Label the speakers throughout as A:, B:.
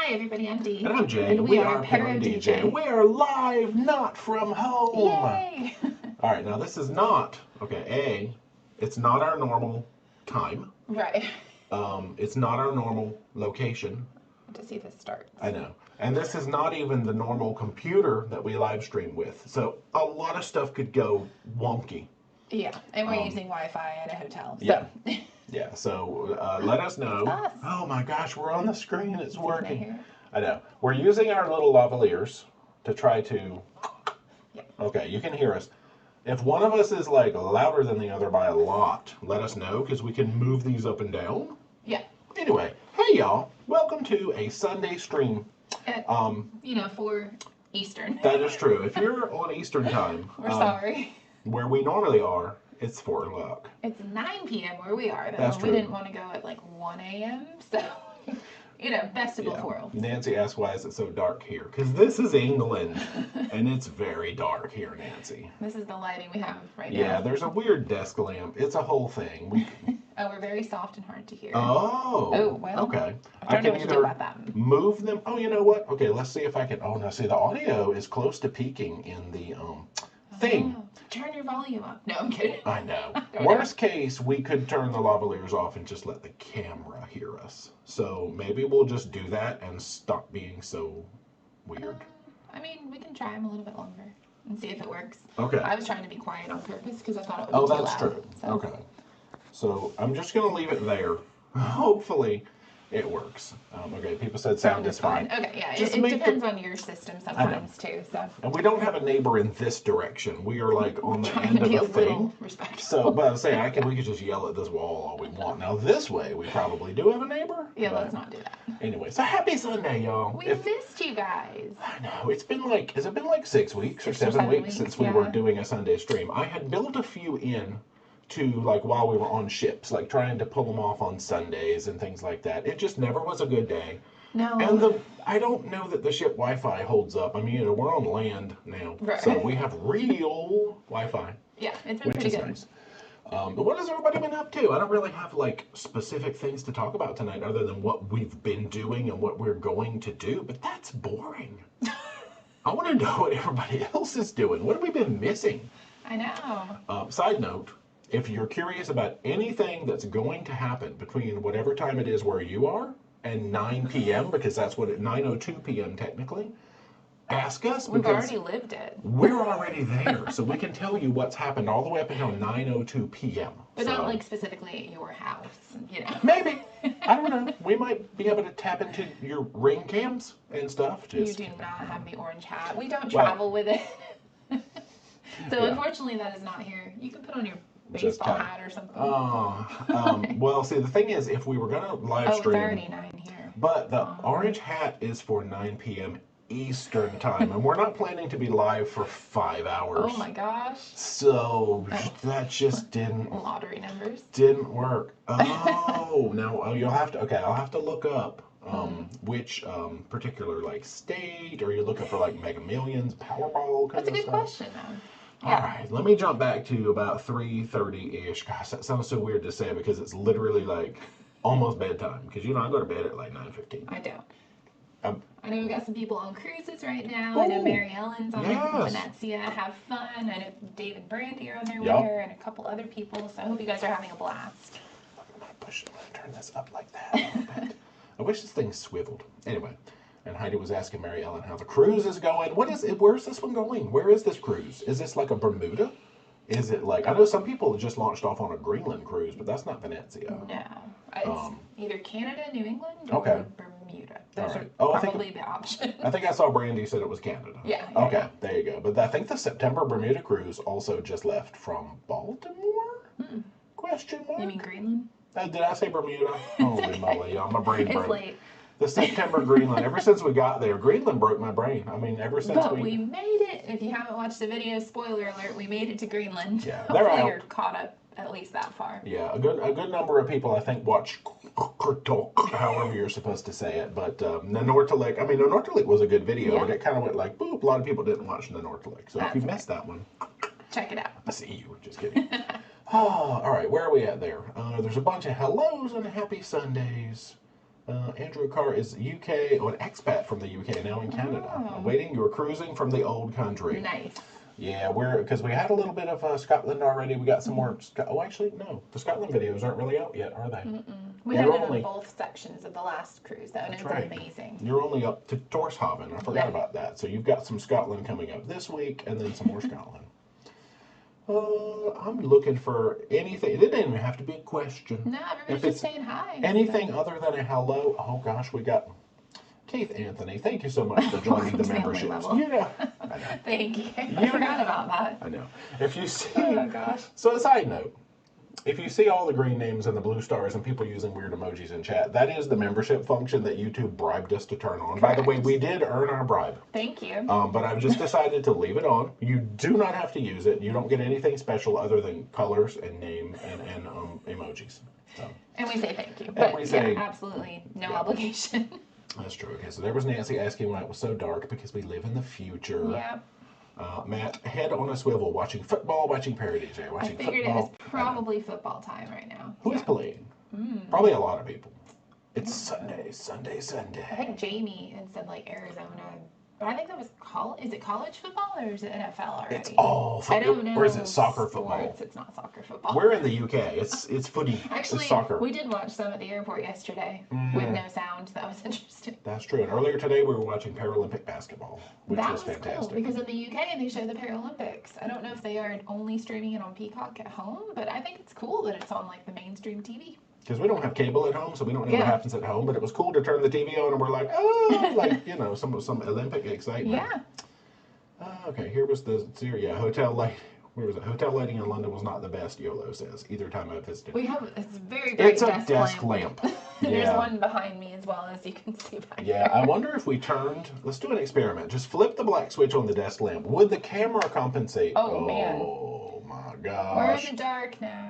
A: Hi everybody, I'm Dee.
B: And I'm Jay.
A: And we are
B: ParoDeeJay. We are live, not from home.
A: Yay!
B: All right, now this is not, it's not our normal time.
A: Right.
B: It's not our normal location.
A: To see if it starts.
B: I know. And this is not even the normal computer that we live stream with. So a lot of stuff could go wonky.
A: Yeah, and we're using Wi-Fi at a hotel. So.
B: Yeah. Yeah, so let us know.
A: It's us.
B: Oh my gosh, we're on the screen. It's working.
A: Can I hear it?
B: I know. We're using our little lavaliers to try to...
A: Yep.
B: Okay, you can hear us. If one of us is like louder than the other by a lot, let us know because we can move these up and down.
A: Yeah.
B: Anyway, hey y'all. Welcome to a Sunday stream.
A: At, 4 Eastern.
B: That is true. If you're on Eastern time...
A: We're sorry.
B: Where we normally are, it's 4 o'clock.
A: It's 9 p.m. where we are, though.
B: That's true.
A: We didn't want to go at like 1 a.m., so... best of both worlds.
B: Nancy asked, why is it so dark here? Because this is England, and it's very dark here, Nancy.
A: This is the lighting we have right now.
B: Yeah, there's a weird desk lamp. It's a whole thing.
A: We're very soft and hard to hear.
B: Oh,
A: well.
B: Okay.
A: I don't know what to do about that.
B: Move them. Oh, you know what? Okay, let's see if I can. Oh, no, see, the audio is close to peaking in the thing.
A: Oh, turn your volume up. No, I'm kidding.
B: I know. Worst case, we could turn the lavaliers off and just let the camera hear us. So maybe we'll just do that and stop being so weird.
A: We can try them a little bit longer and see if it works.
B: Okay.
A: I was trying to be quiet on purpose because I thought it would be too loud.
B: Oh, that's true.
A: So.
B: Okay. So I'm just going to leave it there. Hopefully it works. Okay, people said sound is fine.
A: Okay, yeah, it depends on your system sometimes too. So.
B: And we don't have a neighbor in this direction. We are like on the end of
A: a
B: thing.
A: Respectful.
B: So, but I'm saying we could just yell at this wall all we want. Now this way, we probably do have a neighbor.
A: Yeah, let's not do that.
B: Anyway, so happy Sunday, y'all.
A: We missed you guys.
B: I know. It's been like, has it been like 6 weeks or 7 weeks since we were doing a Sunday stream? I had built a few in to like while we were on ships, like trying to pull them off on Sundays and things like that. It just never was a good day.
A: No.
B: And I don't know that the ship Wi-Fi holds up. I mean, we're on land now,
A: right.
B: So we have real Wi-Fi.
A: Yeah, it's been pretty good.
B: Nice. But what has everybody been up to? I don't really have like specific things to talk about tonight other than what we've been doing and what we're going to do, but that's boring. I want to know what everybody else is doing. What have we been missing?
A: I know.
B: Side note, if you're curious about anything that's going to happen between whatever time it is where you are and 9 p.m., because that's what 9:02 p.m. technically, ask us.
A: We've already lived it.
B: We're already there, so we can tell you what's happened all the way up until 9:02 p.m.
A: But not like specifically at your house,
B: Maybe. I don't know. We might be able to tap into your ring cams and stuff.
A: You do not have the orange hat. We don't travel with it. So unfortunately that is not here. You can put on your baseball hat or something.
B: Well, see, the thing is, if we were going to live stream...
A: 39 here.
B: But the orange hat is for 9 p.m. Eastern time, and we're not planning to be live for 5 hours.
A: Oh my gosh.
B: So that just didn't...
A: Lottery numbers.
B: Didn't work. Oh, no, you'll have to... Okay, I'll have to look up which particular, like, state, or you're looking for, like, Mega Millions, Powerball kind of stuff.
A: That's a good question, though.
B: Yeah. All right, let me jump back to about 3:30-ish. Gosh, that sounds so weird to say because it's literally like almost bedtime. Because, I go to bed at like 9:15.
A: I don't. I know we've got some people on cruises right now.
B: Ooh,
A: I know Mary Ellen's on
B: yes.
A: Venezia. Have fun. I know Dave and Brandy are on their way here and a couple other people. So I hope you guys are having a blast.
B: I'm going to turn this up like that a little bit. I wish this thing swiveled. Anyway. And Heidi was asking Mary Ellen how the cruise is going. Where's this one going? Where is this cruise? Is this like a Bermuda? Is it like, I know some people just launched off on a Greenland cruise, but that's not Venezia.
A: No. It's either Canada, New England, or Bermuda. Those are probably the options.
B: I think I saw Brandy said it was Canada.
A: Yeah.
B: Okay, there you go. But I think the September Bermuda cruise also just left from Baltimore? Question mark?
A: You mean Greenland?
B: Did I say Bermuda? Holy moly, my brain broke.
A: It's late.
B: The September Greenland. Ever since we got there, Greenland broke my brain. I mean, ever since
A: we made it. If you haven't watched the video, spoiler alert, we made it to Greenland.
B: Yeah,
A: they're out. You're caught up at least that far.
B: Yeah, a good number of people I think watch Kurtok, however you're supposed to say it. But Nanortalik, Nanortalik was a good video, but it kind of went like boop. A lot of people didn't watch Nanortalik, so if you missed that one,
A: check it out.
B: I see you. Just kidding. All right, where are we at there? There's a bunch of hellos and happy Sundays. Andrew Carr is UK, or an expat from the UK, now in Canada. Awaiting your cruising from the old country.
A: Nice.
B: Yeah, because we had a little bit of Scotland already. We got some more. Oh, actually, no. The Scotland videos aren't really out yet, are they?
A: We have been on both sections of the last cruise, though, and it's amazing.
B: You're only up to Torshaven. I forgot about that. So you've got some Scotland coming up this week, and then some more Scotland. I'm looking for anything. It didn't even have to be a question.
A: No, everybody's just saying hi.
B: Anything other than a hello. Oh, gosh, we got Keith Anthony. Thank you so much for joining the membership. Yeah. I know.
A: Thank you. I forgot about that.
B: I know. If you see,
A: oh gosh.
B: So a side note, if you see all the green names and the blue stars and people using weird emojis in chat, that is the membership function that YouTube bribed us to turn on. Correct. By the way, we did earn our bribe.
A: Thank you.
B: But I've just decided to leave it on. You do not have to use it. You don't get anything special other than colors and name and emojis. So.
A: And we say thank you. But we say, absolutely no obligation.
B: That's true. Okay, so there was Nancy asking why it was so dark, because we live in the future.
A: Yeah.
B: Matt, head on a swivel, watching football, watching ParoDeeJay, watching football. I figured
A: it was probably football time right now.
B: Who is playing? Probably a lot of people. It's Sunday.
A: I think Jamie had said like Arizona. But I think that was Is it college football or is it NFL already?
B: It's all football. I don't know. Or is it soccer football?
A: It's not soccer football.
B: We're in the UK. It's footy.
A: Actually,
B: it's soccer.
A: We did watch some at the airport yesterday with no sound. That was interesting.
B: That's true. And earlier today we were watching Paralympic basketball, which was fantastic.
A: Cool, because in the UK they show the Paralympics. I don't know if they are only streaming it on Peacock at home, but I think it's cool that it's on like the mainstream TV.
B: Because we don't have cable at home, so we don't know what happens at home. But it was cool to turn the TV on and we're like, oh, like, you know, some Olympic excitement.
A: Yeah.
B: Okay, here was the hotel light. Where was it? Hotel lighting in London was not the best, YOLO says. Either time I visited.
A: It's very bright.
B: It's a desk lamp.
A: There's one behind me as well, as you can see back
B: there. I wonder if we turned. Let's do an experiment. Just flip the black switch on the desk lamp. Would the camera compensate?
A: Oh man.
B: Oh my gosh.
A: We're in the dark now.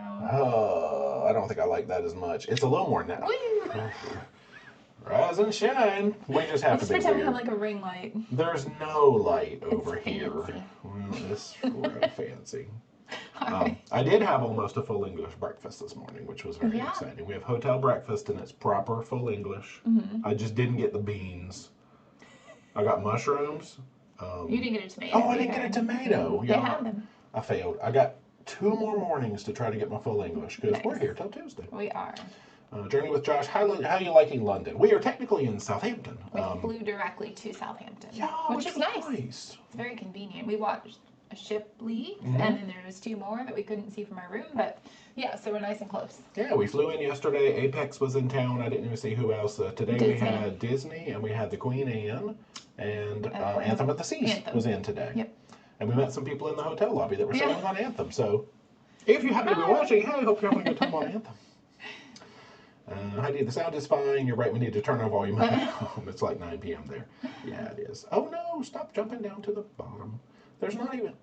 B: I don't think I like that as much. It's a little more now. Rise and shine. We just have to be
A: pretend we have like a ring light.
B: There's no light over here. It's real fancy. I did have almost a full English breakfast this morning, which was very exciting. We have hotel breakfast and it's proper full English. I just didn't get the beans. I got mushrooms.
A: You didn't get a tomato.
B: Oh, I didn't get a tomato.
A: They have them.
B: I failed. I got 2 more mornings to try to get my full English because we're here till Tuesday.
A: We are.
B: Journey with Josh. How are you liking London? We are technically in Southampton.
A: We flew directly to Southampton,
B: which
A: is nice. It's very convenient. We watched a ship leave, and then there was 2 more that we couldn't see from our room, but yeah, so we're nice and close. Yeah,
B: we flew in yesterday. Apex was in town. I didn't even see who else. Today Disney. We had Disney, and we had the Queen Anne, and Anthem at the Seas was in today.
A: Yep.
B: And we met some people in the hotel lobby that were singing on Anthem. So if you happen to be watching, hey, I hope you're having a good time on Anthem. Heidi, the sound is fine. You're right. We need to turn our volume up. It's like 9 p.m. there. Yeah, it is. Oh, no. Stop jumping down to the bottom. There's not even...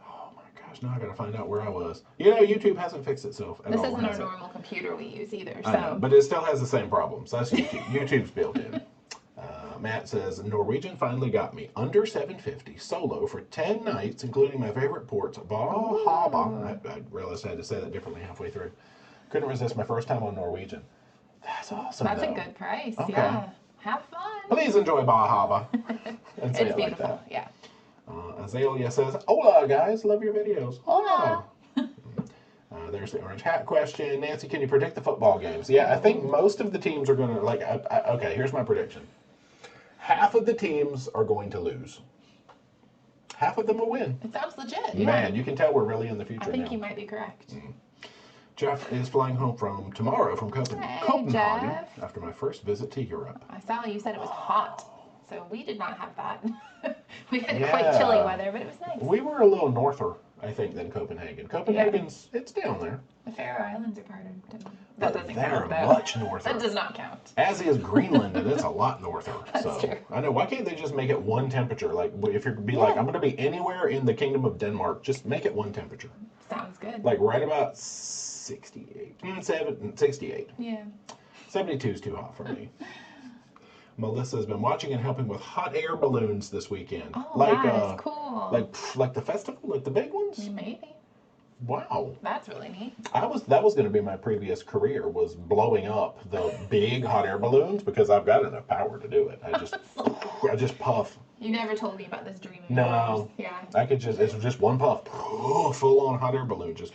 B: Oh, my gosh. Now I got to find out where I was. You know, YouTube hasn't fixed itself at all.
A: This isn't our normal computer we use either.
B: I know, but it still has the same problems. That's YouTube. YouTube's built in. Matt says, Norwegian finally got me under $750 solo for 10 nights, including my favorite ports, Bahaba. I realized I had to say that differently halfway through. Couldn't resist my first time on Norwegian. That's awesome.
A: That's a good price. Okay. Yeah. Have fun.
B: Please enjoy Bahaba.
A: It's beautiful. Like that. Yeah.
B: Azalea says, hola, guys. Love your videos.
A: Hola.
B: There's the orange hat question. Nancy, can you predict the football games? Yeah, I think most of the teams are going to, okay, here's my prediction. Half of the teams are going to lose. Half of them will win.
A: It sounds legit.
B: Man, you can tell we're really in the future now.
A: I think you might be correct.
B: Jeff is flying home tomorrow from Copenhagen
A: Jeff.
B: After my first visit to Europe.
A: I saw you said it was hot, so we did not have that. We had quite chilly weather, but it was nice.
B: We were a little norther, I think, than Copenhagen. Copenhagen's, it's down there.
A: The Faroe Islands are part of that doesn't
B: count,
A: though.
B: Much norther.
A: That does not count.
B: As is Greenland, and it's a lot norther.
A: That's true.
B: I know, why can't they just make it one temperature? Like, if you're like, I'm going to be anywhere in the Kingdom of Denmark, just make it one temperature.
A: Sounds good.
B: Like, right about 68. 68.
A: Yeah.
B: 72 is too hot for me. Melissa has been watching and helping with hot air balloons this weekend.
A: Oh, that is cool.
B: Like the festival, like the big ones?
A: Maybe.
B: Wow.
A: That's really neat.
B: That was going to be my previous career, was blowing up the big hot air balloons, because I've got enough power to do it. I just puff.
A: You never told me about this dream of
B: No.
A: yours. Yeah.
B: It's just one puff. Full on hot air balloon, just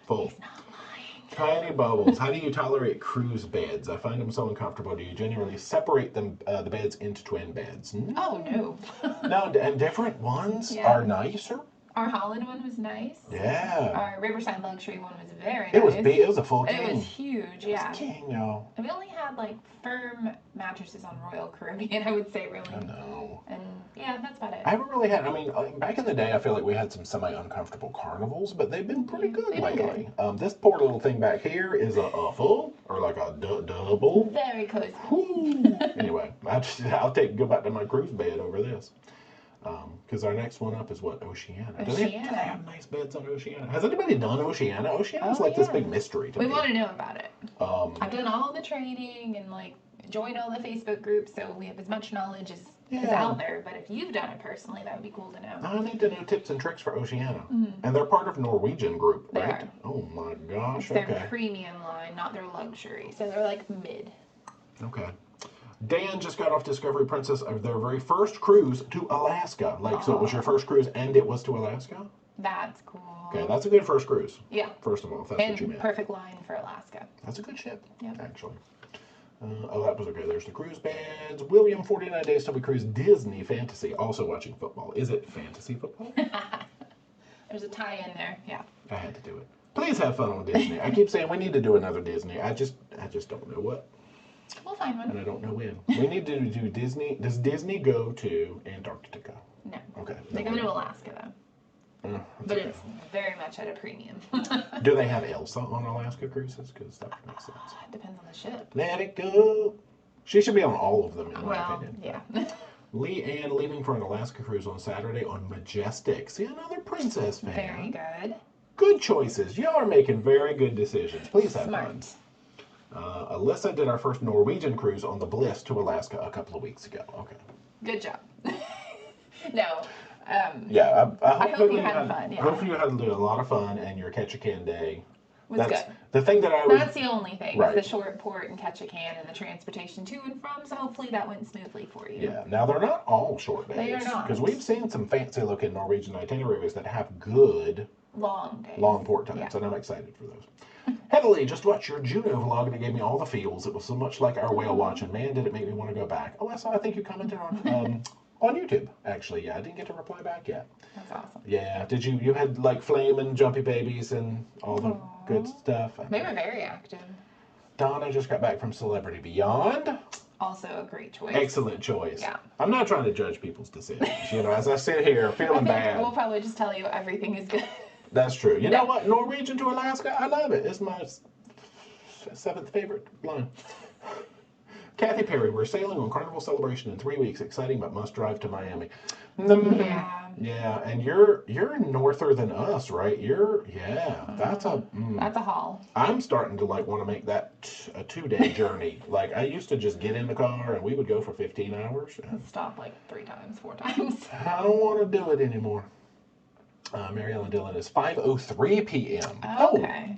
B: full.
A: He's not lying.
B: Tiny bubbles. How do you tolerate cruise beds? I find them so uncomfortable. Do you genuinely separate them, the beds into twin beds? No.
A: Oh, no.
B: No, and different ones are nicer.
A: Our Holland one was nice.
B: Yeah.
A: Our Riverside Luxury one was very nice.
B: It was big. It was a full king.
A: It was huge, yeah.
B: It was king, y'all.
A: And we only had like firm mattresses on Royal Caribbean, I would say, really.
B: I know.
A: And yeah, that's about it.
B: I haven't really had, I mean, back in the day, I feel like we had some semi-uncomfortable carnivals, but they've been pretty good lately. This poor little thing back here is a full, or like a double.
A: Very cozy.
B: Anyway, I'll go back to my cruise bed over this. Because our next one up is what? Oceania. Do they have nice beds on Oceania? Has anybody done Oceania? Oceania's this big mystery to me.
A: We want to know about it. I've done all the training and like joined all the Facebook groups, so we have as much knowledge as is out there. But if you've done it personally, that would be cool to know.
B: I need to know tips and tricks for Oceania. And they're part of Norwegian group, right?
A: They are.
B: Oh my gosh.
A: It's their premium line, not their luxury. So they're like mid.
B: Okay. Dan just got off Discovery Princess of their very first cruise to Alaska. So it was your first cruise and it was to Alaska?
A: That's cool.
B: Okay, that's a good first cruise.
A: Yeah.
B: First of all, if that's what you meant.
A: Perfect line for Alaska.
B: That's a good ship, actually. That was okay. There's the cruise beds. William, 49 days till we cruise Disney Fantasy. Also watching football. Is it fantasy football?
A: There's a tie in there, yeah.
B: I had to do it. Please have fun on Disney. I keep saying we need to do another Disney. I just don't know what.
A: We'll find one.
B: And I don't know when. We need to do Disney. Does Disney go to Antarctica?
A: No.
B: Okay.
A: They go to Alaska, though. But it's very much at a premium.
B: Do they have Elsa on Alaska cruises? Because that makes sense.
A: It depends on the ship.
B: Let it go. She should be on all of them, in my opinion.
A: Yeah.
B: Lee Ann leaving for an Alaska cruise on Saturday on Majestic. See, another princess fan.
A: Very good.
B: Good choices. Y'all are making very good decisions. Please have fun. Alyssa did our first Norwegian cruise on the Bliss to Alaska a couple of weeks ago. Okay.
A: Good job. No.
B: Yeah,
A: I hope you had fun. Yeah.
B: Hopefully you had a lot of fun and your Ketchikan day.
A: Was good.
B: The thing that I was...
A: That's the only thing. Right. The short port and Ketchikan and the transportation to and from. So hopefully that went smoothly for you.
B: Yeah. Now they're not all short days.
A: They are not.
B: Because we've seen some fancy looking Norwegian itineraries that have good
A: long days.
B: Long port times, and I'm excited for those. Heavily, just watch your Juno vlog and it gave me all the feels. It was so much like our whale watch, and man, did it make me want to go back. Oh, I think you commented on YouTube, actually. Yeah, I didn't get to reply back yet.
A: That's awesome.
B: Yeah, did you had like flame and jumpy babies and all the good stuff?
A: They were very active.
B: Donna just got back from Celebrity Beyond.
A: Also a great choice.
B: Excellent choice.
A: Yeah.
B: I'm not trying to judge people's decisions. As I sit here feeling bad.
A: We'll probably just tell you everything is good.
B: That's true. You know what? Norwegian to Alaska, I love it. It's my 7th favorite line. Kathy Perry, we're sailing on Carnival Celebration in 3 weeks. Exciting, but must drive to Miami. Yeah, and you're norther than us, right? That's a
A: haul.
B: I'm starting to want to make that a 2-day journey. I used to just get in the car and we would go for 15 hours. And
A: stop 3 times, 4 times.
B: I don't want to do it anymore. Mary Ellen Dillon is 5:03 p.m.
A: Okay.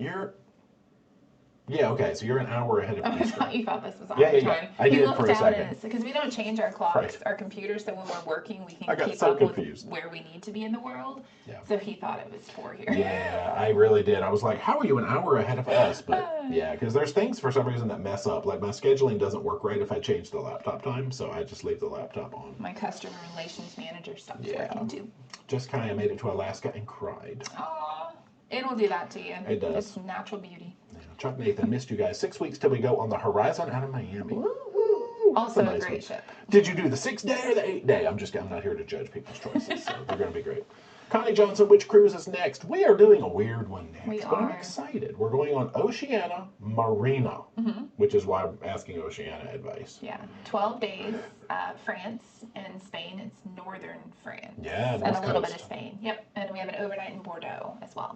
B: So you're an hour ahead of me.
A: I thought you thought this was our
B: time. I did for a second.
A: Because we don't change our clocks, our computers, so when we're working, we can keep up with where we need to be in the world. Yeah. So he thought it was 4 here.
B: Yeah, I really did. I was like, how are you an hour ahead of us? But yeah, because there's things for some reason that mess up. My scheduling doesn't work right if I change the laptop time, so I just leave the laptop on.
A: My customer relations manager stopped working too.
B: Just kind of made it to Alaska and cried.
A: Aw, it'll do that to you.
B: It does.
A: It's natural beauty.
B: Yeah. Chuck Nathan, missed you guys. 6 weeks till we go on the Horizon out of Miami.
A: Woo! Also a great ship.
B: Did you do the 6-day or the 8-day? I'm not here to judge people's choices, so they're going to be great. Connie Johnson, which cruise is next? We are doing a weird one next, but I'm excited. We're going on Oceania Marina, which is why I'm asking Oceania advice.
A: Yeah, 12 days, France and Spain. It's northern France.
B: Yeah,
A: and a little bit of Spain. Yep, and we have an overnight in Bordeaux as well,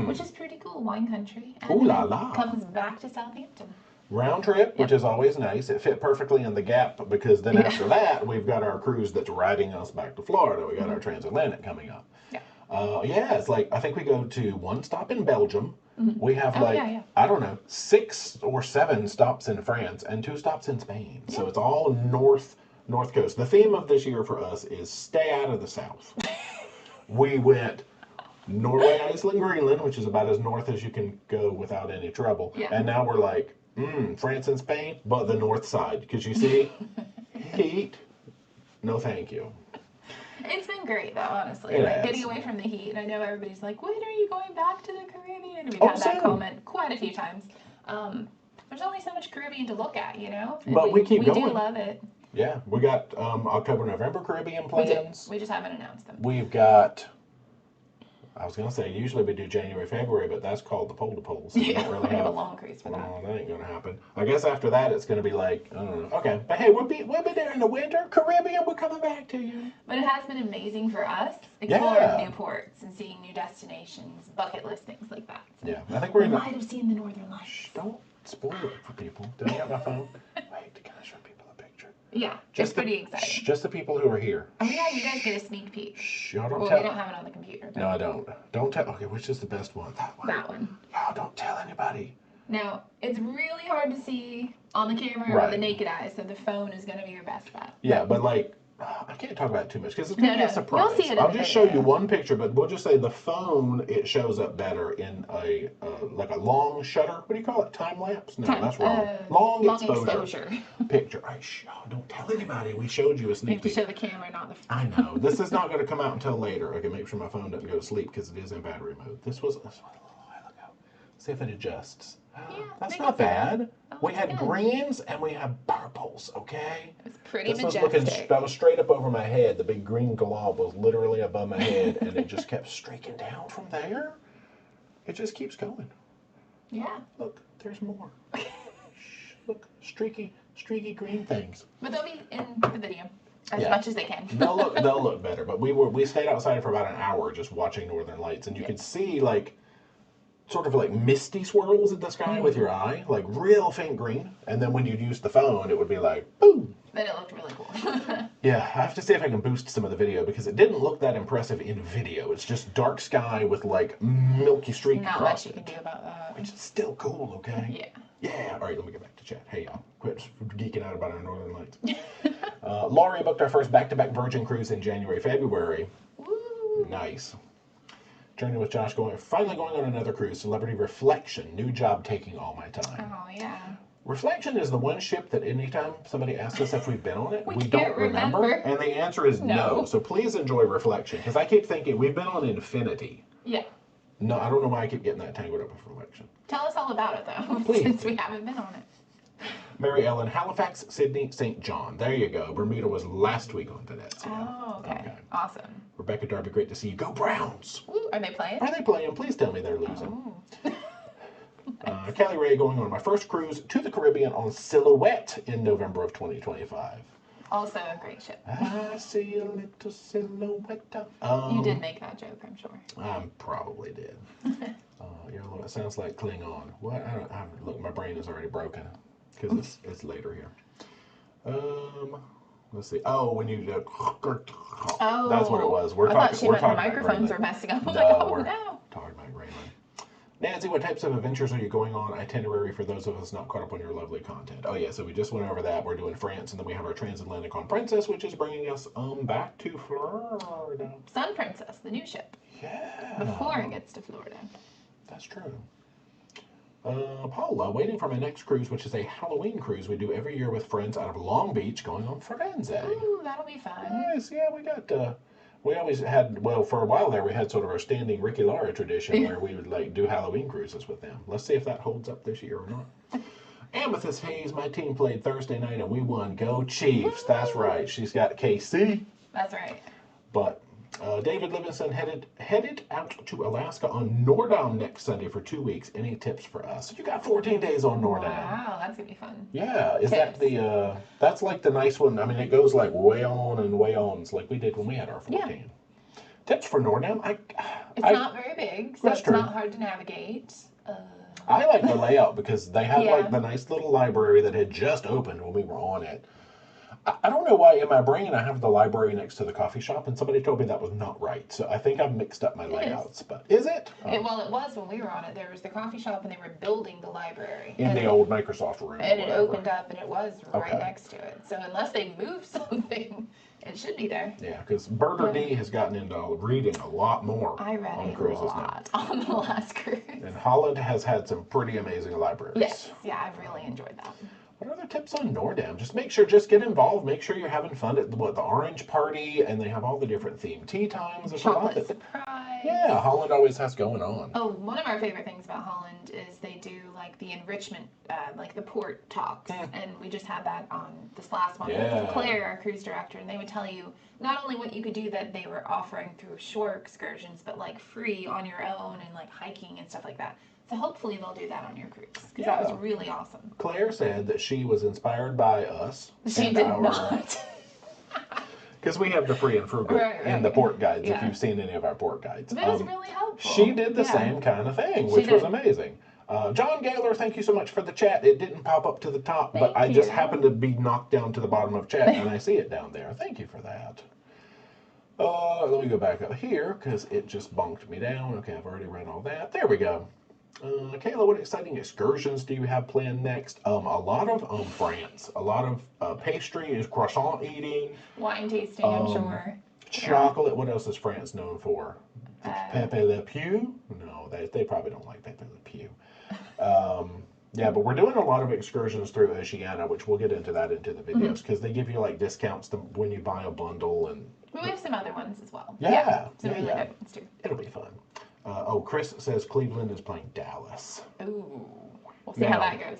A: which is pretty cool. Wine country. And
B: ooh la la!
A: Comes back to Southampton.
B: Round trip, which is always nice. It fit perfectly in the gap because then after that, we've got our cruise that's riding us back to Florida. We got our transatlantic coming up.
A: Yeah.
B: Yeah, it's like, I think we go to one stop in Belgium. We have
A: yeah.
B: I don't know, 6 or 7 stops in France and 2 stops in Spain. So it's all north coast. The theme of this year for us is stay out of the south. We went Norway, Iceland, Greenland, which is about as north as you can go without any trouble.
A: Yeah.
B: And now we're like, France and Spain, but the north side. Because you see, heat, no thank you.
A: It's been great though, honestly. Like getting away from the heat. And I know everybody's like, when are you going back to the Caribbean? And we've had that comment quite a few times. There's only so much Caribbean to look at, you know? And
B: but we keep going.
A: We do love it.
B: Yeah, we got October, November Caribbean plans.
A: We just haven't announced them.
B: We've got, I was going to say, usually we do January, February, but that's called the pole to pole. So we don't really
A: have a long cruise for that.
B: No, that ain't going to happen. I guess after that it's going to be like, I don't know. Okay, but hey, we'll be there in the winter. Caribbean, we're coming back to you.
A: But it has been amazing for us exploring new ports and seeing new destinations, bucket list, things like that. So
B: yeah, I think we
A: might have seen the Northern Lights.
B: Shh, don't spoil it for people. Did I get my phone? Wait, can I show people a picture?
A: Yeah, it's pretty exciting.
B: Just the people who are here.
A: Oh yeah, you guys get a sneak peek.
B: Shh, y'all don't
A: tell. We don't have it on the computer.
B: No, I don't. Don't tell. Okay, which is the best one? That one.
A: That one.
B: Y'all don't tell anybody.
A: Now, it's really hard to see on the camera or with the naked eye, so the phone is going to be your best bet.
B: Yeah, but like, I can't talk about it too much because it's going to be a surprise.
A: You'll see it.
B: I'll just show you one picture, but we'll just say the phone, it shows up better in a like a long shutter. What do you call it? Time lapse? No, that's wrong. Long exposure picture. Don't tell anybody. We showed you a sneak peek.
A: You have to show the camera, not the phone.
B: I know. This is not going to come out until later. Okay, make sure my phone doesn't go to sleep because it is in battery mode. This was a little while ago. See if it adjusts.
A: Yeah,
B: that's not bad. We had greens and we had purples, okay?
A: It's pretty majestic.
B: That was straight up over my head. The big green glob was literally above my head, and it just kept streaking down from there. It just keeps going.
A: Yeah.
B: Look, there's more. Look, streaky green things.
A: But they'll be in the video as much as they can.
B: they'll look better. But we stayed outside for about an hour just watching Northern Lights, and you could see like sort of like misty swirls in the sky with your eye, like real faint green. And then when you'd use the phone, it would be like, boom.
A: Then it looked really cool.
B: Yeah, I have to see if I can boost some of the video because it didn't look that impressive in video. It's just dark sky with like milky streak
A: across
B: it.
A: Not much you can do about that.
B: Which is still cool, okay?
A: Yeah.
B: Yeah. All right, let me get back to chat. Hey, y'all. Quit geeking out about our Northern Lights. Laurie booked our first back-to-back Virgin cruise in January, February.
A: Woo.
B: Nice. Journey with Josh finally going on another cruise. Celebrity Reflection. New job taking all my time.
A: Oh, yeah.
B: Reflection is the one ship that anytime somebody asks us if we've been on it, we don't
A: remember.
B: And the answer is no. So please enjoy Reflection. Because I keep thinking we've been on Infinity.
A: Yeah.
B: No, I don't know why I keep getting that tangled up with Reflection.
A: Tell us all about it, though,
B: please.
A: Since we haven't been on it.
B: Mary Ellen, Halifax, Sydney, St. John. There you go. Bermuda was last week on Venezia.
A: Oh, okay. Awesome.
B: Rebecca Darby, great to see you. Go Browns.
A: Ooh, are they playing?
B: Are they playing? Please tell me they're losing.
A: Oh.
B: Kelly Ray going on my first cruise to the Caribbean on Silhouette in November of 2025.
A: Also a great ship.
B: I see a little silhouette.
A: You did make that joke, I'm sure.
B: I probably did. It sounds like Klingon. What? Look, my brain is already broken because it's later here. Let's see. Oh, when you do. Oh, that's what it was.
A: I thought the microphones were messing up.
B: No, we're talking about Greenland. Nancy, what types of adventures are you going on? Itinerary for those of us not caught up on your lovely content. Oh yeah, so we just went over that. We're doing France, and then we have our transatlantic on Princess, which is bringing us back to Florida.
A: Sun Princess, the new ship.
B: Yeah.
A: Before it gets to Florida.
B: That's true. Paula, waiting for my next cruise, which is a Halloween cruise we do every year with friends out of Long Beach, going on Firenze.
A: Ooh, that'll be fun.
B: Nice. Yeah, we got. We always had, well, for a while there, we had sort of our standing Ricky Lara tradition where we would like do Halloween cruises with them. Let's see if that holds up this year or not. Amethyst Hayes, my team played Thursday night and we won. Go Chiefs. That's right. She's got KC.
A: That's right.
B: But David Livingston headed out to Alaska on Nordam next Sunday for 2 weeks. Any tips for us? You got 14 days on Nordam.
A: Wow, that's going to be fun.
B: Yeah. Is that the, that's like the nice one. I mean, it goes like way on and way on. It's like we did when we had our 14. Yeah. Tips for Nordam?
A: It's not very big, so it's not hard to navigate.
B: I like the layout because they had like the nice little library that had just opened when we were on it. I don't know why in my brain I have the library next to the coffee shop, and somebody told me that was not right. So I think I've mixed up my layouts. But is it?
A: Well, it was when we were on it. There was the coffee shop, and they were building the library.
B: In the old Microsoft room.
A: And it opened up, and it was right next to it. So unless they moved something, it should be there.
B: Yeah, because Burger D has gotten into reading a lot more.
A: I read
B: on
A: a
B: cruises
A: lot on the last cruise.
B: And Holland has had some pretty amazing libraries.
A: Yes, yeah, I've really enjoyed that.
B: What other tips on Nordam? Just make sure, just get involved. Make sure you're having fun at the Orange Party, and they have all the different themed tea times. There's
A: Chocolate surprise.
B: Yeah, Holland always has going on.
A: Oh, one of our favorite things about Holland is they do like the enrichment, like the port talks, and we just had that on this last one with Claire, our cruise director, and they would tell you not only what you could do that they were offering through shore excursions, but like free on your own and like hiking and stuff like that. So hopefully they'll do that on your cruise, because that was really awesome.
B: Claire said that she was inspired by us.
A: She did not.
B: Because we have the free and frugal in the port guides, if you've seen any of our port guides.
A: But it was really helpful.
B: She did the same kind of thing, which was amazing. John Gaylor, thank you so much for the chat. It didn't pop up to the top, but I just happened to be knocked down to the bottom of chat, and I see it down there. Thank you for that. Let me go back up here, because it just bonked me down. Okay, I've already read all that. There we go. Kayla, what exciting excursions do you have planned next? A lot of France. A lot of pastry is croissant eating.
A: Wine tasting, I'm sure.
B: Chocolate. What else is France known for? Pepe Le Pew? No, they probably don't like Pepe Le Pew. Yeah, but we're doing a lot of excursions through Oceania, which we'll get into that into the videos, because they give you like discounts when you buy a bundle. And
A: we have some other ones as well.
B: Some
A: really good ones too.
B: It'll be fun. Chris says Cleveland is playing Dallas.
A: Ooh. We'll see how that goes.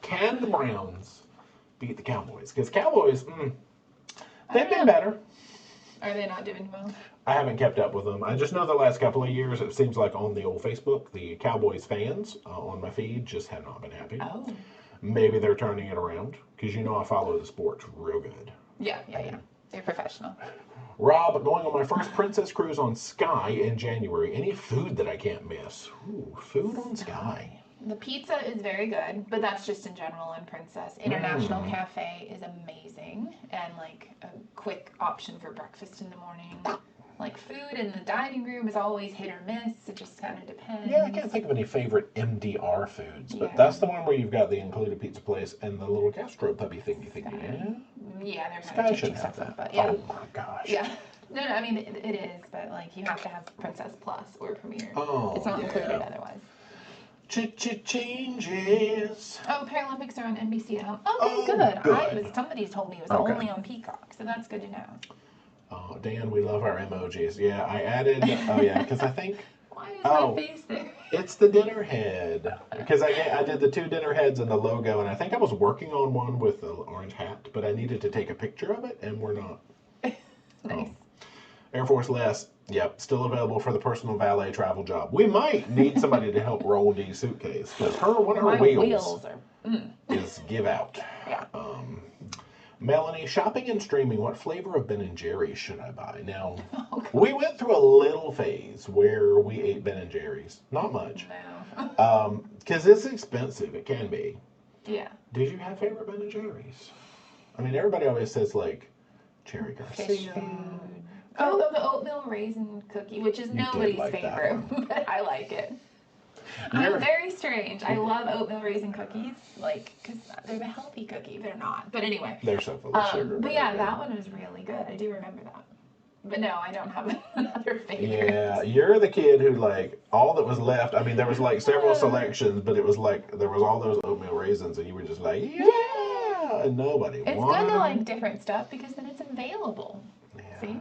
B: Can the Browns beat the Cowboys? Because Cowboys, they've been better.
A: Are they not doing well?
B: I haven't kept up with them. I just know the last couple of years, it seems like on the old Facebook, the Cowboys fans on my feed just have not been happy.
A: Oh.
B: Maybe they're turning it around, because I follow the sports real good.
A: Yeah. They're professional.
B: Rob, going on my first Princess cruise on Sky in January. Any food that I can't miss? Ooh, food on Sky.
A: The pizza is very good, but that's just in general on Princess. International Cafe is amazing, and like a quick option for breakfast in the morning. Like food in the dining room is always hit or miss. It just kind of depends.
B: Yeah, I can't think of any favorite MDR foods, but that's the one where you've got the included pizza place and the little gastro puppy thingy.
A: Yeah, they're kind
B: Sky
A: of
B: should
A: changing
B: have
A: stuff
B: that.
A: up, but yeah.
B: Oh my gosh.
A: Yeah. No, I mean, it is, but like you have to have Princess Plus or Premier.
B: Oh,
A: it's not included otherwise.
B: Changes.
A: Oh, Paralympics are on NBC at home. Okay, good. Somebody told me it was only on Peacock, so that's good to know.
B: Oh, Dan, we love our emojis. Yeah, I added, because I think...
A: Why is my face there?
B: It's the dinner head. Because I did the 2 dinner heads and the logo, and I think I was working on one with the orange hat, but I needed to take a picture of it, and we're not.
A: Nice.
B: Air Force Les, yep, still available for the personal valet travel job. We might need somebody to help roll Dee's suitcase, because one of her wheels is give out.
A: Yeah.
B: Melanie, shopping and streaming, what flavor of Ben & Jerry's should I buy? Now, we went through a little phase where we ate Ben & Jerry's. Not much.
A: No.
B: Because it's expensive. It can be.
A: Yeah.
B: Did you have favorite Ben & Jerry's? I mean, everybody always says, like, Cherry Garcia.
A: Oh, the oatmeal raisin cookie, which is nobody's favorite, but I like it. I'm very strange. I love oatmeal raisin cookies, like, because they're the healthy cookie. They're not. But anyway.
B: They're so full of sugar.
A: But yeah, that one was really good. I do remember that. But no, I don't have another favorite.
B: Yeah, you're the kid who, like, all that was left, I mean, there was, like, several selections, but it was, like, there was all those oatmeal raisins, and you were just like, yeah, and nobody wanted them.
A: It's good to like different stuff, because then it's available.
B: Yeah,
A: see?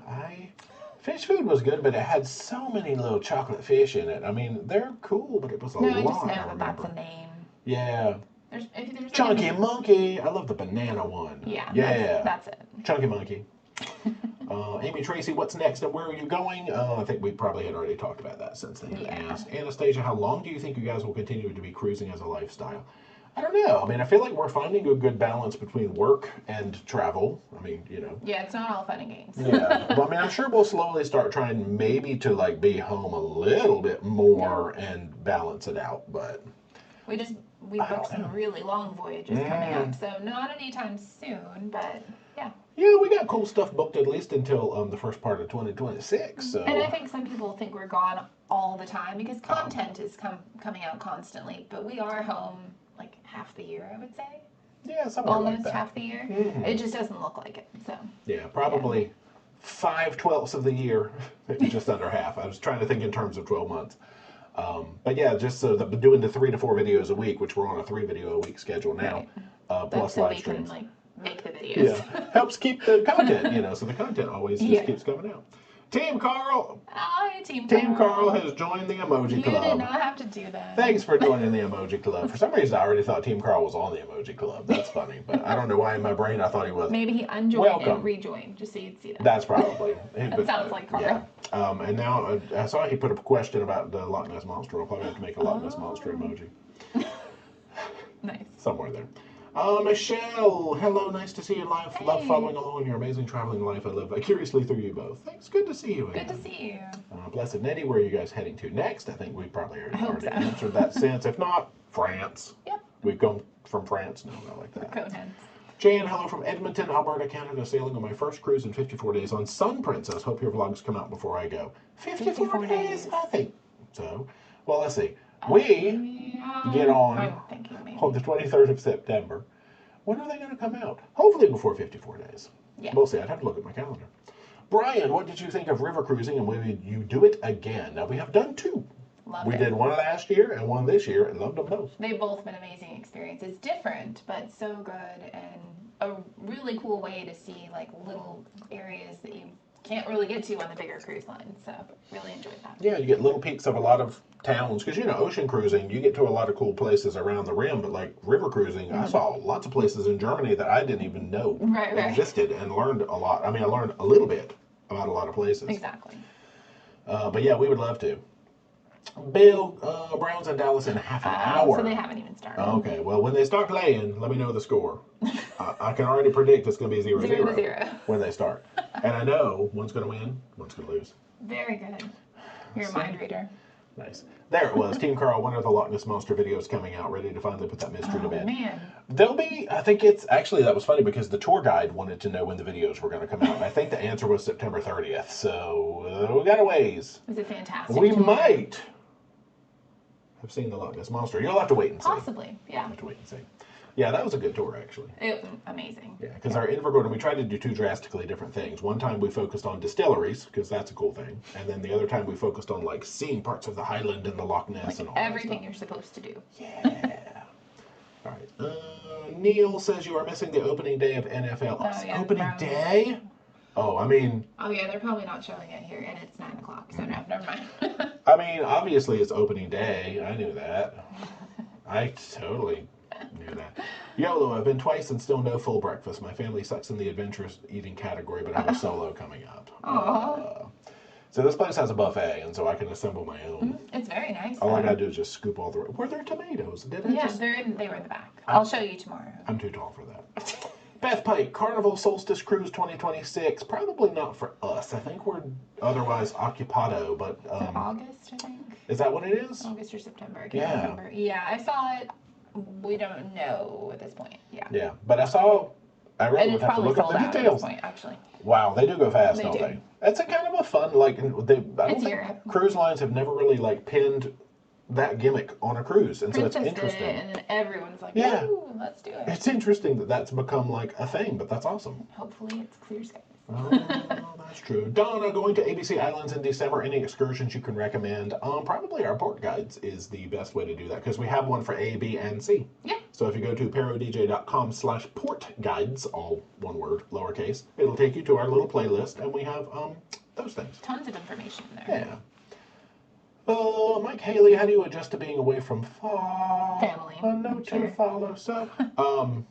B: Fish food was good, but it had so many little chocolate fish in it. I mean, they're cool, but it was a lot.
A: No, I just know that's a name.
B: Yeah.
A: There's
B: Chunky Monkey. I love the banana one.
A: Yeah. That's it.
B: Chunky Monkey. Amy Tracy, what's next and where are you going? I think we probably had already talked about that since they had asked. Anastasia, how long do you think you guys will continue to be cruising as a lifestyle? I don't know. I mean, I feel like we're finding a good balance between work and travel. I mean,
A: Yeah, it's not all fun and games.
B: Yeah. Well, I mean, I'm sure we'll slowly start trying maybe to, like, be home a little bit more and balance it out. But
A: We booked some really long voyages coming up, so not anytime soon, but yeah.
B: Yeah, we got cool stuff booked at least until the first part of 2026. So.
A: And I think some people think we're gone all the time because content is coming out constantly, but we are home like half the year, I would say.
B: Yeah, somewhere like that.
A: Almost half the year. It just doesn't look like it. So.
B: Yeah, probably 5/12 of the year, maybe just under half. I was trying to think in terms of 12 months. But yeah, just so that doing the 3 to 4 videos a week, which we're on a 3 video a week schedule now, plus live streams.
A: Can, make the videos.
B: Yeah, helps keep the content, so the content always just keeps coming out. Team Carl.
A: Hi, Team Carl.
B: Team Carl has joined the Emoji Club.
A: You did not have to do that.
B: Thanks for joining the Emoji Club. For some reason, I already thought Team Carl was on the Emoji Club. That's funny, but I don't know why in my brain I thought he was.
A: Maybe he unjoined and rejoined, just so you'd see that.
B: That's probably.
A: That sounds like Carl.
B: Yeah. And now I saw he put up a question about the Loch Ness Monster. I'll probably have to make a Loch Ness Monster emoji.
A: Nice.
B: Somewhere there. Michelle, hello, nice to see you live. Hey. Love following along in your amazing traveling life. I live vicariously through you both. Thanks, good to see you again.
A: Good to see you.
B: Blessed Nettie, where are you guys heading to next? I think we probably already answered that since. If not, France.
A: Yep.
B: We've gone from France. No, not like that.
A: Coneheads.
B: Jan, hello from Edmonton, Alberta, Canada, sailing on my first cruise in 54 days on Sun Princess. Hope your vlogs come out before I go. 54 days? I think so. Well, let's see. We get on the 23rd of September. When are they going to come out? Hopefully before 54 days.
A: Yeah.
B: We'll see. I'd have to look at my calendar. Brian, what did you think of river cruising and will you do it again? Now, we have done 2. We did one last year and one this year and loved them both.
A: They've both been amazing experiences. Different, but so good, and a really cool way to see little areas that you can't really get to on the bigger cruise lines. So really enjoyed that.
B: Yeah, you get little peeks of a lot of towns because ocean cruising, you get to a lot of cool places around the rim, but river cruising, I saw lots of places in Germany that I didn't even know existed and learned a lot. I mean, I learned a little bit about a lot of places.
A: Exactly.
B: But yeah, we would love to. Bill, Browns in Dallas in half an hour.
A: So they haven't even started.
B: Okay, well, when they start playing, let me know the score. I can already predict it's going to be 0-0 when they start. And I know one's going to win, one's going to lose.
A: Very good. You're a mind reader.
B: Nice. There it was. Team Carl, when are the Loch Ness Monster videos coming out? Ready to finally put that mystery to bed.
A: Oh, man.
B: They'll be, I think it's, actually that was funny because the tour guide wanted to know when the videos were going to come out. And I think the answer was September 30th. So we got a ways.
A: Was it fantastic?
B: We might have seen the Loch Ness Monster. You'll have to wait and see.
A: Possibly, yeah.
B: You'll have to wait and see. Yeah, that was a good tour, actually.
A: It was amazing.
B: Yeah, because our Invergordon, we tried to do 2 drastically different things. One time we focused on distilleries, because that's a cool thing. And then the other time we focused on, seeing parts of the Highland and the Loch Ness and all
A: everything you're supposed to do.
B: Yeah. All right. Neil says you are missing the opening day of NFL.
A: Oh, yeah,
B: opening day? Oh, I mean...
A: Oh, yeah, they're probably not showing it here, and it's 9 o'clock, so no, never mind.
B: I mean, obviously it's opening day. I knew that. I totally knew that. YOLO, I've been twice and still no full breakfast. My family sucks in the adventurous eating category, but I have a solo coming up. So this place has a buffet, and so I can assemble my own.
A: It's very nice.
B: All I gotta do is just scoop all the... Were there tomatoes? They were
A: in the back. I'll show you tomorrow.
B: I'm too tall for that. Beth Pike, Carnival Solstice Cruise 2026. Probably not for us. I think we're otherwise occupado, but...
A: August, I think.
B: Is that what it is?
A: August or September. I can't remember. Yeah, I saw it. We don't know at this point. Yeah.
B: Yeah, but I really would have to look up the details.
A: At this point, actually.
B: Wow, they do go fast, don't they? It's a kind of a fun, I don't think cruise lines have never really pinned that gimmick on a cruise, and so it's interesting.
A: And then everyone's like, "Ooh, let's do it."
B: It's interesting that that's become a thing, but that's awesome.
A: Hopefully, it's clear skies.
B: Oh, that's true. Donna, going to ABC Islands in December. Any excursions you can recommend? Probably our port guides is the best way to do that because we have one for A, B, and C.
A: Yeah.
B: So if you go to ParoDeeJay.com/port guides, all one word, lowercase, it'll take you to our little playlist, and we have those things.
A: Tons of information there.
B: Yeah. Mike Haley, how do you adjust to being away from
A: family?
B: A note to follow. So,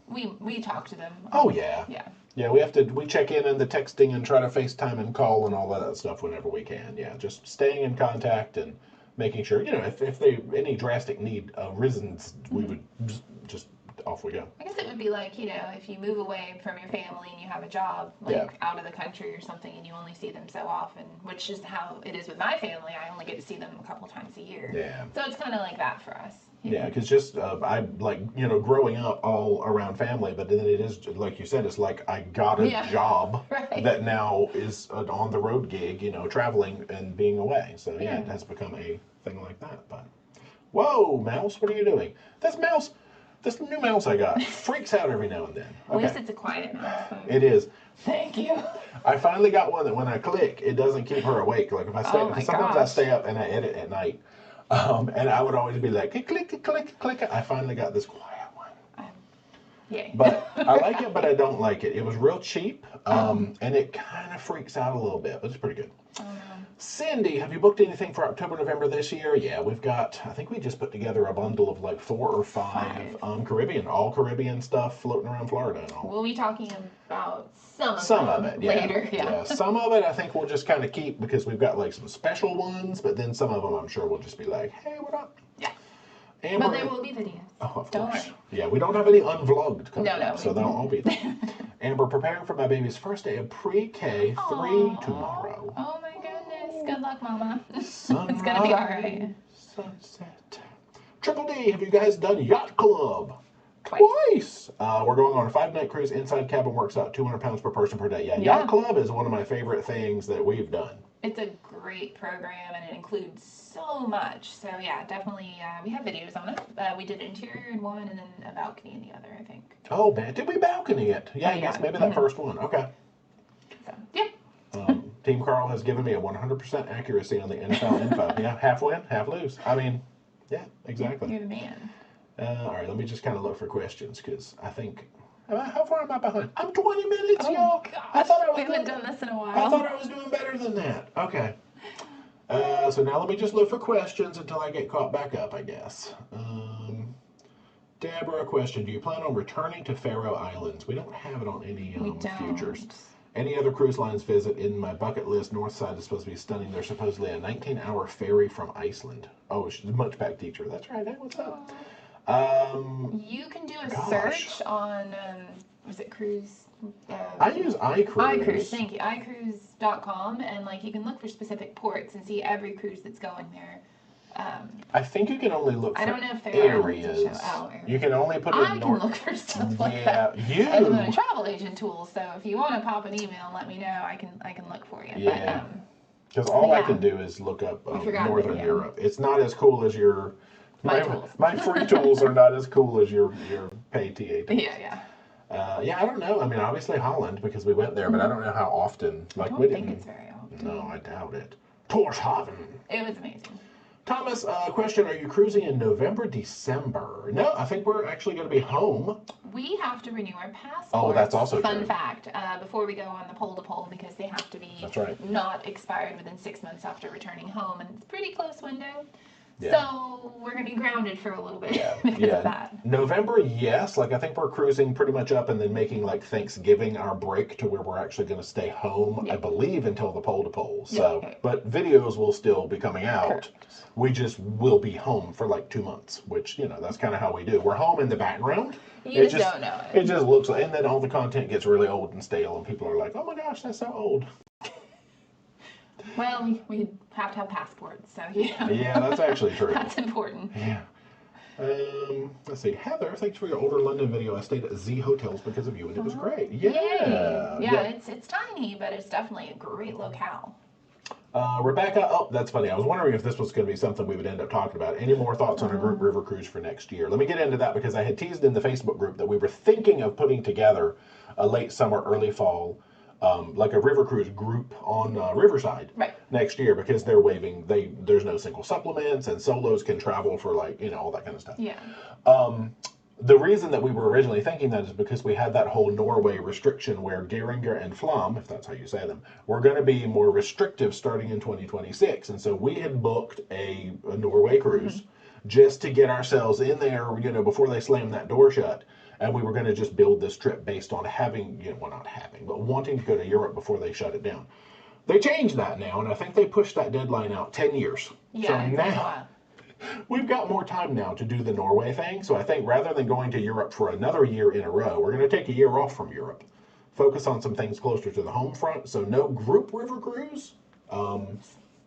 A: we talk to them.
B: Oh yeah.
A: Yeah.
B: Yeah, we check in on the texting and try to FaceTime and call and all of that stuff whenever we can. Yeah, just staying in contact and making sure, if any drastic need arisen, we would just off we go.
A: I guess it would be if you move away from your family and you have a job, out of the country or something, and you only see them so often, which is how it is with my family. I only get to see them a couple times a year.
B: Yeah.
A: So it's kind of like that for us.
B: Yeah, because just I like growing up all around family, but then it is like you said, it's like I got a job that now is an on the road gig, traveling and being away. So yeah, it has become a thing like that. But whoa, mouse, what are you doing? This new mouse I got freaks out every now and then. Okay.
A: At least it's a quiet mouse.
B: It is.
A: Thank you.
B: I finally got one that when I click, it doesn't keep her awake. Like if I stay, sometimes I stay up and I edit at night. And I would always be like, click. I finally got this quiet one.
A: Yay.
B: But I like it, but I don't like it. It was real cheap, and it kind of freaks out a little bit, but it's pretty good.
A: Oh, no.
B: Cindy, have you booked anything for October, November this year? Yeah, we've got, I think we just put together a bundle of like 4 or 5 all Caribbean stuff floating around Florida and all.
A: We'll be talking about some of it later.
B: Yeah, some of it I think we'll just kind of keep because we've got like some special ones, but then some of them I'm sure we'll just be like, hey, what up?
A: Yeah.
B: Amber,
A: but there will be videos.
B: Oh, of
A: Don't
B: course.
A: worry.
B: Yeah, we don't have any unvlogged coming up, so they'll all be there. Amber, preparing for my baby's first day of pre-K 3 tomorrow.
A: Oh my goodness. Good luck, Mama.
B: Sunrise,
A: it's going to be all right.
B: Sunset. Triple D, have you guys done Yacht Club?
A: Twice.
B: We're going on a 5-night cruise. Inside cabin works out 200 pounds per person per day. Yeah, Yacht Club is one of my favorite things that we've done.
A: It's a great program and it includes so much. So yeah, definitely we have videos on it. We did interior in one and then a balcony in the other, I think.
B: Oh, man, did we balcony it? Yeah, I guess maybe that first one. Okay.
A: So, yeah.
B: Team Carl has given me a 100% accuracy on the NFL info. Yeah, half win, half lose. I mean, yeah, exactly.
A: You're the man.
B: All right, let me just kind of look for questions because I think, how far am I behind? I'm 20 minutes, y'all.
A: Gosh, we haven't done this in a while.
B: I thought I was doing better than that. Okay. So now let me just look for questions until I get caught back up, I guess. Deborah, question. Do you plan on returning to Faroe Islands? We don't have it on any futures. Any other cruise lines visit in my bucket list? North side is supposed to be stunning. There's supposedly a 19-hour ferry from Iceland. Oh, she's a Munchback teacher. That's right. Hey, what's up?
A: You can do a search on, was it cruise?
B: I use iCruise.
A: iCruise, thank you. iCruise.com, and like you can look for specific ports and see every cruise that's going there.
B: I think you can only look for
A: I don't know if
B: areas. You can only put in
A: I can look for stuff like that.
B: You.
A: I'm a travel agent tool, so if you want to pop an email and let me know, I can look for you.
B: Yeah. Because all I can do is look up Northern Europe. It's not as cool as your my free tools are not as cool as your paid TA tools.
A: Yeah.
B: Yeah, I don't know. I mean, obviously Holland because we went there, but I don't know how often. Like
A: I don't think it's very often.
B: No, I doubt it. Torshavn.
A: It was amazing.
B: Thomas, question, are you cruising in November, December? No, I think we're actually going to be home.
A: We have to renew our passports.
B: Oh, that's also
A: Fun
B: true.
A: fact, before we go on the pole-to-pole because they have to be not expired within 6 months after returning home, and it's a pretty close window. Yeah. So we're going to be grounded for a little bit because of that. November,
B: yes. Like I think we're cruising pretty much up and then making like Thanksgiving our break to where we're actually going to stay home, I believe, until the pole-to-pole. So, but videos will still be coming out. Correct. We just will be home for like 2 months, which, that's kind of how we do. We're home in the background.
A: You just don't know it.
B: It just looks like, and then all the content gets really old and stale and people are like, oh my gosh, that's so old.
A: Well, we have to have passports, so
B: Yeah, that's actually true.
A: That's important.
B: Yeah. Let's see. Heather, thanks for your older London video. I stayed at Z Hotels because of you, and it was great. Yeah.
A: Yeah, it's tiny, but it's definitely a great locale.
B: Rebecca, that's funny. I was wondering if this was going to be something we would end up talking about. Any more thoughts on a group river cruise for next year? Let me get into that because I had teased in the Facebook group that we were thinking of putting together a late summer, early fall like a river cruise group on Riverside next year because they're waiving, there's no single supplements and solos can travel for like, all that kind of stuff.
A: Yeah.
B: The reason that we were originally thinking that is because we had that whole Norway restriction where Geringer and Flom, if that's how you say them, were going to be more restrictive starting in 2026. And so we had booked a Norway cruise just to get ourselves in there, before they slammed that door shut. And we were going to just build this trip based on having, not having, but wanting to go to Europe before they shut it down. They changed that now, and I think they pushed that deadline out 10 years.
A: Yeah,
B: so now we've got more time now to do the Norway thing. So I think rather than going to Europe for another year in a row, we're going to take a year off from Europe, focus on some things closer to the home front. So no group river cruise.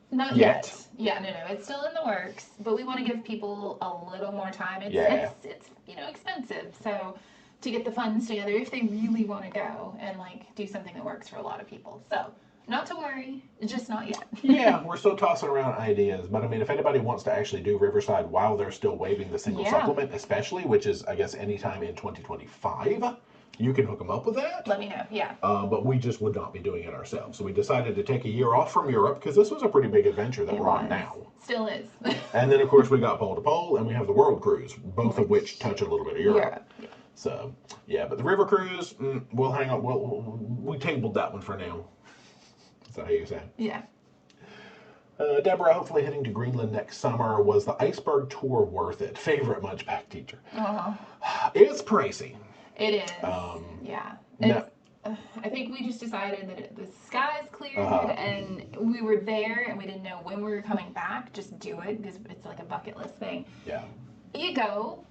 A: Not yet. Yeah, no, it's still in the works, but we want to give people a little more time. It's expensive, so to get the funds together if they really want to go and like do something that works for a lot of people. So not to worry, just not yet.
B: Yeah, we're still tossing around ideas, but I mean, if anybody wants to actually do Riverside while they're still waiving the single supplement, especially, which is I guess anytime in 2025. You can hook them up with that.
A: Let me know, yeah.
B: But we just would not be doing it ourselves. So we decided to take a year off from Europe because this was a pretty big adventure that we're on now.
A: Still is.
B: And then, of course, we got Pole to Pole and we have the World Cruise, both of which touch a little bit of Europe. Yeah. So, yeah, but the River Cruise, we'll hang on. We tabled that one for now. Is that how you say?
A: Yeah.
B: Deborah, hopefully heading to Greenland next summer. Was the iceberg tour worth it? Favorite Munchback teacher. It's pricey.
A: It is. Yeah. I think we just decided that the sky's cleared and we were there and we didn't know when we were coming back. Just do it because it's like a bucket list thing.
B: Yeah.
A: You go,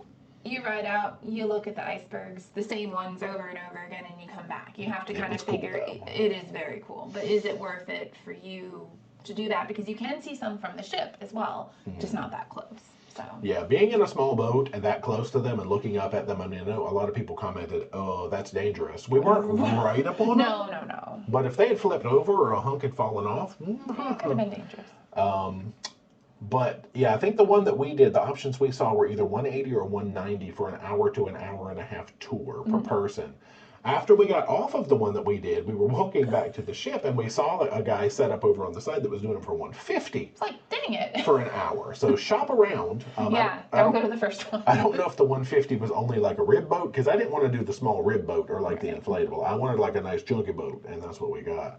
A: you ride out, you look at the icebergs, the same ones over and over again, and you come back. You have to kind of figure it is very cool, but is it worth it for you to do that? Because you can see some from the ship as well, just not that close. So.
B: Yeah, being in a small boat and that close to them and looking up at them, I mean, I know a lot of people commented, oh, that's dangerous. We weren't right up on them.
A: No.
B: But if they had flipped over or a hunk had fallen off,
A: it could have been dangerous.
B: But yeah, I think the one that we did, the options we saw were either 180 or 190 for an hour to an hour and a half tour per person. After we got off of the one that we did, we were walking back to the ship and we saw a guy set up over on the side that was doing it for 150.
A: It's like, dang it.
B: For an hour. So shop around.
A: Don't go to the first one.
B: I don't know if the 150 was only like a rib boat, because I didn't want to do the small rib boat or like the inflatable. I wanted like a nice chunky boat, and that's what we got.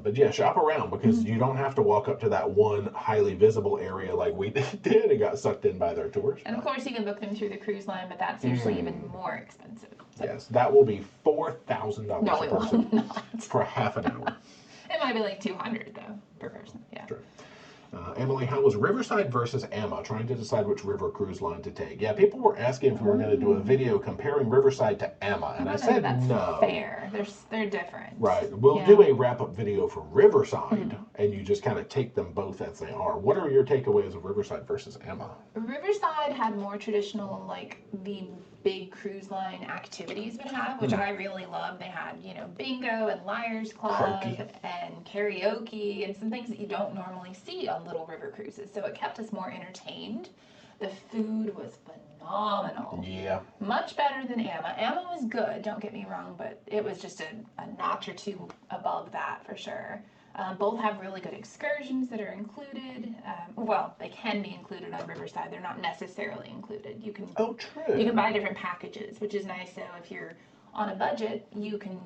B: But yeah, shop around because you don't have to walk up to that one highly visible area like we did and got sucked in by their tours.
A: And of course, you can book them through the cruise line, but that's usually even more expensive. So.
B: Yes, that will be $4,000 per person for half an hour.
A: It might be like $200 though per person. Yeah.
B: True. Emily, how was Riverside versus Emma? Trying to decide which river cruise line to take. Yeah, people were asking if we were going to do a video comparing Riverside to Emma, and I said
A: that's
B: no.
A: Fair. They're different.
B: Right. We'll do a wrap-up video for Riverside, and you just kind of take them both as they are. What are your takeaways of Riverside versus Emma?
A: Riverside had more traditional, like the big cruise line activities would have, which I really love. They had, bingo and Liars Club and karaoke and some things that you don't normally see on little river cruises. So it kept us more entertained. The food was phenomenal.
B: Yeah.
A: Much better than Emma. Emma was good, don't get me wrong, but it was just a notch or two above that for sure. Both have really good excursions that are included. Well, they can be included on Riverside. They're not necessarily included. You can You can buy different packages, which is nice. So if you're on a budget, you can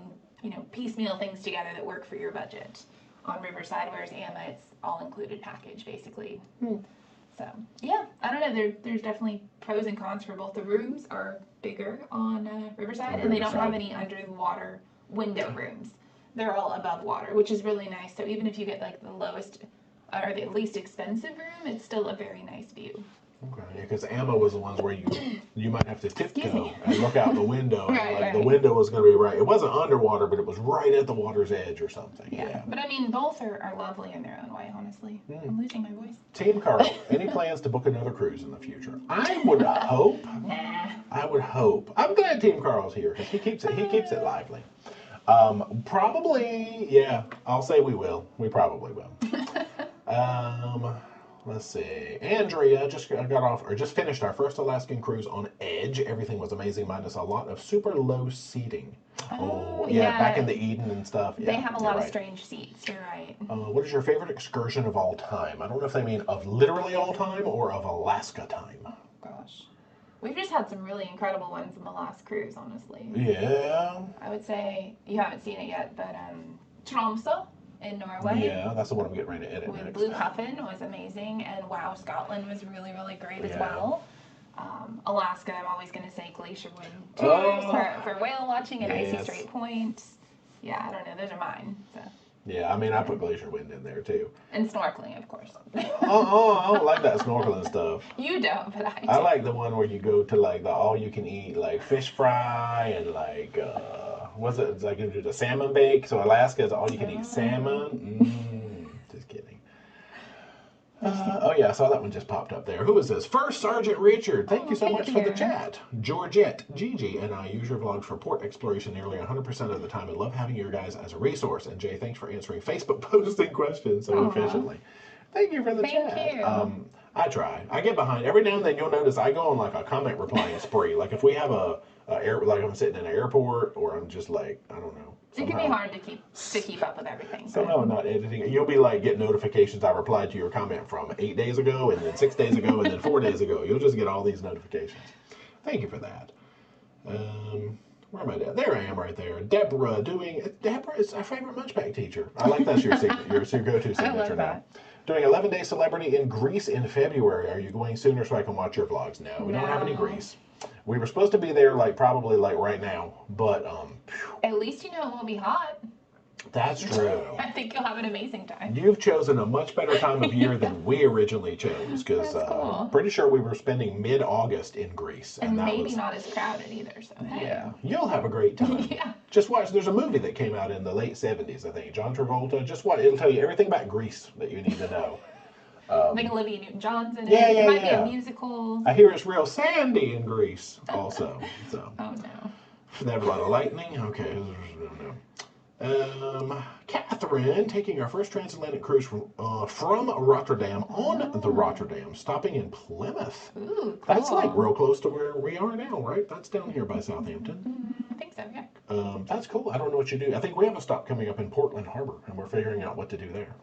A: piecemeal things together that work for your budget on Riverside. Whereas Emma, it's all included package basically. So yeah, I don't know. There's definitely pros and cons for both. The rooms are bigger on Riverside, and they don't have any under the water window rooms. They're all above water, which is really nice. So even if you get like the lowest or the least expensive room, it's still a very nice view.
B: Okay, yeah, because Emma was the ones where you might have to tiptoe and look out the window. And the window was going to be right. It wasn't underwater, but it was right at the water's edge or something. Yeah.
A: But I mean, both are lovely in their own way, honestly. I'm losing my voice.
B: Team Carl, any plans to book another cruise in the future? I would hope.
A: Nah.
B: I would hope. I'm glad Team Carl's here because he keeps it lively. Probably, yeah. I'll say we will. We probably will. Let's see. Andrea just finished our first Alaskan cruise on Edge. Everything was amazing, minus a lot of super low seating. Oh, yeah, back in the Eden and stuff. Yeah,
A: they have a lot of strange seats. You're right.
B: What is your favorite excursion of all time? I don't know if they mean of literally all time or of Alaska time.
A: Oh, gosh. We've just had some really incredible ones on the last cruise, honestly.
B: Yeah.
A: I would say, you haven't seen it yet, but Tromsø in Norway.
B: Yeah, that's the one I'm getting ready to edit
A: with
B: next.
A: Blue Puffin was amazing, and Wow Scotland was really, really great as well. Alaska, I'm always going to say Glacier Wind tours for whale watching and Icy Strait Point. Yeah, I don't know, those are mine. So.
B: Yeah, I mean, I put Glacier Wind in there too.
A: And snorkeling, of course.
B: I don't like that snorkeling stuff.
A: You don't, but I do.
B: I like the one where you go to like the all-you-can-eat like fish fry and like what's it? It's like the salmon bake. So Alaska is all-you-can-eat salmon. Just kidding. Oh, yeah, I saw that one just popped up there. Who is this? First Sergeant Richard. Thank you so much for the chat. Georgette, Gigi, and I use your vlogs for port exploration nearly 100% of the time. I love having you guys as a resource. And Jay, thanks for answering Facebook posting questions so efficiently. Thank you for the chat.
A: Thank you.
B: I try. I get behind. Every now and then you'll notice I go on like a comment replying spree. Like if we have like I'm sitting in an airport or I'm just like, I don't know.
A: It can be hard to keep up with everything.
B: Somehow I'm not editing. You'll be like get notifications I replied to your comment from 8 days ago and then 6 days ago and then 4 days ago. You'll just get all these notifications. Thank you for that. Where am I at? There I am right there. Deborah is our favorite Munchback teacher. I like that's your go-to signature now. Doing 11-day celebrity in Greece in February. Are you going sooner so I can watch your vlogs? No, we don't have any Greece. We were supposed to be there probably right now, but
A: at least you know it won't be hot.
B: That's true.
A: I think you'll have an amazing time.
B: You've chosen a much better time of year than we originally chose, because
A: cool.
B: Pretty sure we were spending mid-August in Greece,
A: and maybe not as crowded either. So hey.
B: Yeah, you'll have a great time.
A: Yeah.
B: Just watch. There's a movie that came out in the late '70s, I think. John Travolta. Just watch. It'll tell you everything about Greece that you need to know.
A: Like Olivia Newton-John's in it.
B: Yeah,
A: it might be a musical.
B: I hear it's real sandy in Greece also. So.
A: Oh no.
B: They have a lot of lightning. Okay. Catherine taking our first transatlantic cruise from Rotterdam on the Rotterdam, stopping in Plymouth.
A: Ooh, cool.
B: That's like real close to where we are now, right? That's down here by Southampton.
A: I think so, yeah.
B: That's cool. I don't know what you do. I think we have a stop coming up in Portland Harbor, and we're figuring out what to do there.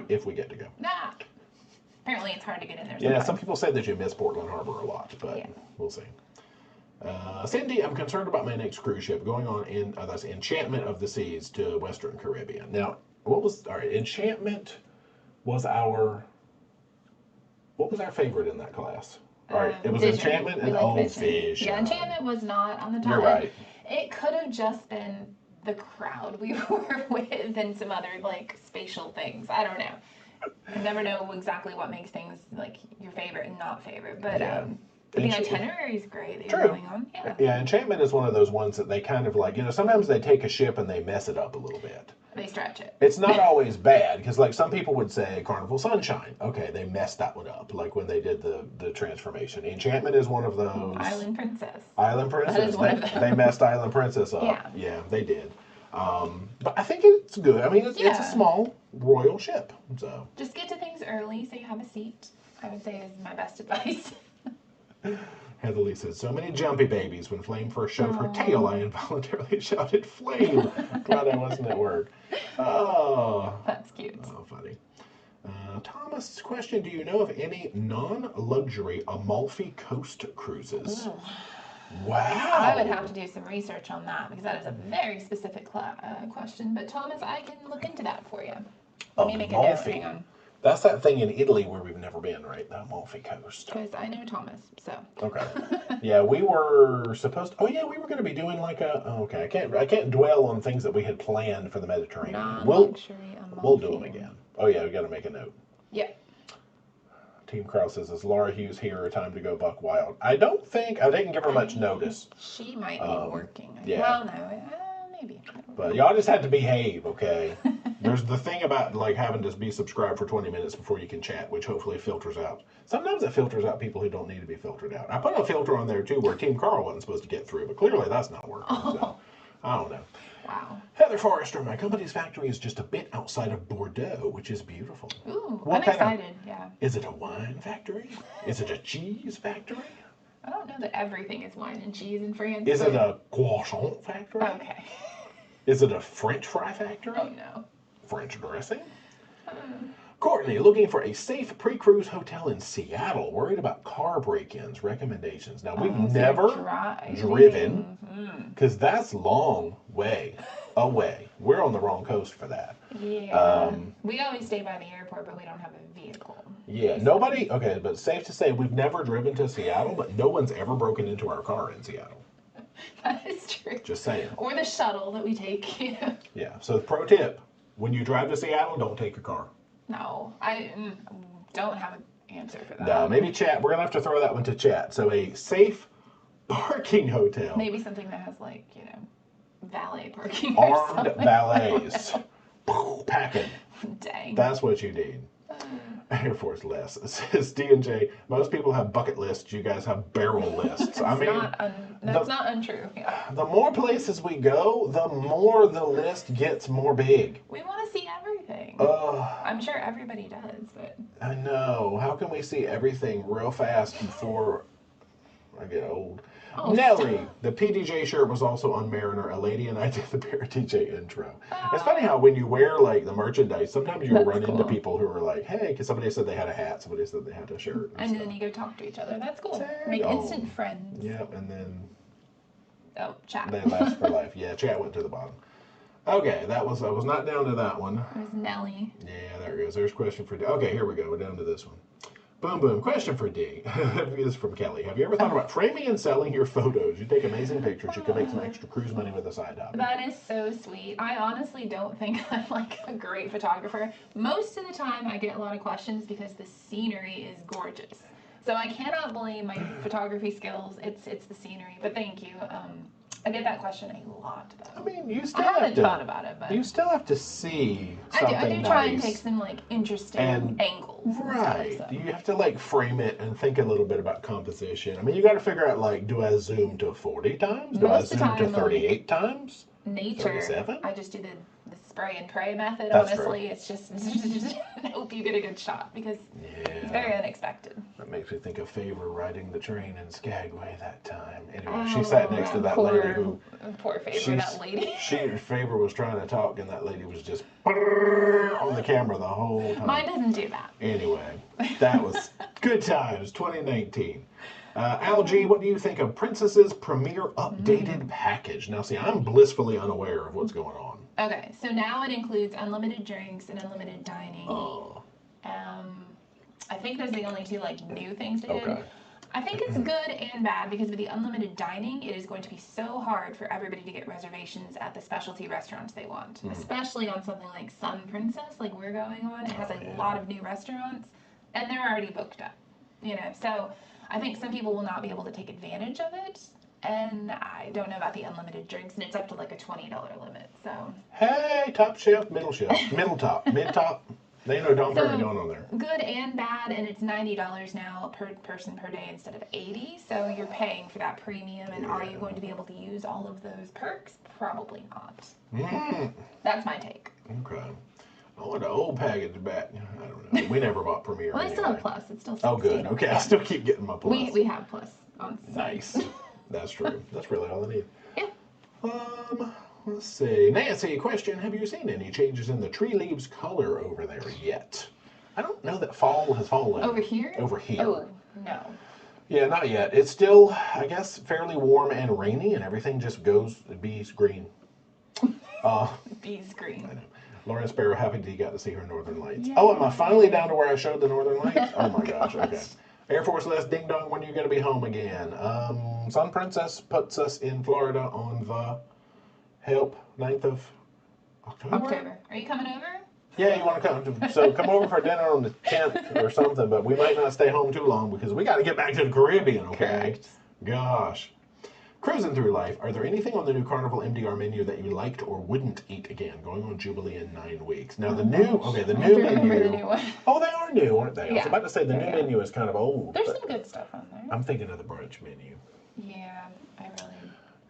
B: If we get to go.
A: Nah. Apparently it's hard to get in there.
B: Yeah, some people say that you miss Portland Harbor a lot, but we'll see. Cindy, I'm concerned about my next cruise ship going on in that's Enchantment of the Seas to Western Caribbean. Now, Enchantment was our favorite in that class? All right, it was
A: Vision.
B: Enchantment and Vision.
A: Yeah, Enchantment was not on the top.
B: You're right.
A: It could have just been the crowd we were with and some other spatial things. I don't know. I never know exactly what makes things your favorite and not favorite, but the itinerary is great that you're going on.
B: Yeah, Enchantment is one of those ones that they kind of sometimes they take a ship and they mess it up a little bit.
A: They stretch it.
B: It's not always bad, because some people would say Carnival Sunshine. Okay, they messed that one up, when they did the transformation. Enchantment is one of those.
A: Island Princess.
B: Island Princess.
A: That is one of them.
B: They messed Island Princess up. Yeah, they did. But I think it's good. I mean, it's a small royal ship. So
A: just get to things early so you have a seat, I would say, is my best advice.
B: Heatherly says, so many jumpy babies. When Flame first showed her tail, I involuntarily shouted, Flame. Glad I wasn't at work. Oh.
A: That's cute.
B: Oh, funny. Thomas' question, do you know of any non-luxury Amalfi Coast cruises?
A: Ooh.
B: Wow.
A: I would have to do some research on that, because that is a very specific question. But Thomas, I can look into that for you. Let me make a note. Hang on.
B: That's that thing in Italy where we've never been, right? The Amalfi Coast.
A: Because I know Thomas, so.
B: Okay. Yeah, we were supposed to. Oh yeah, we were going to be doing okay. I can't dwell on things that we had planned for the Mediterranean.
A: Non-luxury Amalfi.
B: We'll do them again. Oh yeah, we got to make a note.
A: Yeah.
B: Team Krause says, is Laura Hughes here? Time to go buck wild? I didn't give her much notice.
A: She might be working.
B: Yeah.
A: Well, no, maybe.
B: But y'all just had to behave, okay? There's the thing about having to be subscribed for 20 minutes before you can chat, which hopefully filters out. Sometimes it filters out people who don't need to be filtered out. I put a filter on there too where Team Carl wasn't supposed to get through, but clearly that's not working. So I don't know.
A: Wow.
B: Heather Forrester, my company's factory is just a bit outside of Bordeaux, which is beautiful.
A: Ooh, I'm excited, yeah.
B: Is it a wine factory? Is it a cheese factory?
A: I don't know that everything is wine and cheese in France.
B: Is it a croissant factory?
A: Okay.
B: Is it a French fry factory?
A: Oh, no.
B: French dressing? Courtney, looking for a safe pre-cruise hotel in Seattle. Worried about car break-ins. Recommendations. Now, we've never driven, because that's long way away. We're on the wrong coast for that.
A: Yeah. We always stay by the airport, but we don't have a vehicle.
B: Yeah, nobody, okay, but safe to say, we've never driven to Seattle, but no one's ever broken into our car in Seattle.
A: That is true.
B: Just saying.
A: Or the shuttle that we take.
B: Yeah, so pro tip, when you drive to Seattle, don't take a car.
A: No, I don't have an answer for that.
B: No, maybe chat. We're going to have to throw that one to chat. So a safe parking hotel.
A: Maybe something that has valet parking
B: Armed valets. Packing.
A: Dang.
B: That's what you need. Air Force list. It says D&J, most people have bucket lists. You guys have barrel lists. I mean,
A: that's not untrue. Yeah.
B: The more places we go, the more the list gets more big.
A: We want to see everything. I'm sure everybody does, but
B: I know. How can we see everything real fast before I get old?
A: Oh,
B: Nelly, the PDJ shirt was also on Mariner. A lady and I did the ParoDeeJay intro. It's funny how when you wear like the merchandise, sometimes you run into people who are like, hey, because somebody said they had a hat, somebody said they had a shirt.
A: And then you go talk to each other. That's cool. Make instant friends.
B: Yep, and then
A: chat.
B: They last for life. Yeah, chat went to the bottom. Okay, I was not down to that one.
A: It was Nelly.
B: Yeah, there it goes. There's a question for D. Okay, here we go. We're down to this one. Boom, boom. Question for D. This is from Kelly. Have you ever thought about framing and selling your photos? You take amazing pictures. You can make some extra cruise money with a side hobby.
A: That is so sweet. I honestly don't think I'm like a great photographer. Most of the time I get a lot of questions because the scenery is gorgeous. So I cannot blame my photography skills. It's the scenery. But thank you. I get that question a lot, though.
B: I mean, you still
A: I haven't thought about it, but
B: you still have to see something
A: I do
B: nice.
A: try and take some like interesting angles.
B: Right.
A: Stuff, so.
B: You have to like frame it and think a little bit about composition. I mean, you got to figure out like, do I zoom to 40 times? Do I zoom to 38 times?
A: Nature.
B: 37?
A: I just do the spray and pray method.
B: That's
A: honestly,
B: true.
A: it's just hope you get a good shot because it's very unexpected.
B: That makes me think of Favor riding the train in Skagway that time. Anyway, she sat next to that lady who.
A: Poor Favor, that lady.
B: Favor was trying to talk, and that lady was just on the camera the whole time.
A: Mine doesn't do that.
B: Anyway, that was good times, 2019. Al-G, what do you think of Princess's premiere updated package? Now, see, I'm blissfully unaware of what's going on.
A: Okay, so now it includes unlimited drinks and unlimited dining.
B: Oh.
A: I think those are the only two like new things they did.
B: Okay.
A: I think it's good and bad because with the unlimited dining, it is going to be so hard for everybody to get reservations at the specialty restaurants they want, especially on something like Sun Princess, like we're going on. It has a lot of new restaurants, and they're already booked up. So I think some people will not be able to take advantage of it. And I don't know about the unlimited drinks, and it's up to like a $20 limit. So
B: hey, top shelf, middle shelf, middle top, mid top. They know Don Perry going on there.
A: Good and bad, and it's $90 now per person per day instead of $80. So you're paying for that premium, and are you going to be able to use all of those perks? Probably not. That's my take.
B: Okay. I want the old package back. I don't know. We never bought Premiere.
A: Well, I still have Plus. It's still $60.
B: Oh, good. Okay, I still keep getting my Plus.
A: We have Plus on.
B: Nice. That's true. That's really all I need.
A: Yeah.
B: Let's see. Nancy, question. Have you seen any changes in the tree leaves color over there yet? I don't know that fall has fallen.
A: Over here?
B: Over here.
A: Oh, no.
B: Yeah, not yet. It's still, I guess, fairly warm and rainy, and everything just goes bees green.
A: Bees green.
B: I know. Lauren Sparrow, happy you got to see her Northern Lights. Yeah. Oh, am I finally down to where I showed the Northern Lights? Oh my gosh, okay. Air Force list, ding dong, when are you going to be home again? Sun Princess puts us in Florida on the 9th of October.
A: Are you coming over?
B: Yeah, you want to come? So come over for dinner on the 10th or something, but we might not stay home too long because we got to get back to the Caribbean, okay?
A: Correct.
B: Gosh. Cruising through life, are there anything on the new Carnival MDR menu that you liked or wouldn't eat again? Going on Jubilee in 9 weeks. Now the new menu.
A: The new one.
B: Oh, they are new, aren't they?
A: Yeah.
B: I was about to say the new menu is kind of old.
A: There's some good stuff on there.
B: I'm thinking of the brunch menu.
A: Yeah, I really.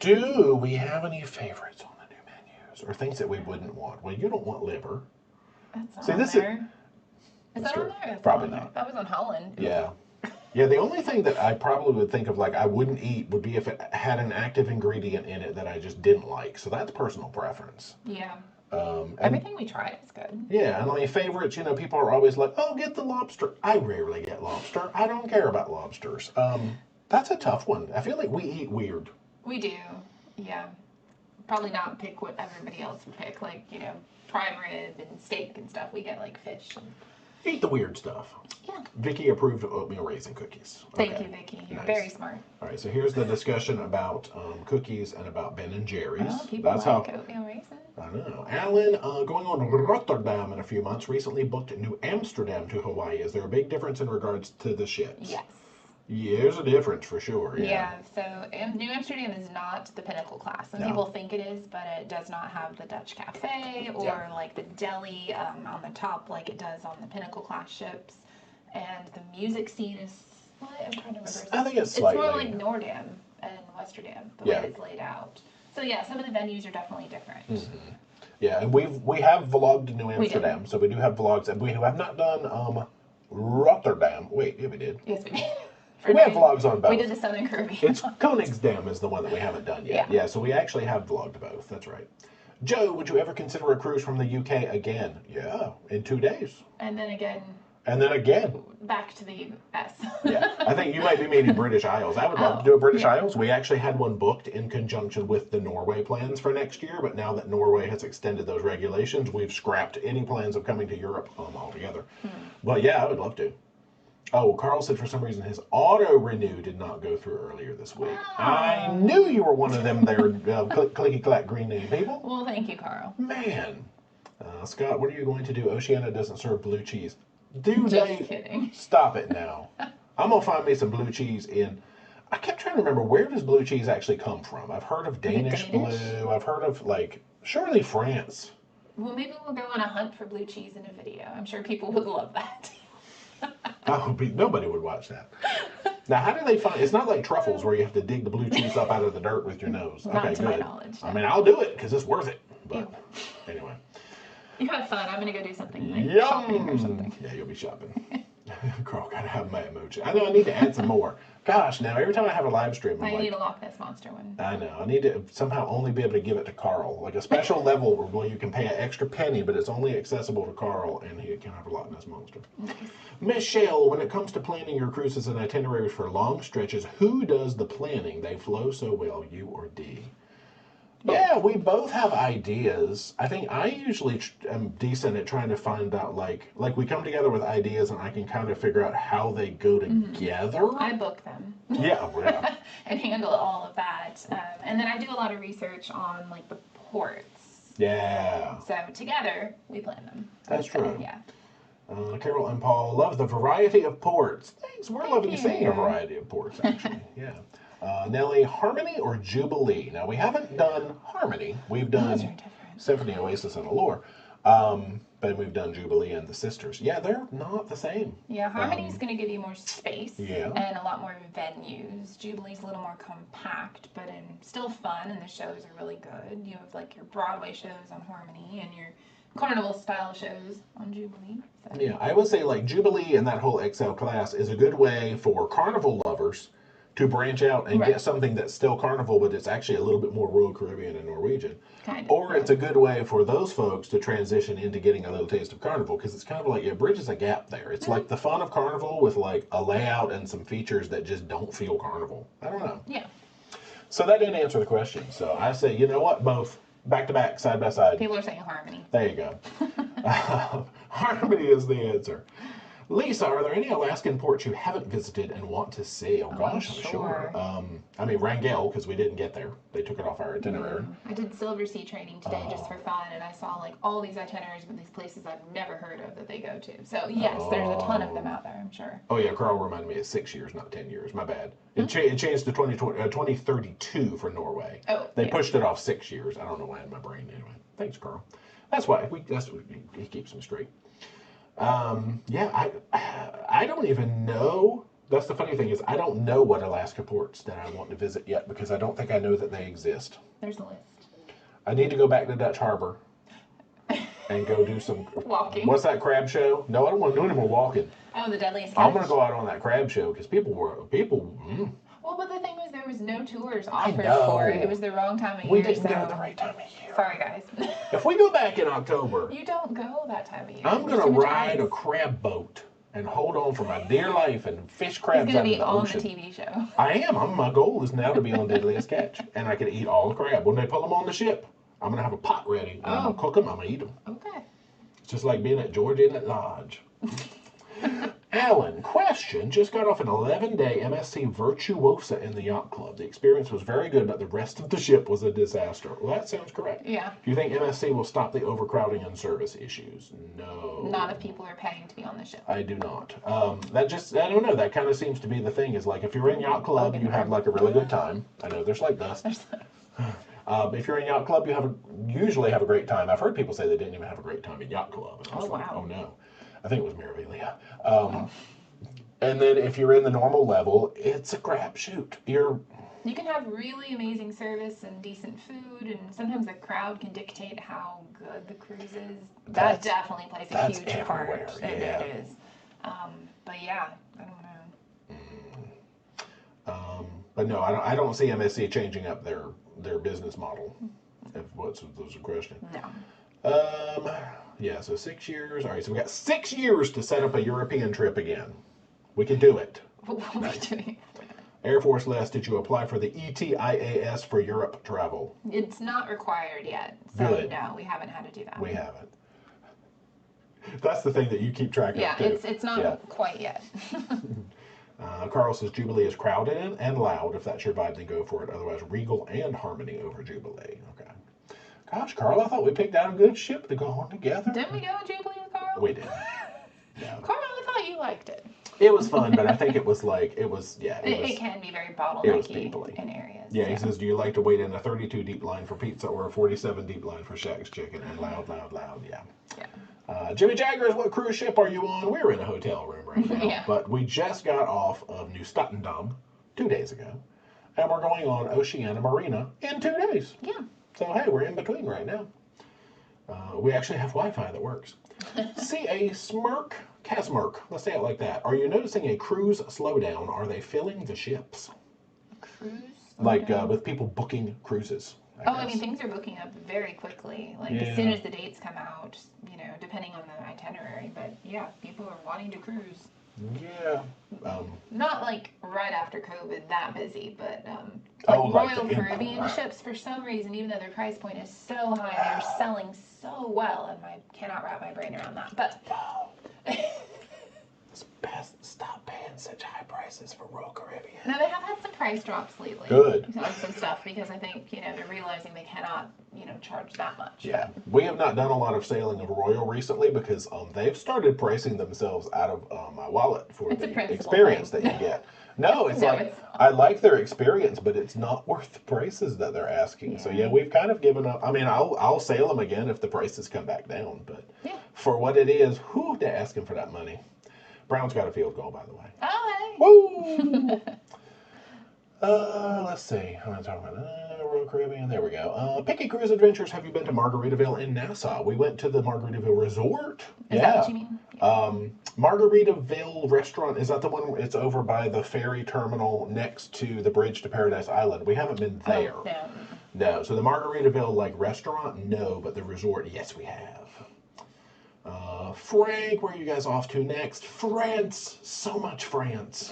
B: Do we have any favorites on the new menus or things that we wouldn't want? Well, you don't want liver.
A: That's
B: See,
A: on
B: this
A: there. Is that
B: true.
A: on there? That's
B: Probably
A: on there.
B: not.
A: That was on Holland.
B: Yeah. Yeah, the only thing that I probably would think of like I wouldn't eat would be if it had an active ingredient in it that I just didn't like. So that's personal preference.
A: Yeah.
B: Everything
A: we tried is good.
B: Yeah, and my favorites, people are always like, oh, get the lobster. I rarely get lobster. I don't care about lobsters. That's a tough one. I feel like we eat weird.
A: We do. Yeah. Probably not pick what everybody else would pick, like, prime rib and steak and stuff. We get like fish.
B: Eat the weird stuff.
A: Yeah.
B: Vicky approved of oatmeal raisin cookies.
A: Thank you, Vicky. You're very smart.
B: All right, so here's the discussion about cookies and about Ben and Jerry's.
A: Oh, people like oatmeal raisin.
B: I know. Alan, going on to Rotterdam in a few months, recently booked New Amsterdam to Hawaii. Is there a big difference in regards to the ships?
A: Yes.
B: Yeah, there's a difference for sure.
A: Yeah, so New Amsterdam is not the Pinnacle class. Some people think it is, but it does not have the Dutch cafe or like the deli on the top like it does on the Pinnacle class ships. And the music scene is, I'm trying to remember.
B: I think it's slightly.
A: It's more like Noordam and Westerdam, the way it's laid out. So yeah, some of the venues are definitely different.
B: Mm-hmm. Yeah, and we have vlogged New Amsterdam, so we do have vlogs, and we have not done Rotterdam. Wait, yeah, we did.
A: Yes, we did.
B: We have vlogs on both.
A: We did the Southern Caribbean.
B: It's Koningsdam is the one that we haven't done yet. Yeah, so we actually have vlogged both. That's right. Joe, would you ever consider a cruise from the UK again? Yeah, in 2 days.
A: And then again.
B: And then again.
A: Back to the US.
B: Yeah, I think you might be meaning British Isles. I would love to do a British Isles. We actually had one booked in conjunction with the Norway plans for next year, but now that Norway has extended those regulations, we've scrapped any plans of coming to Europe altogether. But yeah, I would love to. Oh, Carl said for some reason his auto renew did not go through earlier this week. Oh. I knew you were one of them there clicky clack green name people.
A: Well, thank you, Carl.
B: Man. Scott, what are you going to do? Oceania doesn't serve blue cheese.
A: Just kidding.
B: Stop it now. I'm going to find me some blue cheese in... I kept trying to remember, where does blue cheese actually come from? I've heard of Danish blue. I've heard of, like, surely France.
A: Well, maybe we'll go on a hunt for blue cheese in a video. I'm sure people would love that.
B: Nobody would watch that. Now, how do they find... It's not like truffles where you have to dig the blue cheese up out of the dirt with your nose.
A: Not to my knowledge.
B: I mean, I'll do it because it's worth it. But anyway.
A: You have fun. I'm going to go do something like shopping or something.
B: Yeah, you'll be shopping. Carl, gotta have my emoji. I know I need to add some more. Gosh, now every time I have a live stream,
A: I need a Loch Ness Monster one.
B: I know. I need to somehow only be able to give it to Carl. Like a special level where you can pay an extra penny, but it's only accessible to Carl, and he can have a Loch Ness Monster.
A: Nice.
B: Michelle, when it comes to planning your cruises and itineraries for long stretches, who does the planning? They flow so well, you or D? Yeah, we both have ideas. I think I usually am decent at trying to find out, like we come together with ideas and I can kind of figure out how they go together.
A: I book them.
B: Yeah.
A: And handle all of that. And then I do a lot of research on, like, the ports.
B: Yeah.
A: So together, we plan them.
B: That's true.
A: Yeah.
B: Carol and Paul love the variety of ports. Thanks. We're loving seeing a variety of ports, actually. Yeah. Nellie, Harmony or Jubilee? Now, we haven't done Harmony. We've done Symphony, Oasis, and Allure. But we've done Jubilee and the Sisters. Yeah, they're not the same.
A: Yeah, Harmony's going to give you more space
B: and
A: a lot more venues. Jubilee's a little more compact, but still fun, and the shows are really good. You have, like, your Broadway shows on Harmony and your carnival-style shows on Jubilee. So.
B: Yeah, I would say, like, Jubilee and that whole XL class is a good way for carnival lovers to branch out and get something that's still carnival, but it's actually a little bit more Royal Caribbean and Norwegian. Or it's a good way for those folks to transition into getting a little taste of carnival, because it's kind of like it bridges a gap there. It's like the fun of carnival with like a layout and some features that just don't feel carnival. I don't know.
A: Yeah.
B: So that didn't answer the question. So I say, you know what? Both. Back to back, side by side.
A: People are saying Harmony.
B: There you go. Harmony is the answer. Lisa, are there any Alaskan ports you haven't visited and want to see? Oh gosh, I'm sure. I mean, Wrangell, because we didn't get there. They took it off our itinerary.
A: I did Silver Sea training today just for fun, and I saw like all these itineraries with these places I've never heard of that they go to. So yes, there's a ton of them out there, I'm sure.
B: Oh yeah, Carl reminded me it's 6 years, not 10 years. My bad. It changed to 2032 for Norway.
A: Oh,
B: they pushed it off 6 years. I don't know why in my brain anyway. Thanks, Carl. That's why he keeps them straight. I don't even know. That's the funny thing is I don't know what Alaska ports that I want to visit yet because I don't think I know that they exist.
A: There's a list.
B: I need to go back to Dutch Harbor and go do some
A: walking.
B: What's that crab show? No, I don't want to do any more walking.
A: Oh, the Deadliest Catch.
B: I'm going to go out on that crab show because people.
A: Well, but the thing was there was no tours offered for it. It was the wrong time of year.
B: We didn't go at the right time of year.
A: Sorry, guys.
B: If we go back in October.
A: You don't go that time of year.
B: I'm going to ride a crab boat and hold on for my dear life and fish crabs out of the ocean.
A: He's going to be on the TV show.
B: I am. My goal is now to be on Deadliest Catch. And I can eat all the crab. When they pull them on the ship, I'm going to have a pot ready. And I'm going to cook them. I'm going to eat them.
A: Okay.
B: It's just like being at Georgia Inn at Lodge. Alan, question. Just got off an 11-day MSC Virtuosa in the yacht club. The experience was very good, but the rest of the ship was a disaster. Well, that sounds correct.
A: Yeah.
B: Do you think MSC will stop the overcrowding and service issues? No.
A: Not if people are paying to be on the ship.
B: I do not. I don't know. That kind of seems to be the thing. Is like if you're in yacht club, you have like a really good time. I know there's like dust. If you're in yacht club, you usually have a great time. I've heard people say they didn't even have a great time in yacht club. And I was like, oh no. I think it was Mirabilia. And then if you're in the normal level, it's a crapshoot. You
A: can have really amazing service and decent food, and sometimes the crowd can dictate how good the cruise is. That definitely plays a huge part.
B: Yeah.
A: It is. But yeah, I don't know.
B: But no, I don't see MSC changing up their business model. If was a question.
A: No.
B: Yeah, so 6 years. All right, so we got 6 years to set up a European trip again. We can do it.
A: What are we doing?
B: Air Force Les, did you apply for the ETIAS for Europe travel?
A: It's not required yet. So
B: Good.
A: No, we haven't had to do that.
B: We haven't. That's the thing that you keep track of,
A: yeah,
B: too.
A: It's not quite yet.
B: Carl says Jubilee is crowded and loud. If that's your vibe, then go for it. Otherwise, Regal and Harmony over Jubilee. Okay. Gosh, Carl, I thought we picked out a good ship to go on together.
A: Didn't we go on Jubilee with Carl?
B: We did. No.
A: Carl, I thought you liked it.
B: It was fun, but I think it can be
A: very bottlenecky in areas.
B: Yeah, he says, do you like to wait in a 32 deep line for pizza or a 47 deep line for Shaq's chicken? And loud, yeah. Jimmy Jaggers, what cruise ship are you on? We're in a hotel room right now, but we just got off of New Stottendam 2 days ago, and we're going on Oceania Marina in 2 days.
A: Yeah.
B: So, hey, we're in between right now. We actually have Wi-Fi that works. Casmerk, let's say it like that. Are you noticing a cruise slowdown? Are they filling the ships?
A: A cruise?
B: Like with people booking cruises.
A: I mean, things are booking up very quickly. Like as soon as the dates come out, depending on the itinerary. But yeah, people are wanting to cruise.
B: Yeah.
A: Not like right after COVID that busy, but Royal Caribbean ships, for some reason, even though their price point is so high, they're selling so well, and I cannot wrap my brain around that. But
B: it's best stop paying such high prices for Royal Caribbean.
A: No, they have had some price drops lately.
B: Good.
A: On some stuff, because I think they're realizing they cannot charge that much.
B: Yeah, we have not done a lot of sailing of Royal recently because they've started pricing themselves out of my wallet for the experience that you get. No, I like their experience, but it's not worth the prices that they're asking. So yeah, we've kind of given up. I mean, I'll sail them again if the prices come back down, but for what it is, they're asking for that money. Brown's got a field goal, by the way.
A: Oh,
B: hey. Woo! Let's see. I'm going to talk about Royal Caribbean. There we go. Picky Cruise Adventures. Have you been to Margaritaville in Nassau? We went to the Margaritaville Resort.
A: Is that what you mean?
B: Margaritaville Restaurant, is that the one? It's over by the ferry terminal next to the bridge to Paradise Island. We haven't been there.
A: Oh, no.
B: No. So the Margaritaville restaurant, no, but the resort, yes, we have. Frank, where are you guys off to next? France. So much France.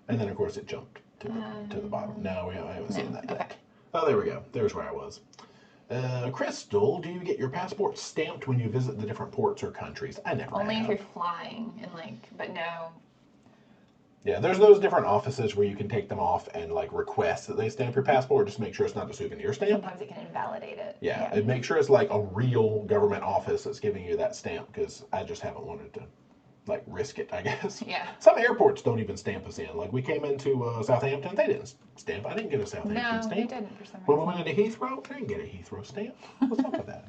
B: And then, of course, it jumped to the bottom. No, I haven't seen that yet. Oh, there we go. There's where I was. Crystal, do you get your passport stamped when you visit the different ports or countries? I never
A: Only
B: have.
A: if you're flying, and but no.
B: Yeah, there's those different offices where you can take them off and request that they stamp your passport. Just make sure it's not a souvenir stamp.
A: Sometimes it can invalidate it.
B: Yeah, and make sure it's a real government office that's giving you that stamp, because I just haven't wanted to risk it, I guess.
A: Yeah.
B: Some airports don't even stamp us in. We came into Southampton, they didn't stamp. I didn't get a Southampton stamp.
A: No, they didn't for some reason.
B: When we went into Heathrow, I didn't get a Heathrow stamp. What's up with that?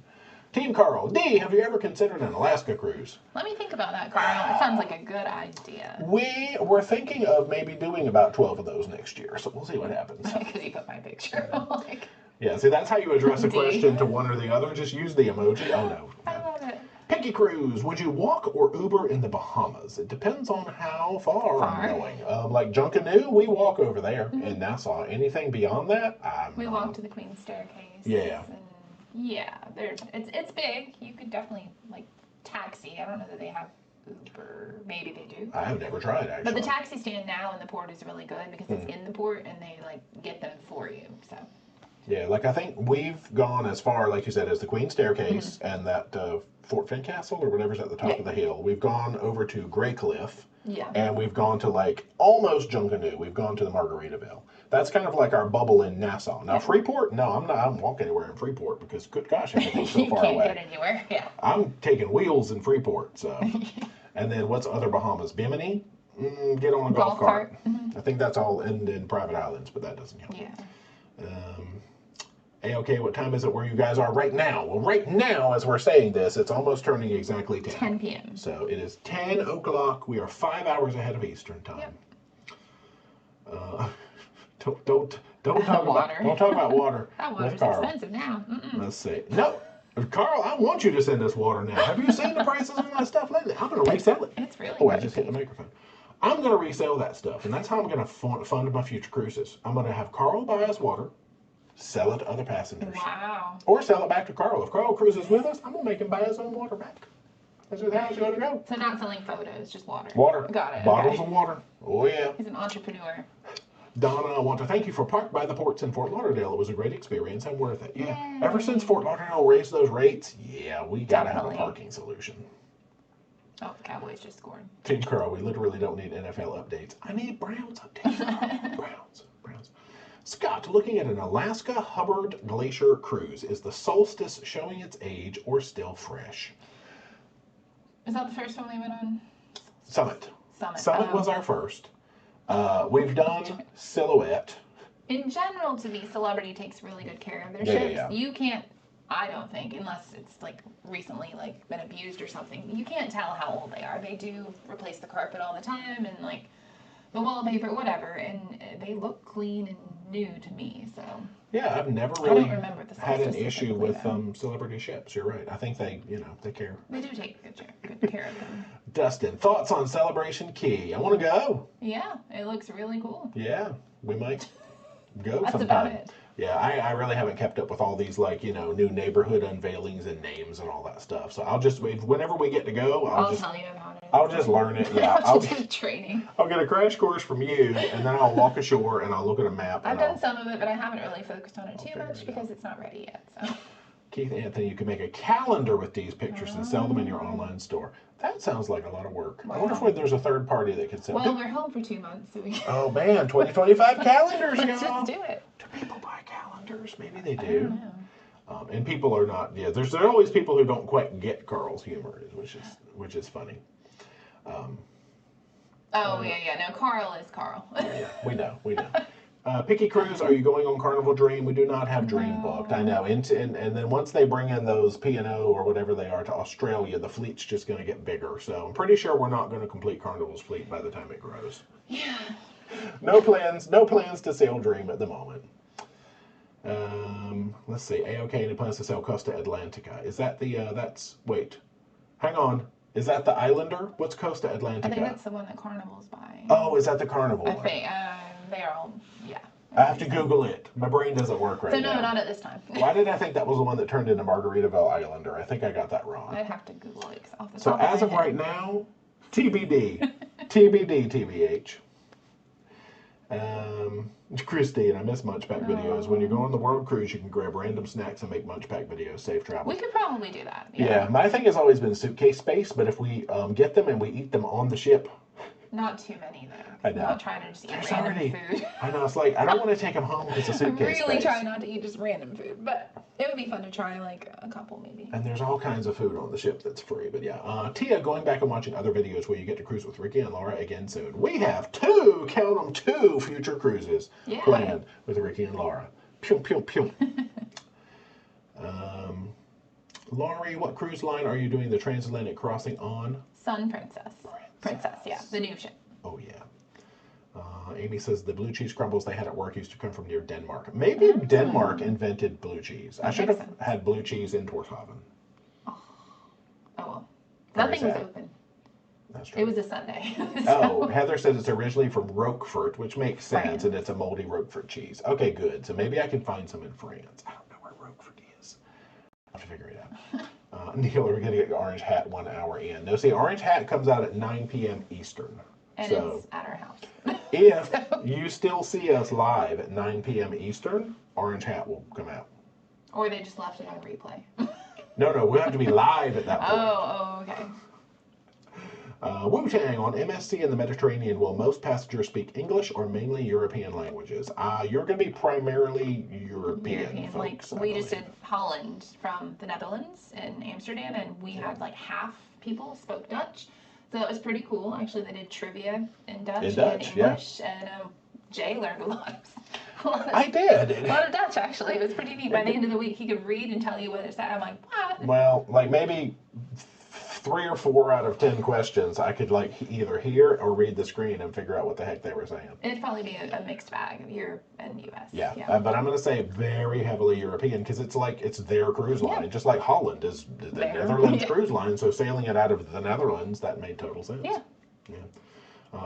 B: Team Carl, D, have you ever considered an Alaska cruise?
A: Let me think about that, Carl. It sounds like a good idea.
B: We were thinking of maybe doing about 12 of those next year, so we'll see what happens.
A: Because you put my picture.
B: Yeah, see, that's how you address a question to one or the other. Just use the emoji. Oh, no.
A: I love it.
B: Pinky Cruise, would you walk or Uber in the Bahamas? It depends on how far I'm going. Junkanoo, we walk over there in Nassau. Anything beyond that,
A: we walk to the Queen's Staircase.
B: Yeah.
A: Yeah, it's big. You could definitely taxi. I don't know that they have Uber. Maybe they do.
B: I have never tried, actually.
A: But the taxi stand now in the port is really good because it's in the port and they get them for you. So
B: Yeah, like I think we've gone as far, like you said, as the Queen Staircase and that Fort Finn Castle or whatever's at the top of the hill. We've gone over to Grey Cliff.
A: Yeah.
B: And we've gone to like almost Junkanoo. We've gone to the Margaritaville. That's kind of like our bubble in Nassau. Now Freeport, no, I'm not. I don't walk anywhere in Freeport because good gosh, everything's so far away.
A: You can't get anywhere. Yeah.
B: I'm taking wheels in Freeport. So, and then what's other Bahamas? Bimini. Get on a golf cart. I think that's all in private islands, but that doesn't help.
A: Yeah.
B: Okay, what time is it where you guys are right now? Well, right now, as we're saying this, it's almost turning exactly 10.
A: 10 p.m.
B: So it is 10 o'clock. We are 5 hours ahead of Eastern time.
A: Yep.
B: Don't talk
A: water.
B: Don't talk about water.
A: That water's expensive now.
B: Let's see. No, Carl, I want you to send us water now. Have you seen the prices on that stuff lately? I'm going to resell it.
A: It's really.
B: Oh, I just hit the microphone. I'm going to resell that stuff, and that's how I'm going to fund my future cruises. I'm going to have Carl buy us water. Sell it to other passengers.
A: Wow.
B: Or sell it back to Carl. If Carl cruises with us, I'm going to make him buy his own water back. That's how it's going to go.
A: So not selling photos, just water.
B: Water.
A: Got it.
B: Bottles of water. Oh, yeah.
A: He's an entrepreneur.
B: Donna, I want to thank you for Park by the Ports in Fort Lauderdale. It was a great experience and worth it. Yeah.
A: Yay.
B: Ever since Fort Lauderdale raised those rates, yeah, we got to have a
A: Definitely.
B: parking solution.
A: Oh, the Cowboys just scored.
B: Team Carl, we literally don't need NFL updates. I need Browns updates. Browns. Scott, looking at an Alaska Hubbard Glacier cruise. Is the Solstice showing its age or still fresh?
A: Is that the first one we went on?
B: Summit.
A: Summit.
B: Was our first. We've done Silhouette.
A: In general, to me, Celebrity takes really good care of their
B: Yeah,
A: ships.
B: yeah.
A: You can't, I don't think, unless it's like recently like been abused or something, you can't tell how old they are. They do replace the carpet all the time and like the wallpaper, whatever, and they look clean and new to me. So
B: Yeah, I've never
A: I
B: really
A: don't remember the
B: had an
A: Solstice
B: issue
A: specifically,
B: with
A: though.
B: Celebrity ships. You're right. I think they care.
A: They do take good care of them.
B: Dustin, thoughts on Celebration Key? I want to go.
A: Yeah, it looks really cool.
B: Yeah, we might go
A: That's
B: sometime.
A: about it.
B: Yeah, I really haven't kept up with all these like new neighborhood unveilings and names and all that stuff. So I'll just whenever we get to go,
A: I'll tell you about it.
B: I'll just learn it. Yeah,
A: I'll do training.
B: I'll get a crash course from you, and then I'll walk ashore and I'll look at a map.
A: I've done some of it, but I haven't really focused on it too
B: figure
A: much
B: it
A: because it's not ready yet. So.
B: Keith Anthony, you can make a calendar with these pictures and sell them in your online store. That sounds like a lot of work. I wonder if there's a third party that can sell.
A: Well, we're home for 2 months, so we can.
B: Oh man, 2025 calendars,
A: Let's
B: y'all.
A: just do it.
B: Do people buy calendars? Maybe they
A: I
B: do.
A: don't know.
B: And people are not. Yeah, there are always people who don't quite get Carl's humor, which is funny.
A: Oh yeah. No, Carl is Carl.
B: Yeah, we know. Picky Cruise, are you going on Carnival Dream? We do not have Dream booked. I know. And then once they bring in those P&O or whatever they are to Australia, the fleet's just going to get bigger. So I'm pretty sure we're not going to complete Carnival's fleet by the time it grows.
A: Yeah.
B: No plans to sail Dream at the moment. Let's see. AOK and plans to sell Costa Atlantica. Is that the wait. Hang on. Is that the Islander? What's Costa Atlantica?
A: I think that's the one that Carnival's buying.
B: Oh, is that the Carnival
A: I
B: one?
A: think they're all
B: I have to Google it. My brain doesn't work right now.
A: So no, not at this time.
B: Why did I think that was the one that turned into Margaritaville Islander? I think I got that wrong.
A: I'd have to Google it. Off the
B: So
A: top
B: as
A: of
B: of
A: my head.
B: right now, TBD. TBD, TBH. Christine, I miss Munch Pack videos. When you go on the World Cruise, you can grab random snacks and make Munch Pack videos. Safe travel.
A: We could probably do that.
B: Yeah, my thing has always been suitcase space, but if we get them and we eat them on the ship.
A: Not too many though.
B: I know.
A: I'm not trying to just eat
B: There's
A: random
B: already,
A: food.
B: I know, it's like, I don't want to take them home because it's a
A: I'm
B: suitcase
A: really
B: space.
A: trying not to eat just random food, but it would be fun to try like a couple maybe.
B: And there's all kinds of food on the ship that's free. But yeah, Tia, going back and watching other videos where you get to cruise with Ricky and Laura again soon. We have two future cruises planned with Ricky and Laura. Pew, pew, pew. Laurie, what cruise line are you doing the transatlantic crossing on?
A: Sun Princess. Princess, yeah, the new ship.
B: Oh, yeah. Amy says the blue cheese crumbles they had at work used to come from near Denmark. Maybe Denmark invented blue cheese. I should have had blue cheese in Torshavn.
A: Oh well. Nothing was open.
B: That's true.
A: It was a Sunday.
B: Oh, Heather says it's originally from Roquefort, which makes sense, and it's a moldy Roquefort cheese. Okay, good. So maybe I can find some in France. I don't know where Roquefort is. I'll have to figure it out. Neil, are we going to get Orange Hat 1 hour in? No, see, Orange Hat comes out at 9 p.m. Eastern.
A: And it's at our house.
B: If you still see us live at 9 p.m. Eastern, Orange Hat will come out.
A: Or they just left it on replay.
B: No, we'll have to be live at that point.
A: Oh, okay.
B: Wu-Tang on MSC in the Mediterranean, will most passengers speak English or mainly European languages? You're going to be primarily European folks.
A: Like, we just did Holland from the Netherlands in Amsterdam, and we had like half people spoke Dutch. So it was pretty cool. Actually, they did trivia in Dutch and English, and Jay learned a lot.
B: I did.
A: A lot of Dutch, actually. It was pretty neat. By the end of the week, he could read and tell you what it said. I'm like, what?
B: Well, like maybe 3 or 4 out of 10 questions, I could like either hear or read the screen and figure out what the heck they were saying.
A: It'd probably be a mixed bag of Europe and U.S.
B: Yeah. But I'm going to say very heavily European because it's like it's their cruise line, just like Holland is the Netherlands cruise line. So sailing it out of the Netherlands, that made total sense.
A: Yeah.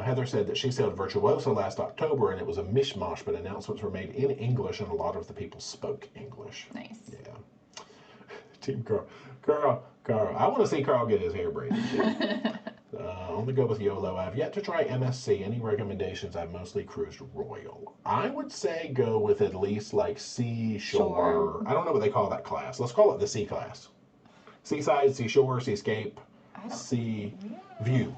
B: Heather said that she sailed Virtuosa last October and it was a mishmash, but announcements were made in English and a lot of the people spoke English.
A: Nice.
B: Yeah. Team Carl. I want to see Carl get his hair braided. Only go with YOLO. I've yet to try MSC. Any recommendations? I've mostly cruised Royal. I would say go with at least like Seashore. I don't know what they call that class. Let's call it the C class. Seaside, Seashore, Seascape, Sea View.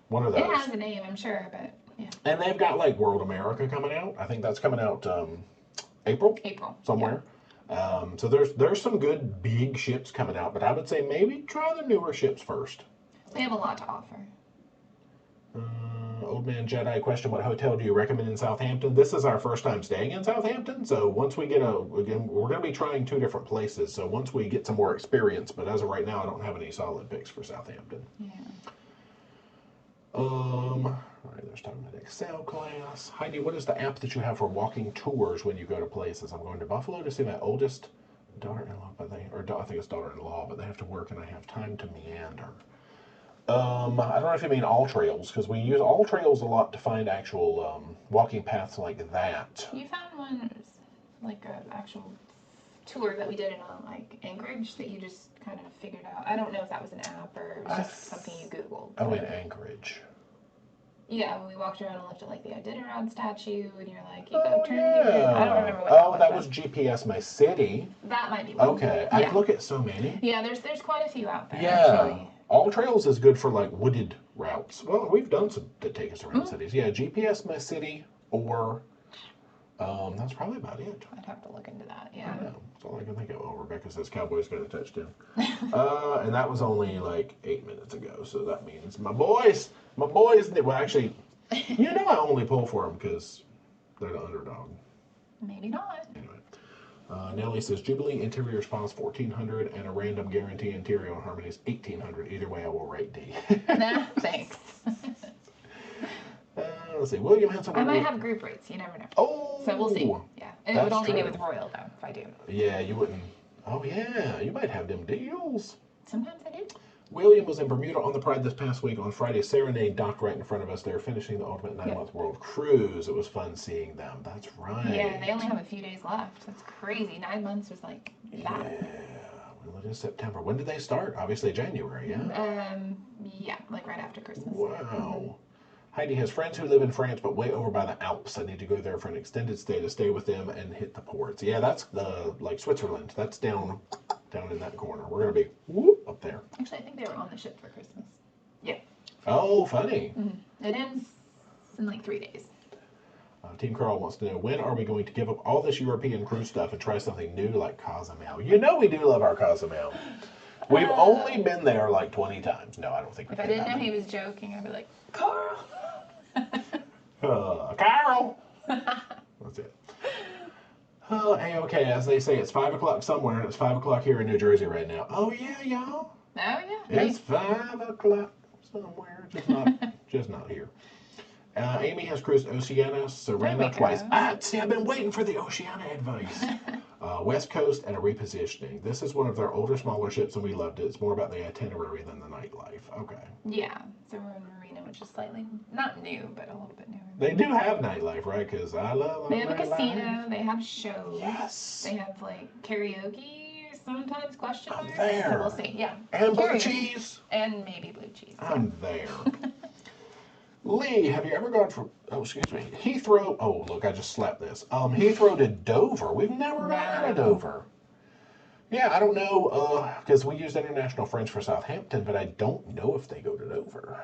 B: One of those.
A: It has a name, I'm sure, but yeah.
B: And they've got like World America coming out. I think that's coming out April somewhere. Yeah. So there's some good big ships coming out, but I would say maybe try the newer ships first.
A: They have a lot to offer.
B: Old Man Jedi question: what hotel do you recommend in Southampton? This is our first time staying in Southampton, so once we get we're going to be trying 2 different places. So once we get some more experience, but as of right now, I don't have any solid picks for Southampton.
A: Yeah.
B: All right, there's talking about Excel class. Heidi, what is the app that you have for walking tours when you go to places? I'm going to Buffalo to see my oldest daughter-in-law, I think it's daughter-in-law, but they have to work and I have time to meander. I don't know if you mean All Trails, because we use All Trails a lot to find actual walking paths like that.
A: You found one, like an actual tour that we did in like Anchorage that you just kind of figured out. I don't know if that was an app or just something you Googled.
B: I mean Anchorage.
A: Yeah, when we walked around and looked at like the Iditarod statue, and you're like, you go turn here. I don't remember what
B: that was GPS My City.
A: That might be one.
B: Okay, I look at so many.
A: Yeah, there's quite a few out there.
B: Yeah,
A: actually.
B: All Trails is good for like wooded routes. Well, we've done some to take us around cities. Yeah, GPS My City or that's probably about it.
A: I'd have to look into that. Yeah.
B: That's all I can think of. Oh, Rebecca says Cowboys got a touchdown. And that was only like 8 minutes ago, so that means my boys. Well, actually, I only pull for them because they're the underdog.
A: Maybe not.
B: Anyway, Nellie says Jubilee interior response 1400 and a random guarantee interior on Harmony's 1800. Either way, I will rate D.
A: Nah, thanks.
B: Let's see. William had some.
A: I might have group rates. You never know.
B: Oh.
A: So we'll see. Yeah, and it would only be with Royal though if I do.
B: Yeah, you wouldn't. Oh yeah, you might have them deals.
A: Sometimes I do.
B: William was in Bermuda on the Pride this past week. On Friday, Serenade docked right in front of us. They were finishing the ultimate 9-month world cruise. It was fun seeing them. That's right.
A: Yeah, they only have a few days left. That's crazy. 9 months was like that.
B: Yeah. Well, it is September. When did they start? Obviously January, yeah?
A: Yeah, like right after Christmas.
B: Wow. Heidi has friends who live in France, but way over by the Alps. I need to go there for an extended stay to stay with them and hit the ports. Yeah, that's like Switzerland. That's down in that corner. We're going to be up there.
A: Actually, I think they were on the ship for Christmas. Yeah.
B: Oh, funny.
A: Mm-hmm. It ends in like 3 days.
B: Team Carl wants to know, when are we going to give up all this European cruise stuff and try something new like Cozumel? You know we do love our Cozumel. We've only been there like 20 times. No, I don't think we've
A: been. If I didn't know he was joking, I'd be like, Carl.
B: Carl. That's it. A-okay, as they say, it's 5 o'clock somewhere, and it's 5 o'clock here in New Jersey right now. Oh, yeah, y'all.
A: Oh, yeah.
B: It's 5 o'clock somewhere, just not here. Amy has cruised Oceania, Serena twice. See, I've been waiting for the Oceania advice. West Coast and a repositioning. This is one of their older, smaller ships, and we loved it. It's more about the itinerary than the nightlife. Okay.
A: Yeah, so we're in Marina, which is slightly, not new, but a little bit newer.
B: They do have nightlife, right? Because I love
A: They have a casino. They have shows.
B: Yes.
A: They have, like, karaoke, sometimes, question marks.
B: I'm there.
A: So we'll see, yeah.
B: And blue cheese.
A: And maybe blue cheese.
B: I'm there. Lee, have you ever gone from, oh, excuse me, Heathrow, oh, look, I just slapped this. Heathrow to Dover. We've never gone to Dover. Yeah, I don't know, because we used International French for Southampton, but I don't know if they go to Dover.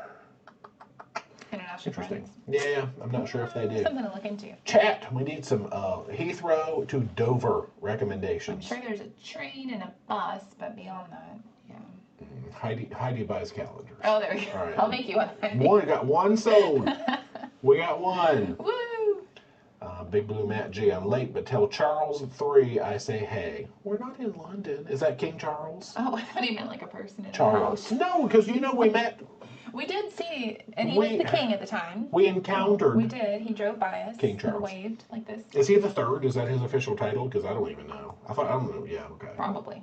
A: International
B: Interesting.
A: Friends.
B: Yeah, I'm not sure if they do.
A: Something to look into.
B: Chat, we need some Heathrow to Dover recommendations.
A: I'm sure there's a train and a bus, but beyond that, yeah.
B: Heidi buys calendars.
A: Oh, there we go. All right. I'll make you one.
B: One, got one sold. We got one.
A: Woo!
B: Big Blue Matt G, I'm late, but tell Charles at 3 I say hey. We're not in London. Is that King Charles?
A: Oh, I thought he meant like a person in
B: Charles.
A: the house.
B: No, because you know we met.
A: We did see, and he was the king at the time.
B: We encountered.
A: We did. He drove by us.
B: King Charles.
A: And waved like this.
B: Is he the third? Is that his official title? Because I don't even know. I don't know. Yeah, okay.
A: Probably.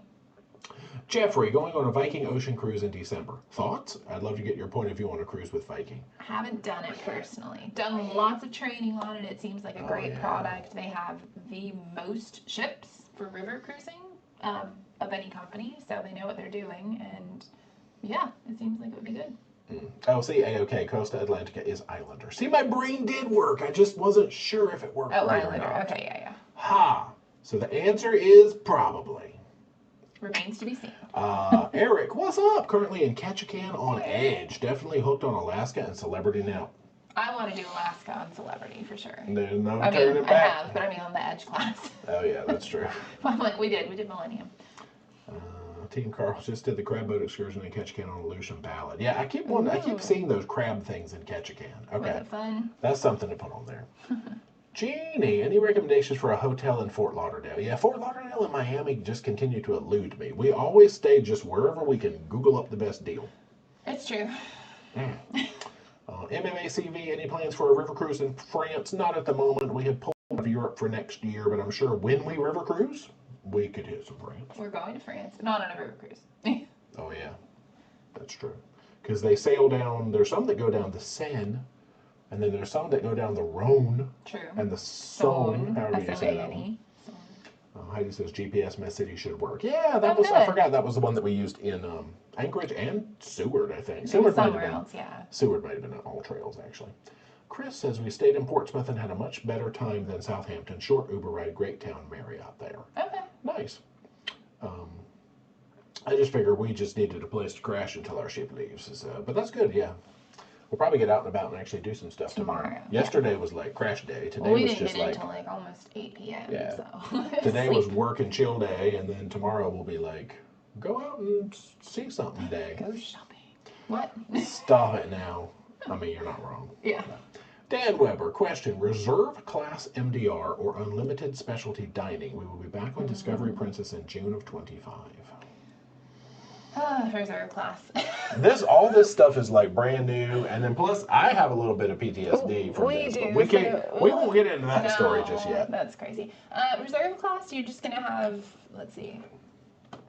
B: Jeffrey, going on a Viking ocean cruise in December. Thoughts? I'd love to get your point of view on a cruise with Viking.
A: I haven't done it personally. Done lots of training on it. It seems like a great product. They have the most ships for river cruising of any company, so they know what they're doing, and yeah, it seems like it would be good.
B: Oh, see, A-OK, Costa Atlantica is Islander. See, my brain did work. I just wasn't sure if it worked right
A: Islander.
B: or not.
A: Okay, yeah.
B: Ha! So the answer is probably.
A: Remains to be seen.
B: Eric, what's up? Currently in Ketchikan on Edge. Definitely hooked on Alaska and Celebrity now.
A: I want to do Alaska on Celebrity for sure.
B: There's no turning back.
A: I have, but I mean on the Edge class.
B: Oh yeah, that's true.
A: I'm like, we did Millennium.
B: Team Carl just did the crab boat excursion in Ketchikan on Aleutian Ballad. Yeah, I keep seeing those crab things in Ketchikan. Okay.
A: Was it fun?
B: That's something to put on there. Jeannie, any recommendations for a hotel in Fort Lauderdale? Yeah, Fort Lauderdale and Miami just continue to elude me. We always stay just wherever we can Google up the best deal.
A: It's true.
B: MMACV, any plans for a river cruise in France? Not at the moment. We have pulled out of Europe for next year, but I'm sure when we river cruise, we could hit some France.
A: We're going to France, but not on a river cruise.
B: Oh, yeah. That's true. Because they sail down, there's some that go down the Seine, and then there's some that go down the Rhone.
A: True.
B: And the Saône. However you say that
A: S-O-A-N-E.
B: Heidi says GPS Mess City should work. Yeah, that was, I forgot that was the one that we used in Anchorage and Seward, I think. Seward might have been, Seward might have been at All Trails, actually. Chris says we stayed in Portsmouth and had a much better time than Southampton. Short Uber ride, great town, Marriott there.
A: Okay.
B: Nice. I just figured we just needed a place to crash until our ship leaves. But that's good, yeah. We'll probably get out and about and actually do some stuff tomorrow. Yesterday was like crash day. Today was just like
A: until like almost 8 p.m.
B: Yeah.
A: So.
B: Today was work and chill day, and then tomorrow will be like go out and see something day.
A: Go shopping. What?
B: Stop it now. I mean, you're not wrong.
A: Yeah.
B: Dan Weber, question: Reserve class MDR or unlimited specialty dining? We will be back on Discovery Princess in June of 25.
A: Reserve class.
B: All this stuff is like brand new, and then plus I have a little bit of PTSD from this. But we won't get into that story just yet.
A: That's crazy. Reserve class, you're just gonna have, let's see,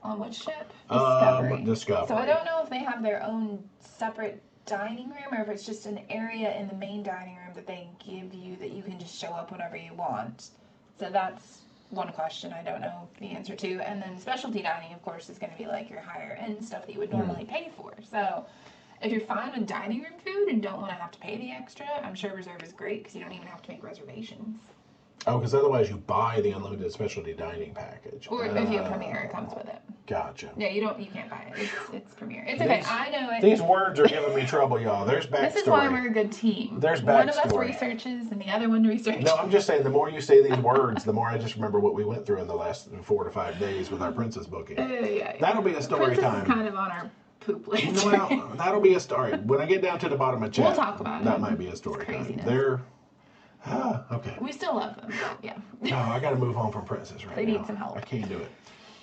A: on which ship?
B: Discovery.
A: So I don't know if they have their own separate dining room or if it's just an area in the main dining room that they give you that you can just show up whenever you want. So that's one question I don't know the answer to. And then specialty dining, of course, is going to be like your higher end stuff that you would normally pay for. So if you're fine with dining room food and don't want to have to pay the extra, I'm sure Reserve is great because you don't even have to make reservations.
B: Oh, because otherwise you buy the unlimited specialty dining package.
A: Or if you have Premier, it comes with it.
B: Gotcha.
A: Yeah, you can't buy it. It's Premier. It's okay. I know it.
B: These words are giving me trouble, y'all. There's backstory.
A: This is why we're a good team.
B: There's backstory.
A: One of us researches and the other one researches.
B: No, I'm just saying the more you say these words, the more I just remember what we went through in the last 4 to 5 days with our Princess booking.
A: Yeah.
B: That'll be a story
A: Princess
B: time.
A: Is kind of on our poop list.
B: Well, that'll be a story. When I get down to the bottom of chat,
A: we'll talk about
B: that might be a story time. Okay.
A: We still love them, but yeah.
B: No, I got to move on from Princess right now.
A: They need some help.
B: I can't do it.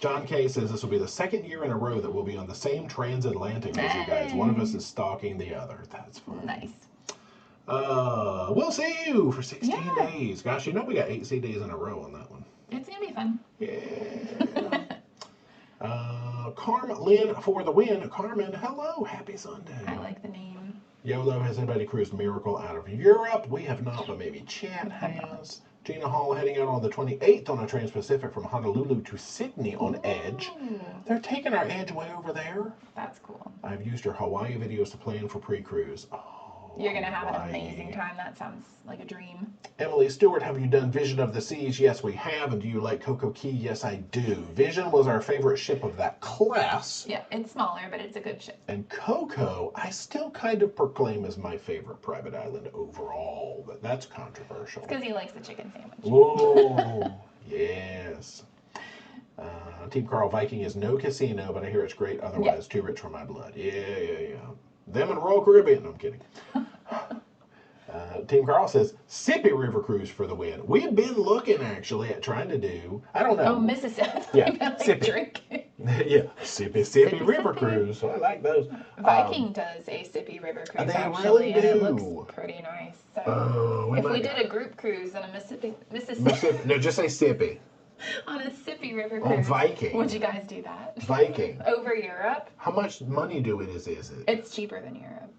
B: John K says this will be the second year in a row that we'll be on the same transatlantic as you guys. One of us is stalking the other. That's fun.
A: Nice.
B: We'll see you for 16 days. Gosh, we got 8 CDs in a row on that one.
A: It's going to be fun.
B: Yeah. Carmen Lynn for the win. Carmen, hello. Happy Sunday.
A: I like the name.
B: YOLO, has anybody cruised Miracle out of Europe? We have not, but maybe Chat has. Gina Hall heading out on the 28th on a Trans-Pacific from Honolulu to Sydney on Edge. They're taking our Edge way over there.
A: That's cool.
B: I've used her Hawaii videos to plan for pre-cruise. Oh,
A: You're going to have an amazing time. That sounds like a dream.
B: Emily Stewart, have you done Vision of the Seas? Yes, we have. And do you like Coco Key? Yes, I do. Vision was our favorite ship of that class.
A: Yeah, it's smaller, but it's a good ship.
B: And Coco, I still kind of proclaim as my favorite private island overall, but that's controversial.
A: It's because he likes the chicken sandwich.
B: Whoa, yes. Team Carl Viking is no casino, but I hear it's great. Otherwise, too rich for my blood. Yeah. Them and Royal Caribbean. No, I'm kidding. Team Carl says, Sippy River Cruise for the win. We've been looking, actually, at trying to do, I don't know.
A: Oh, Mississippi.
B: Yeah,
A: like
B: Sippy.
A: Drinking.
B: Yeah, Sippy River Cruise. So I like those.
A: Viking does a Sippy River Cruise,
B: they
A: actually,
B: really
A: and it
B: do.
A: looks pretty nice. So if we did a group cruise on a Mississippi.
B: No, just say Sippy.
A: On a Sippy River
B: On
A: cruise.
B: Viking.
A: Would you guys do that?
B: Viking.
A: Over Europe?
B: How much money is it?
A: It's cheaper than Europe.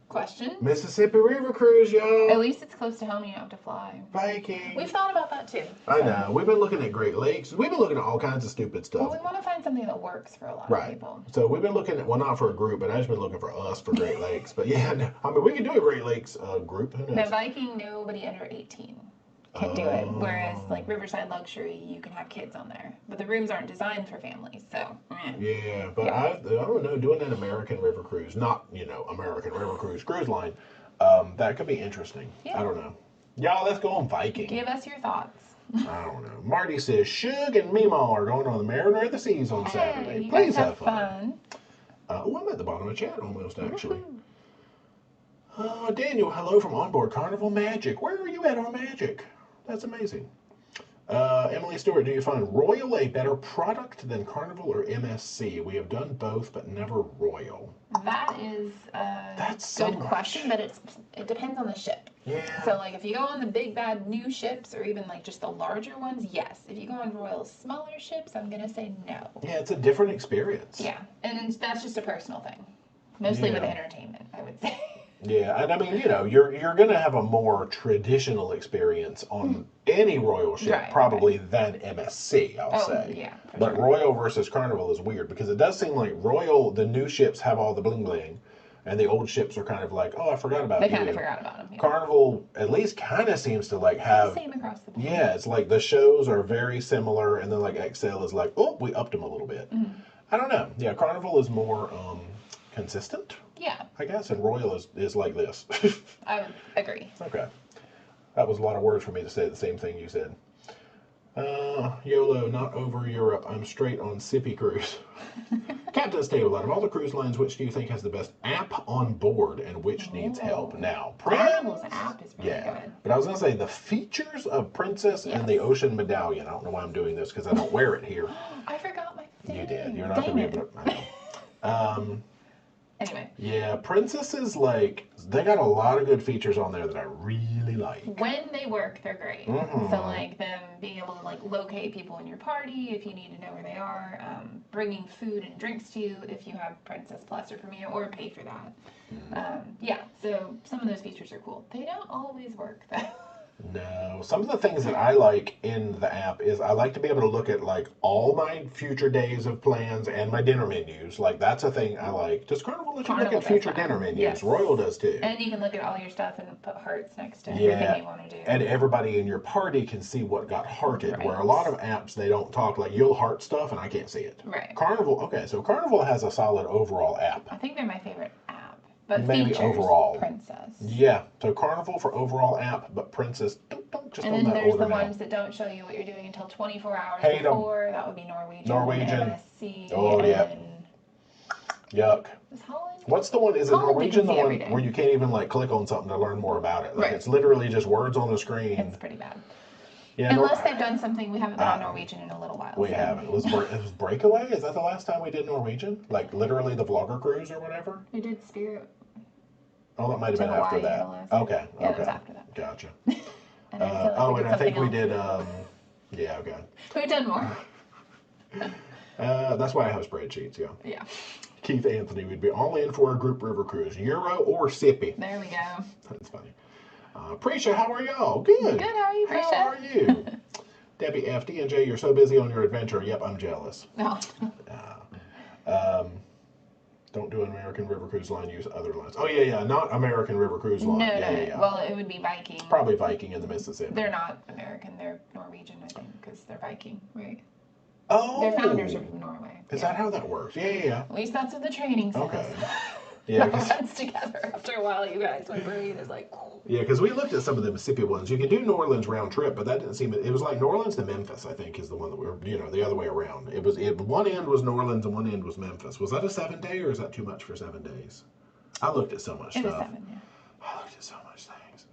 A: Question?
B: Mississippi River Cruise, y'all.
A: At least it's close to home and you don't have to fly.
B: Viking.
A: We've thought about that too.
B: I know. We've been looking at Great Lakes. We've been looking at all kinds of stupid stuff.
A: Well, we want to find something that works for a lot of people.
B: So we've been looking at, well, not for a group, but I've just been looking for us for Great Lakes. But yeah, no, I mean, we can do a Great Lakes group. Who knows?
A: Now, Viking, nobody under 18 can do it. Whereas, like Riverside Luxury, you can have kids on there. But the rooms aren't designed for families, so.
B: Yeah, but I don't know, doing an American River Cruise, not, American River Cruise line, that could be interesting. Yeah. I don't know. Y'all, let's go on Viking.
A: Give us your thoughts.
B: I don't know. Marty says, Shug and Meemaw are going on the Mariner of the Seas on Saturday. Please have fun. I'm at the bottom of the chat almost, actually. Daniel, hello from Onboard Carnival Magic. Where are you at on Magic? That's amazing. Emily Stewart, do you find Royal a better product than Carnival or MSC? We have done both, but never Royal.
A: That is a good question, but it depends on the ship.
B: Yeah.
A: So, like, if you go on the big, bad new ships, or even, like, just the larger ones, yes. If you go on Royal's smaller ships, I'm going to say no.
B: Yeah, it's a different experience.
A: Yeah, and that's just a personal thing. Mostly with entertainment, I would say.
B: Yeah, and I mean, you're going to have a more traditional experience on any Royal ship, probably than MSC, I'll say.
A: Yeah,
B: but Royal versus Carnival is weird because it does seem like Royal, the new ships have all the bling bling, and the old ships are kind of like, oh, I forgot about you.
A: They kind of forgot about them. Yeah.
B: Carnival at least kind of seems to like have
A: the same across the board.
B: Yeah, it's like the shows are very similar, and then like XL is like, oh, we upped them a little bit. I don't know. Yeah, Carnival is more consistent.
A: Yeah.
B: I guess, and Royal is like this.
A: I would agree.
B: Okay. That was a lot of words for me to say the same thing you said. YOLO, not over Europe. I'm straight on Sippy Cruise. Captain's Table, out of all the cruise lines, which do you think has the best app on board and which needs help? Now,
A: Carnival's app is really good.
B: But I was going to say, the features of Princess and the Ocean Medallion, I don't know why I'm doing this because I don't wear it here.
A: I forgot my thing.
B: You did. You're not going to be able to. I know.
A: Anyway.
B: Yeah, Princess is like, they got a lot of good features on there that I really like.
A: When they work, they're great. So, like, them being able to, like, locate people in your party if you need to know where they are, bringing food and drinks to you if you have Princess Plus or Premium, or pay for that. Yeah, so some of those features are cool. They don't always work, though.
B: No, some of the things that I like in the app is I like to be able to look at like all my future days of plans and my dinner menus. Like that's a thing I like. Does Carnival let you look at future dinner menus? Yes. Royal does too.
A: And you can look at all your stuff and put hearts next to everything you want to do.
B: And everybody in your party can see what got hearted. Where a lot of apps they don't talk, like you'll heart stuff and I can't see it.
A: Right.
B: Carnival, okay, so Carnival has a solid overall app.
A: I think they're my favorite app. But
B: maybe
A: features,
B: overall.
A: Princess.
B: Yeah, so Carnival for overall app, but Princess, just
A: and
B: on
A: then
B: that
A: there's
B: order
A: the
B: now.
A: ones that don't show you what you're doing until 24 hours
B: Hate
A: before. That would be Norwegian. MSC.
B: Oh, yeah. Yuck.
A: Is Holland?
B: What's the one? Is it Norwegian the one where you can't even like click on something to learn more about it? Like it's literally just words on the screen.
A: It's pretty bad.
B: Yeah,
A: unless they've done something, we haven't been on Norwegian in a little while.
B: We haven't. It was Breakaway? Is that the last time we did Norwegian? Like literally the vlogger cruise or whatever?
A: We did Spirit.
B: Oh, that might have been after that. Okay.
A: Yeah, okay. After that.
B: Gotcha.
A: And I
B: think we did. Yeah, okay.
A: We've done more.
B: That's why I have spreadsheets. Yeah.
A: Yeah.
B: Keith Anthony would be all in for a group river cruise, Euro or Sippy.
A: There we go.
B: That's funny. Prisha, how are y'all? Good.
A: Good. How are you, Prisha?
B: How are you? Debbie F. D&J, you're so busy on your adventure. Yep, I'm jealous.
A: No.
B: Don't do do an American River Cruise Line use other lines? Oh, yeah, not American River Cruise Line.
A: No,
B: Yeah.
A: Well, it would be Viking.
B: Probably Viking in the Mississippi.
A: They're not American. They're Norwegian, I think, because they're Viking, right?
B: Oh.
A: Their founders are from Norway.
B: Is that how that works? Yeah.
A: At least that's what the training says.
B: Okay. Yeah,
A: it runs together after a while, you guys. My brain is like...
B: Yeah, because we looked at some of the Mississippi ones. You can do New Orleans round trip, but that didn't seem... It was like New Orleans to Memphis, I think, is the one that we're, the other way around. One end was New Orleans and one end was Memphis. Was that a 7-day or is that too much for 7 days? I looked at so much stuff.
A: It was 7, yeah.
B: I looked at so much things.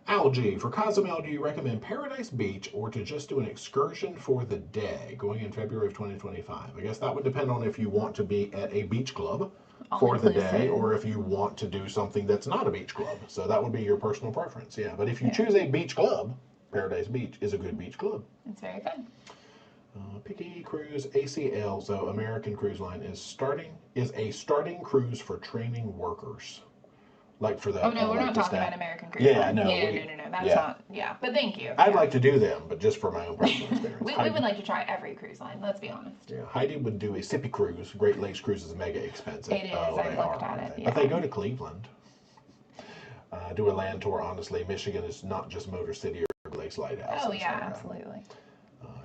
B: Algie, for Cozumel, do you recommend Paradise Beach or to just do an excursion for the day going in February of 2025? I guess that would depend on if you want to be at a beach club for the day, or if you want to do something that's not a beach club. So that would be your personal preference, yeah. But if you choose a beach club, Paradise Beach is a good beach club.
A: It's very fun.
B: Picky Cruise ACL, so American Cruise Line is a starting cruise for training workers. Like for that.
A: Oh no, we're not talking about American Cruise
B: Line.
A: No. That's not. Yeah, but thank you.
B: I'd like to do them, but just for my own personal experience.
A: we would like to try every cruise line. Let's be honest. Yeah,
B: Heidi would do a Sippy cruise. Great Lakes cruise is mega expensive.
A: It is. I looked at it. Yeah.
B: But they go to Cleveland. Do a land tour. Honestly, Michigan is not just Motor City or Lakes Lighthouse.
A: Oh yeah, absolutely.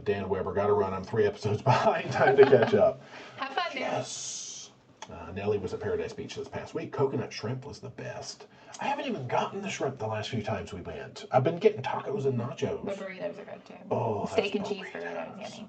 B: Dan Weber, got to run. I'm 3 episodes behind. Time to catch up.
A: Have fun, Dan.
B: Yes. Nellie was at Paradise Beach this past week. Coconut shrimp was the best. I haven't even gotten the shrimp the last few times we went. I've been getting tacos and nachos.
A: The burritos are good too.
B: Oh,
A: steak and cheese burritos, yummy.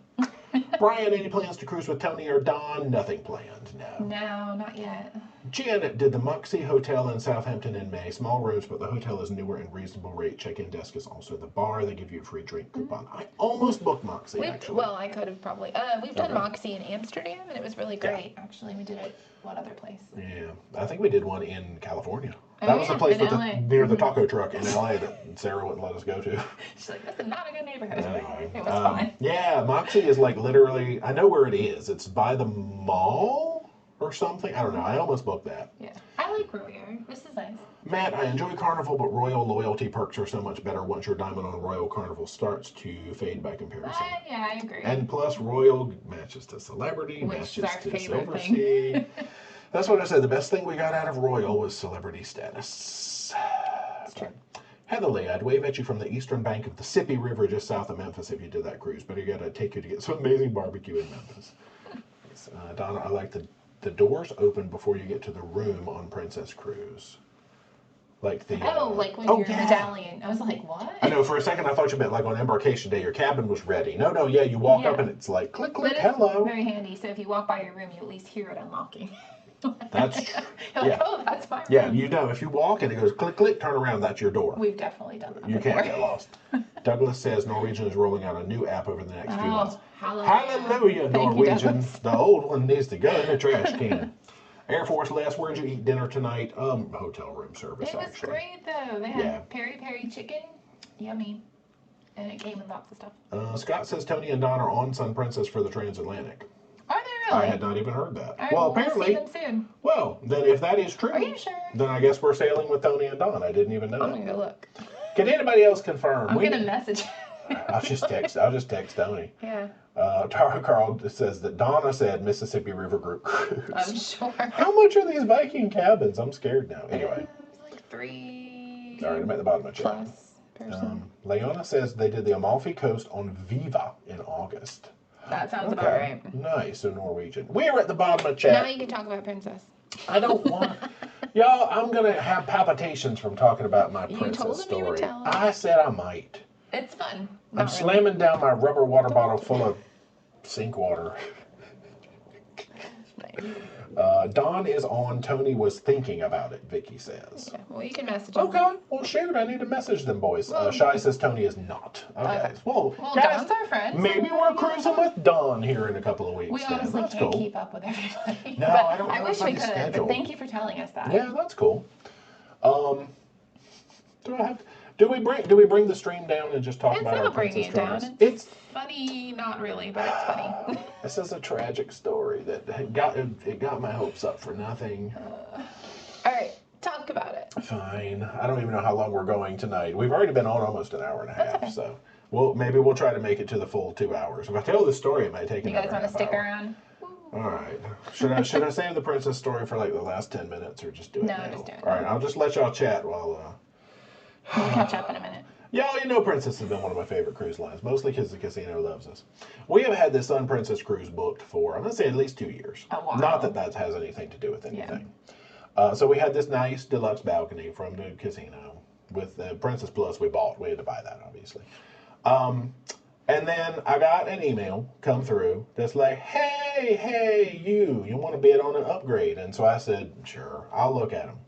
B: Brian, any plans to cruise with Tony or Don? Nothing planned, no.
A: No, not yet.
B: Janet did the Moxie Hotel in Southampton in May. Small rooms, but the hotel is newer and reasonable rate. Check-in desk is also the bar. They give you a free drink coupon. I almost booked Moxie, actually.
A: Well, I could have probably. We've done Moxie in Amsterdam, and it was really great. Yeah. Actually, we did it. What other place?
B: Yeah, I think we did one in California. That was the place near the taco truck in LA that Sarah wouldn't let us go to.
A: She's like, "This is not a good neighborhood." Anyway, it was fun.
B: Yeah, Moxie is like literally. I know where it is. It's by the mall or something. I don't know. I almost booked that.
A: Yeah, I like Royal. This is nice.
B: Matt, I enjoy Carnival, but Royal loyalty perks are so much better once your diamond on Royal Carnival starts to fade by comparison.
A: Yeah, I agree.
B: And plus, Royal matches to Celebrity,
A: which
B: matches to Silver
A: thing.
B: Sea. That's what I said. The best thing we got out of Royal was celebrity status.
A: That's true.
B: Heatherly, I'd wave at you from the eastern bank of the Mississippi River just south of Memphis if you did that cruise. But I got to take you to get some amazing barbecue in Memphis. Donna, I like the doors open before you get to the room on Princess Cruise. Like the
A: like when you're in the medallion. I was like, what?
B: I know, for a second I thought you meant like on embarkation day your cabin was ready. No, you walk up and it's like click, hello.
A: Very handy. So if you walk by your room, you at least hear it unlocking.
B: That's true.
A: You're like, oh, that's my room.
B: Yeah, if you walk and it goes click, click, turn around, that's your door.
A: We've definitely done that.
B: You can't get lost. Douglas says Norwegian is rolling out a new app over the next few months. Hallelujah, Norwegian. The old one needs to go in the trash can. Air Force Les, where'd you eat dinner tonight? Hotel room service,
A: actually. It was great, though. They had peri-peri chicken. Yummy. And it came with lots of stuff. Scott says Tony and Don are on Sun Princess for the transatlantic. Are they really?
B: I had not even heard that.
A: Right, well, apparently. We'll see them soon.
B: Well, then if that is true.
A: Are you sure?
B: Then I guess we're sailing with Tony and Don. I didn't even know
A: I'm going to go look.
B: Can anybody else confirm?
A: I'm going to message.
B: I'll just text Tony.
A: Yeah.
B: Tara Carl says that Donna said Mississippi River Group Cruise.
A: I'm sure.
B: How much are these Viking cabins? I'm scared now. Anyway.
A: Like 3.
B: All right, I'm at the bottom of the chat.
A: Plus person.
B: Leona says they did the Amalfi Coast on Viva in August.
A: That sounds about right.
B: Nice, so Norwegian. We're at the bottom of the chat.
A: Now you can talk about Princess.
B: I don't want... Y'all, I'm going to have palpitations from talking about my princess story.
A: You would tell him.
B: I said I might.
A: It's fun.
B: I'm slamming down my rubber water bottle full of sink water.
A: Nice.
B: Don is on. Tony was thinking about it, Vicky says.
A: Yeah, well, you can message them.
B: Okay. Well, shoot. I need to message them, boys. Shy says Tony is not. Okay. Well, guys,
A: Don's our friend.
B: Maybe we're cruising with Don here in a couple of weeks.
A: We honestly can't keep up with everybody.
B: No, I don't know.
A: I wish we could, but thank you for telling us that.
B: Yeah, that's cool. Do we bring the stream down and just talk about our princess troubles?
A: It's funny, not really, but it's funny.
B: This is a tragic story that got my hopes up for nothing.
A: All right, talk about it.
B: Fine. I don't even know how long we're going tonight. We've already been on almost an hour and a half, so maybe we'll try to make it to the full 2 hours. If I tell this story, it might take another half hour.
A: You guys want to stick around?
B: All right. Should I save the princess story for like the last 10 minutes or just do it now?
A: No, just do it.
B: All right, I'll just let y'all chat while.
A: We'll catch up in a minute.
B: Y'all, you know Princess has been one of my favorite cruise lines, mostly because the casino loves us. We have had this Sun Princess cruise booked for, I'm going to say, at least 2 years.
A: Oh, wow.
B: Not that that has anything to do with anything.
A: Yeah.
B: So we had this nice deluxe balcony from the casino with the Princess Plus we bought. We had to buy that, obviously. And then I got an email come through that's like, hey, you want to bid on an upgrade? And so I said, sure, I'll look at them.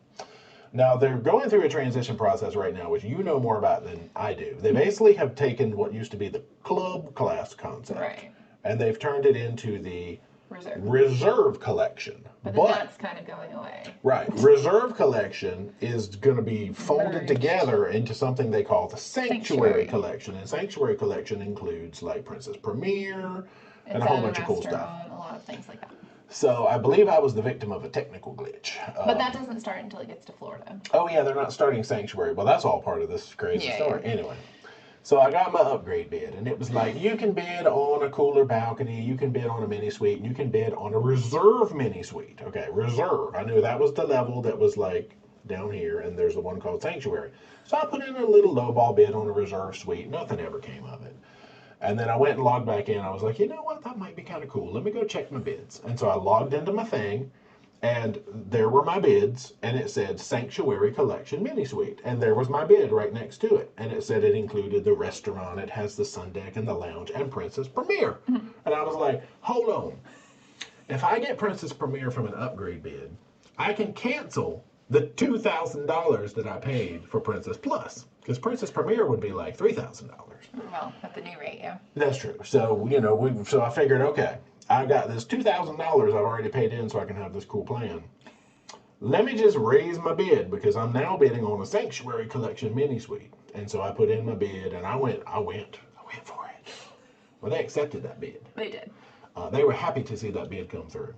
B: Now, they're going through a transition process right now, which you know more about than I do. They basically have taken what used to be the club class concept,
A: Right.
B: and they've turned it into the
A: Reserve
B: collection.
A: But then that's kind of going away.
B: Right. Reserve collection is going to be folded
A: Merged
B: together into something they call the Sanctuary collection. And Sanctuary collection includes like Princess Premier and a whole bunch of cool stuff.
A: A lot of things like that.
B: So I believe I was the victim of a technical glitch.
A: But that doesn't start until it gets to Florida.
B: Oh, yeah, they're not starting Sanctuary. Well, that's all part of this crazy story.
A: Yeah.
B: Anyway, so I got my upgrade bid, and it was like, you can bid on a cooler balcony, you can bid on a mini suite, and you can bid on a reserve mini suite. Okay, reserve. I knew that was the level that was like down here, and there's the one called Sanctuary. So I put in a little lowball bid on a reserve suite. Nothing ever came of it. And then I went and logged back in. I was like, you know what? That might be kind of cool. Let me go check my bids. And so I logged into my thing, and there were my bids, and it said Sanctuary Collection Mini Suite. And there was my bid right next to it. And it said it included the restaurant, it has the sun deck and the lounge, and Princess Premier. Mm-hmm. And I was like, hold on. If I get Princess Premier from an upgrade bid, I can cancel the $2,000 that I paid for Princess Plus. Because Princess Premier would be like $3,000.
A: Well, at the new rate, yeah.
B: That's true. So, so I figured, okay, I got this $2,000 I've already paid in so I can have this cool plan. Let me just raise my bid because I'm now bidding on a Sanctuary Collection mini suite. And so I put in my bid and I went for it. Well, they accepted that bid.
A: They did.
B: They were happy to see that bid come through.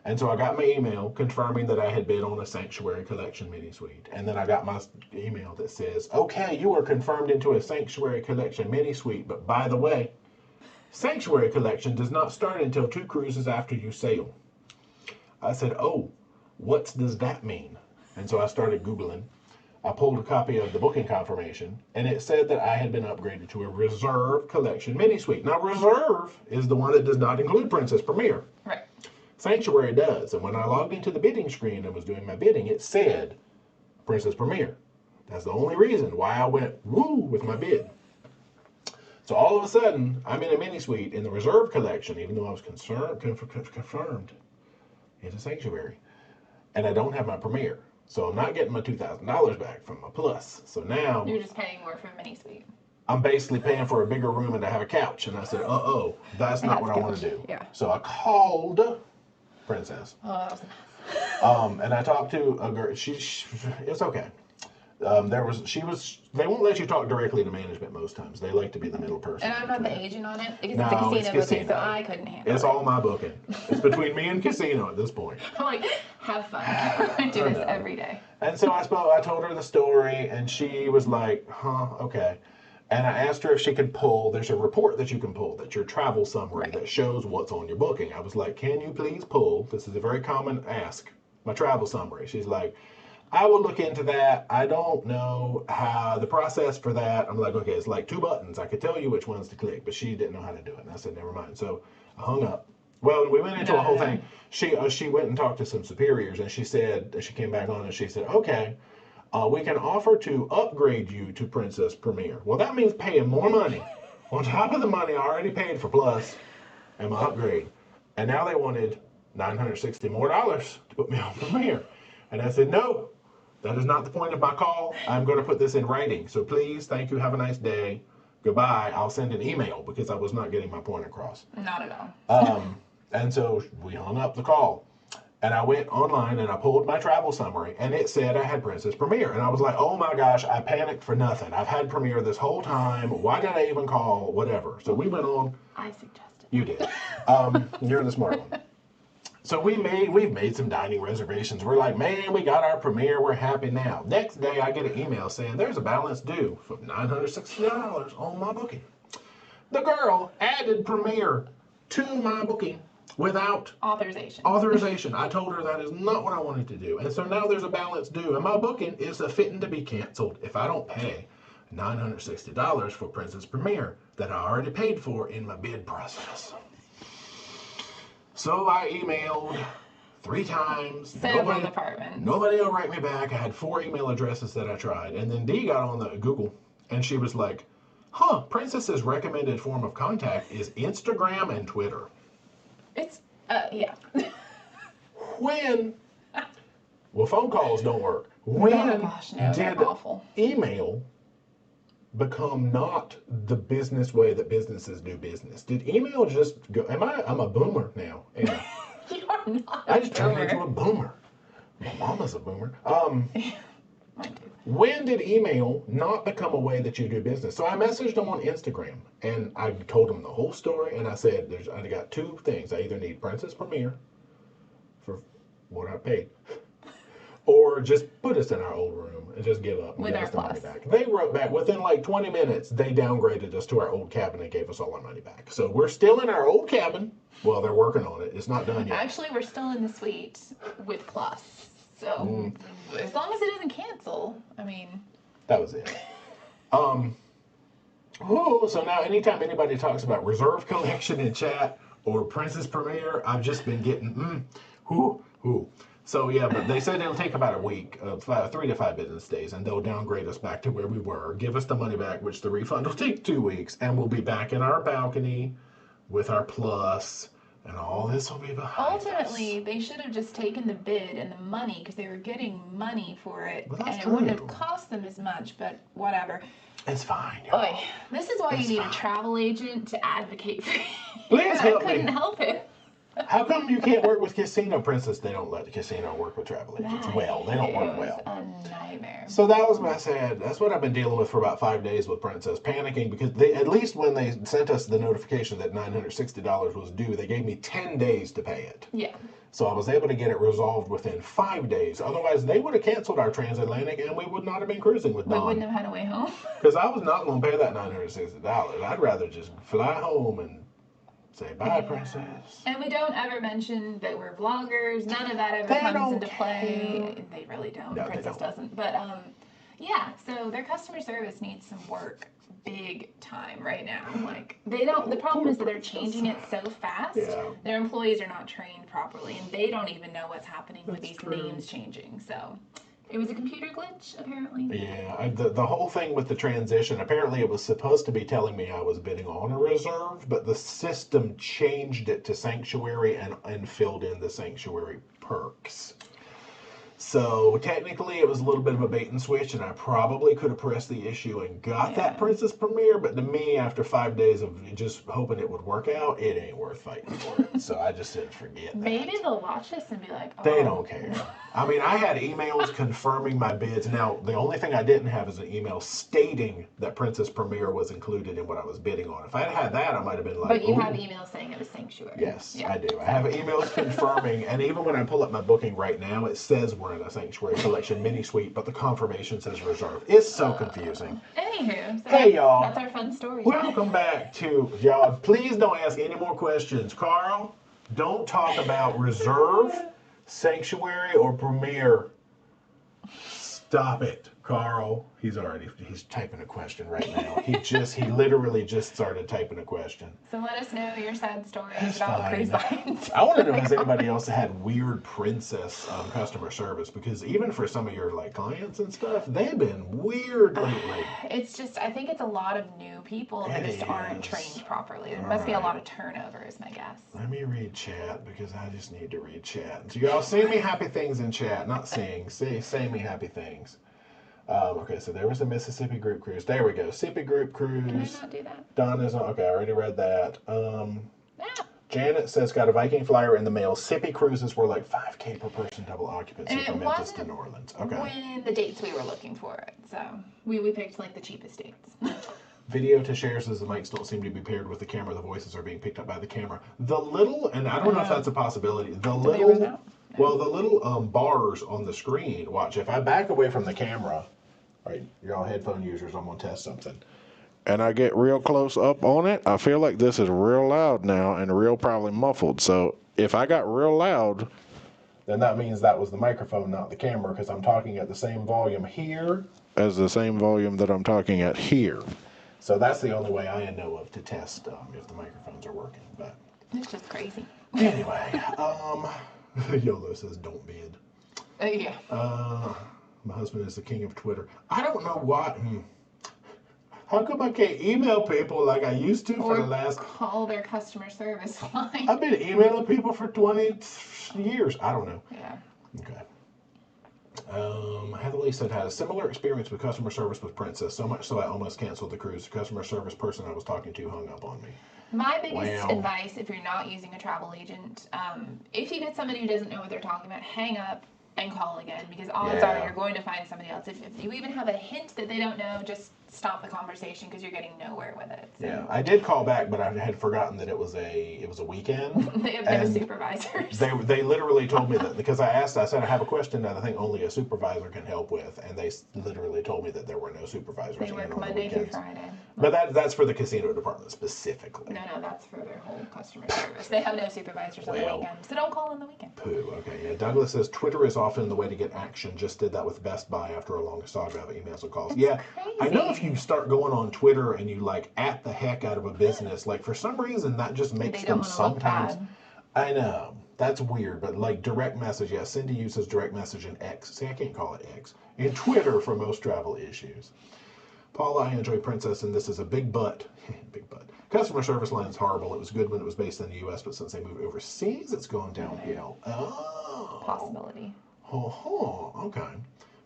B: And so I got my email confirming that I had bid on a Sanctuary Collection mini suite. And then I got my email that says, okay, you are confirmed into a Sanctuary Collection mini suite. But by the way, Sanctuary Collection does not start until 2 cruises after you sail. I said, oh, what does that mean? And so I started Googling. I pulled a copy of the booking confirmation, and it said that I had been upgraded to a Reserve Collection mini suite. Now, Reserve is the one that does not include Princess Premier.
A: Right.
B: Sanctuary does. And when I logged into the bidding screen and was doing my bidding, it said Princess Premier. That's the only reason why I went woo with my bid. So all of a sudden, I'm in a mini suite in the Reserve Collection, even though I was confirmed into Sanctuary. And I don't have my Premier. So I'm not getting my $2,000 back from my Plus. So now
A: you're just paying more for a mini suite.
B: I'm basically paying for a bigger room and to have a couch. And I said, that's not what I want to do.
A: Yeah.
B: So I called Princess.
A: Oh, that was nice.
B: And I talked to a girl. It's okay. They won't let you talk directly to management most times. They like to be the middle person.
A: And I'm not the agent on it because
B: No,
A: it's a casino booking, so I couldn't handle it.
B: It's all my booking. It's between me and casino at this point.
A: I'm like, have fun. I do this every day.
B: And so I told her the story, and she was like, okay. And I asked her if she could there's a report that you can pull, that's your travel summary that shows what's on your booking. I was like, can you please pull, this is a very common ask, my travel summary. She's like, I will look into that. I don't know how the process for that. I'm like, okay, it's like 2 buttons. I could tell you which ones to click, but she didn't know how to do it. And I said, never mind. So I hung up. Well, we went into a whole thing. She went and talked to some superiors, and she came back on and she said, okay, we can offer to upgrade you to Princess Premier. Well, that means paying more money on top of the money I already paid for Plus and my upgrade. And now they wanted $960 more to put me on Premier. And I said, no, that is not the point of my call. I'm going to put this in writing. So please, thank you, have a nice day. Goodbye. I'll send an email because I was not getting my point across.
A: Not at all.
B: And so we hung up the call. And I went online and I pulled my travel summary, and it said I had Princess Premier. And I was like, oh my gosh, I panicked for nothing. I've had Premier this whole time. Why did I even call? Whatever. So we went on.
A: I suggested.
B: You did. You're the smart one. So we've made some dining reservations. We're like, man, we got our Premier. We're happy now. Next day, I get an email saying there's a balance due for $960 on my booking. The girl added Premier to my booking without
A: authorization.
B: I told her that is not what I wanted to do. And so now there's a balance due. And my booking is a fitting to be canceled if I don't pay $960 for Princess Premier that I already paid for in my bid process. So I emailed 3 times.
A: Several departments.
B: Nobody will write me back. I had 4 email addresses that I tried. And then Dee got on the Google and she was like, Princess's recommended form of contact is Instagram and Twitter.
A: It's, yeah.
B: When? Well, phone calls don't work. When did email become not the business way that businesses do business? Did email just go? I'm a boomer now. Anna.
A: You are not.
B: I just turned into a boomer. My mama's a boomer.
A: Mine too.
B: When did email not become a way that you do business? So I messaged them on Instagram and I told them the whole story and I said, I got 2 things. I either need Princess Premier for what I paid, or just put us in our old room and just give up and
A: with
B: give
A: our
B: us the money
A: plus.
B: back. They wrote back within like 20 minutes. They downgraded us to our old cabin and gave us all our money back. So we're still in our old cabin. Well, they're working on it. It's not done yet.
A: Actually, we're still in the suite with plus. So as long as it doesn't cancel, I mean.
B: That was it. So now anytime anybody talks about reserve collection in chat or Princess Premier, I've just been getting So yeah, but they said it'll take about a week, 3 to 5 business days, and they'll downgrade us back to where we were, give us the money back, which the refund will take 2 weeks, and we'll be back in our balcony with our plus, and all this will be behind
A: Ultimately,
B: us.
A: they should have just taken the bid and the money because they were getting money for it,
B: Well,
A: and it wouldn't have cost them as much. But whatever.
B: It's fine.
A: Oy, this is why you need a travel agent to advocate for you.
B: Please help me.
A: I couldn't help it.
B: How come you can't work with Casino Princess? They don't let the casino work with travel agents. Well, they don't work well.
A: A nightmare.
B: So that was my sad. That's what I've been dealing with for about 5 days with Princess, panicking because they, at least when they sent us the notification that $960 was due, they gave me 10 days to pay it.
A: Yeah.
B: So I was able to get it resolved within 5 days. Otherwise, they would have canceled our transatlantic and we would not have been cruising with Dawn.
A: We wouldn't have had a way home.
B: Because I was not going to pay that $960. I'd rather just fly home and say bye, Princess.
A: And we don't ever mention that we're vloggers. None of that ever comes into play. They really don't.
B: No,
A: Princess doesn't. But yeah, so their customer service needs some work big time right now. Like they don't. The problem is that they're changing it so fast.
B: Yeah.
A: Their employees are not trained properly, and they don't even know what's happening with these names changing. So. It was a computer glitch, apparently.
B: Yeah, the whole thing with the transition, apparently it was supposed to be telling me I was bidding on a reserve, but the system changed it to sanctuary and filled in the sanctuary perks. So technically it was a little bit of a bait and switch, and I probably could have pressed the issue and got that Princess Premier, but to me, after 5 days of just hoping it would work out, it ain't worth fighting for it. So I just said forget that.
A: Maybe they'll watch this and be like, oh.
B: They don't care. I mean, I had emails confirming my bids. Now, the only thing I didn't have is an email stating that Princess Premier was included in what I was bidding on. If I'd had that, I might have been like,
A: but you have emails saying it was sanctuary.
B: Yes, I do. I have emails confirming, and even when I pull up my booking right now, it says we're in a sanctuary collection mini suite, but the confirmation says reserve. It's so confusing.
A: Anywho, so
B: hey y'all,
A: that's our fun story.
B: Welcome back to y'all. Please don't ask any more questions. Carl, don't talk about reserve, sanctuary, or premier. Stop it, Carl. He's typing a question right now. He literally just started typing a question.
A: So let us know your sad stories
B: That's
A: about
B: fine.
A: cruise lines.
B: I want to know, has anybody else had weird princess customer service? Because even for some of your like clients and stuff, they've been weird lately.
A: It's just, I think it's a lot of new people that just aren't trained properly. There must be a lot of turnover, is my guess.
B: Let me read chat because I just need to read chat. So y'all sing me happy things in chat, not sing. Say me happy things. Okay, so there was a Mississippi group cruise. There we go. Mississippi group cruise.
A: Can I not do that?
B: Donna's on. Okay, I already read that. Janet says, got a Viking flyer in the mail. Sippy cruises were like $5,000 per person, double occupancy from Memphis to New Orleans. Okay.
A: When the dates we were looking for it, so we picked like the cheapest dates.
B: Video to share says the mics don't seem to be paired with the camera. The voices are being picked up by the camera. The little, and I don't know if that's a possibility. The little bars on the screen. Watch, if I back away from the camera, right, you're all headphone users, I'm going to test something.
C: and I get real close up on it, I feel like this is real loud now and real probably muffled. So if I got real loud, then that means that was the microphone, not the camera, because I'm talking at the same volume here as the same volume that I'm talking at here. So that's the only way I know of to test if the microphones are working. But
A: it's just crazy.
B: Anyway, YOLO says don't bid.
A: Yeah.
B: My husband is the king of Twitter. I don't know why. How come I can't email people like I used to for the last...
A: call their customer service line.
B: I've been emailing people for 20 years. I don't know.
A: Yeah.
B: Okay. Heatherly said, had a similar experience with customer service with Princess, so much so I almost canceled the cruise. The customer service person I was talking to hung up on me.
A: My biggest advice, if you're not using a travel agent, if you get somebody who doesn't know what they're talking about, hang up and call again, because odds are you're going to find somebody else. If you even have a hint that they don't know, just stop the conversation because you're getting nowhere with it. So.
B: Yeah, I did call back, but I had forgotten that it was a weekend.
A: They have no supervisors.
B: They literally told me that, because I said I have a question that I think only a supervisor can help with, and they literally told me that there were no supervisors.
A: They work Monday through Friday.
B: But that's for the casino department specifically.
A: No, that's for their whole customer service. They have no supervisors on the weekend, so don't call on the weekend.
B: Pooh, okay. Yeah, Douglas says, Twitter is often the way to get action. Just did that with Best Buy after a long saga of emails and calls.
A: That's crazy.
B: I know if you start going on Twitter and you like at the heck out of a business, like for some reason that just makes them sometimes. I know. That's weird, but like direct message, yeah, Cindy uses direct message in X. See, I can't call it X. In Twitter for most travel issues. Paula, I enjoy Princess, and this is a big but. Big but. Customer service line is horrible. It was good when it was based in the U.S., but since they moved overseas, it's gone downhill. Oh.
A: Possibility.
B: Oh, okay.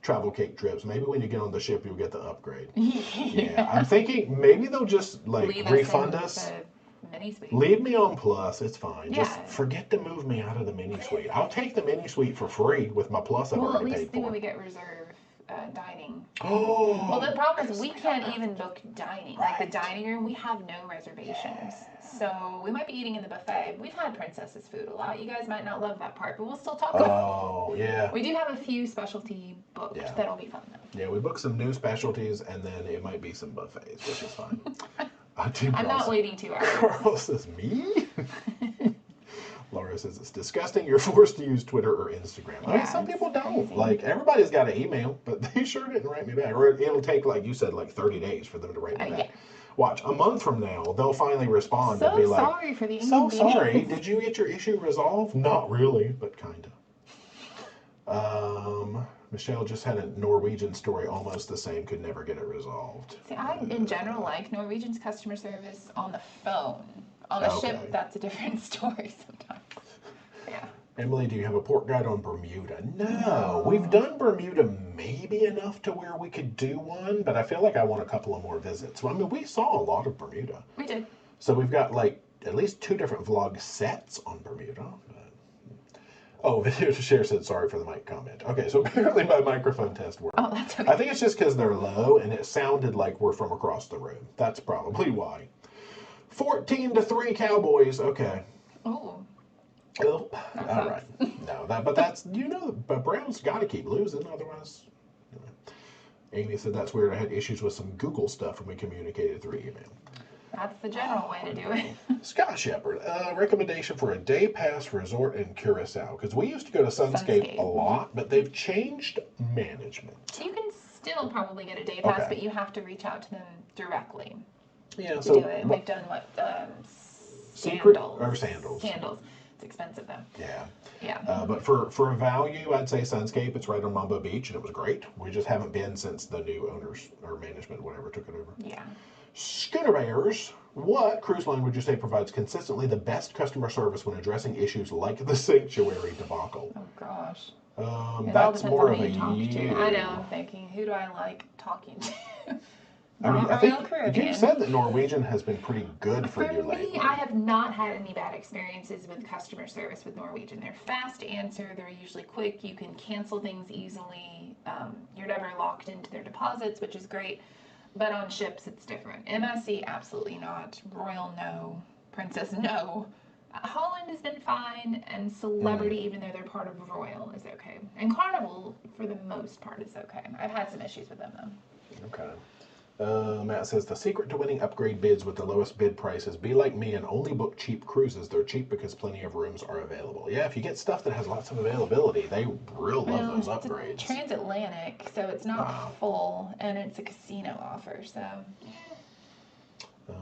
B: Travel cake trips. Maybe when you get on the ship, you'll get the upgrade. Yeah. I'm thinking maybe they'll just like refund us.
A: Mini suite.
B: Leave me on Plus. It's fine. Yeah. Just forget to move me out of the mini suite. I'll take the mini suite for free with my Plus I've already paid for.
A: Well, at least when we get reserve dining.
B: Oh.
A: Well, the problem is we can't even book dining. Right. Like the dining room, we have no reservations. So we might be eating in the buffet. We've had Princess's food a lot. You guys might not love that part, but we'll still talk about it.
B: Oh, yeah.
A: We do have a few specialty booked. Yeah. That'll be fun, though.
B: Yeah, we booked some new specialties, and then it might be some buffets, which is fine.
A: I'm not waiting 2 hours.
B: Carl says, me? Laura says, it's disgusting. You're forced to use Twitter or Instagram. Yeah, I mean, some people don't. Crazy. Like, everybody's got an email, but they sure didn't write me back. Or it'll take, like you said, like 30 days for them to write me back. Yeah. Watch, a month from now, they'll finally respond and be like,
A: sorry for the inconvenience.
B: So sorry. Did you get your issue resolved? Not really, but kind of. Michelle just had a Norwegian story almost the same, could never get it resolved.
A: See, I, in general, like Norwegian's customer service on the phone. On the ship, that's a different story sometimes. Yeah.
B: Emily, do you have a port guide on Bermuda? No. We've done Bermuda maybe enough to where we could do one, but I feel like I want a couple of more visits. Well, I mean, we saw a lot of Bermuda.
A: We did.
B: So we've got like at least 2 different vlog sets on Bermuda. Oh, Video to Share said sorry for the mic comment. Okay, so apparently my microphone test worked.
A: Oh, that's okay.
B: I think it's just because they're low and it sounded like we're from across the room. That's probably why. 14-3 Cowboys. Okay.
A: Oh.
B: Oh, all right. No, but that's, but Brown's got to keep losing, otherwise. Amy said that's weird. I had issues with some Google stuff when we communicated through email.
A: That's the general way to do it.
B: Scott Shepard, recommendation for a day pass resort in Curacao. Because we used to go to Sunscape a lot, but they've changed management.
A: You can still probably get a day pass, but you have to reach out to them directly.
B: Yeah,
A: to do it. We've done sandals. Sandals. It's expensive though.
B: Yeah.
A: Yeah.
B: But for a value, I'd say Sunscape. It's right on Mambo Beach, and it was great. We just haven't been since the new owners or management, whatever, took it over.
A: Yeah.
B: Schooner Bears, what cruise line would you say provides consistently the best customer service when addressing issues like the Sanctuary debacle?
A: Oh gosh.
B: That's more of a you.
A: I know. I'm thinking, who do I like talking to?
B: I think you said that Norwegian has been pretty good for you lately.
A: For me, I have not had any bad experiences with customer service with Norwegian. They're fast to answer. They're usually quick. You can cancel things easily. You're never locked into their deposits, which is great. But on ships, it's different. MSC, absolutely not. Royal, no. Princess, no. Holland has been fine, and Celebrity, even though they're part of Royal, is okay. And Carnival, for the most part, is okay. I've had some issues with them, though.
B: Okay. Matt says, the secret to winning upgrade bids with the lowest bid prices, be like me and only book cheap cruises. They're cheap because plenty of rooms are available. Yeah, if you get stuff that has lots of availability, they real love those upgrades.
A: It's transatlantic, so it's not full, and it's a casino offer, so...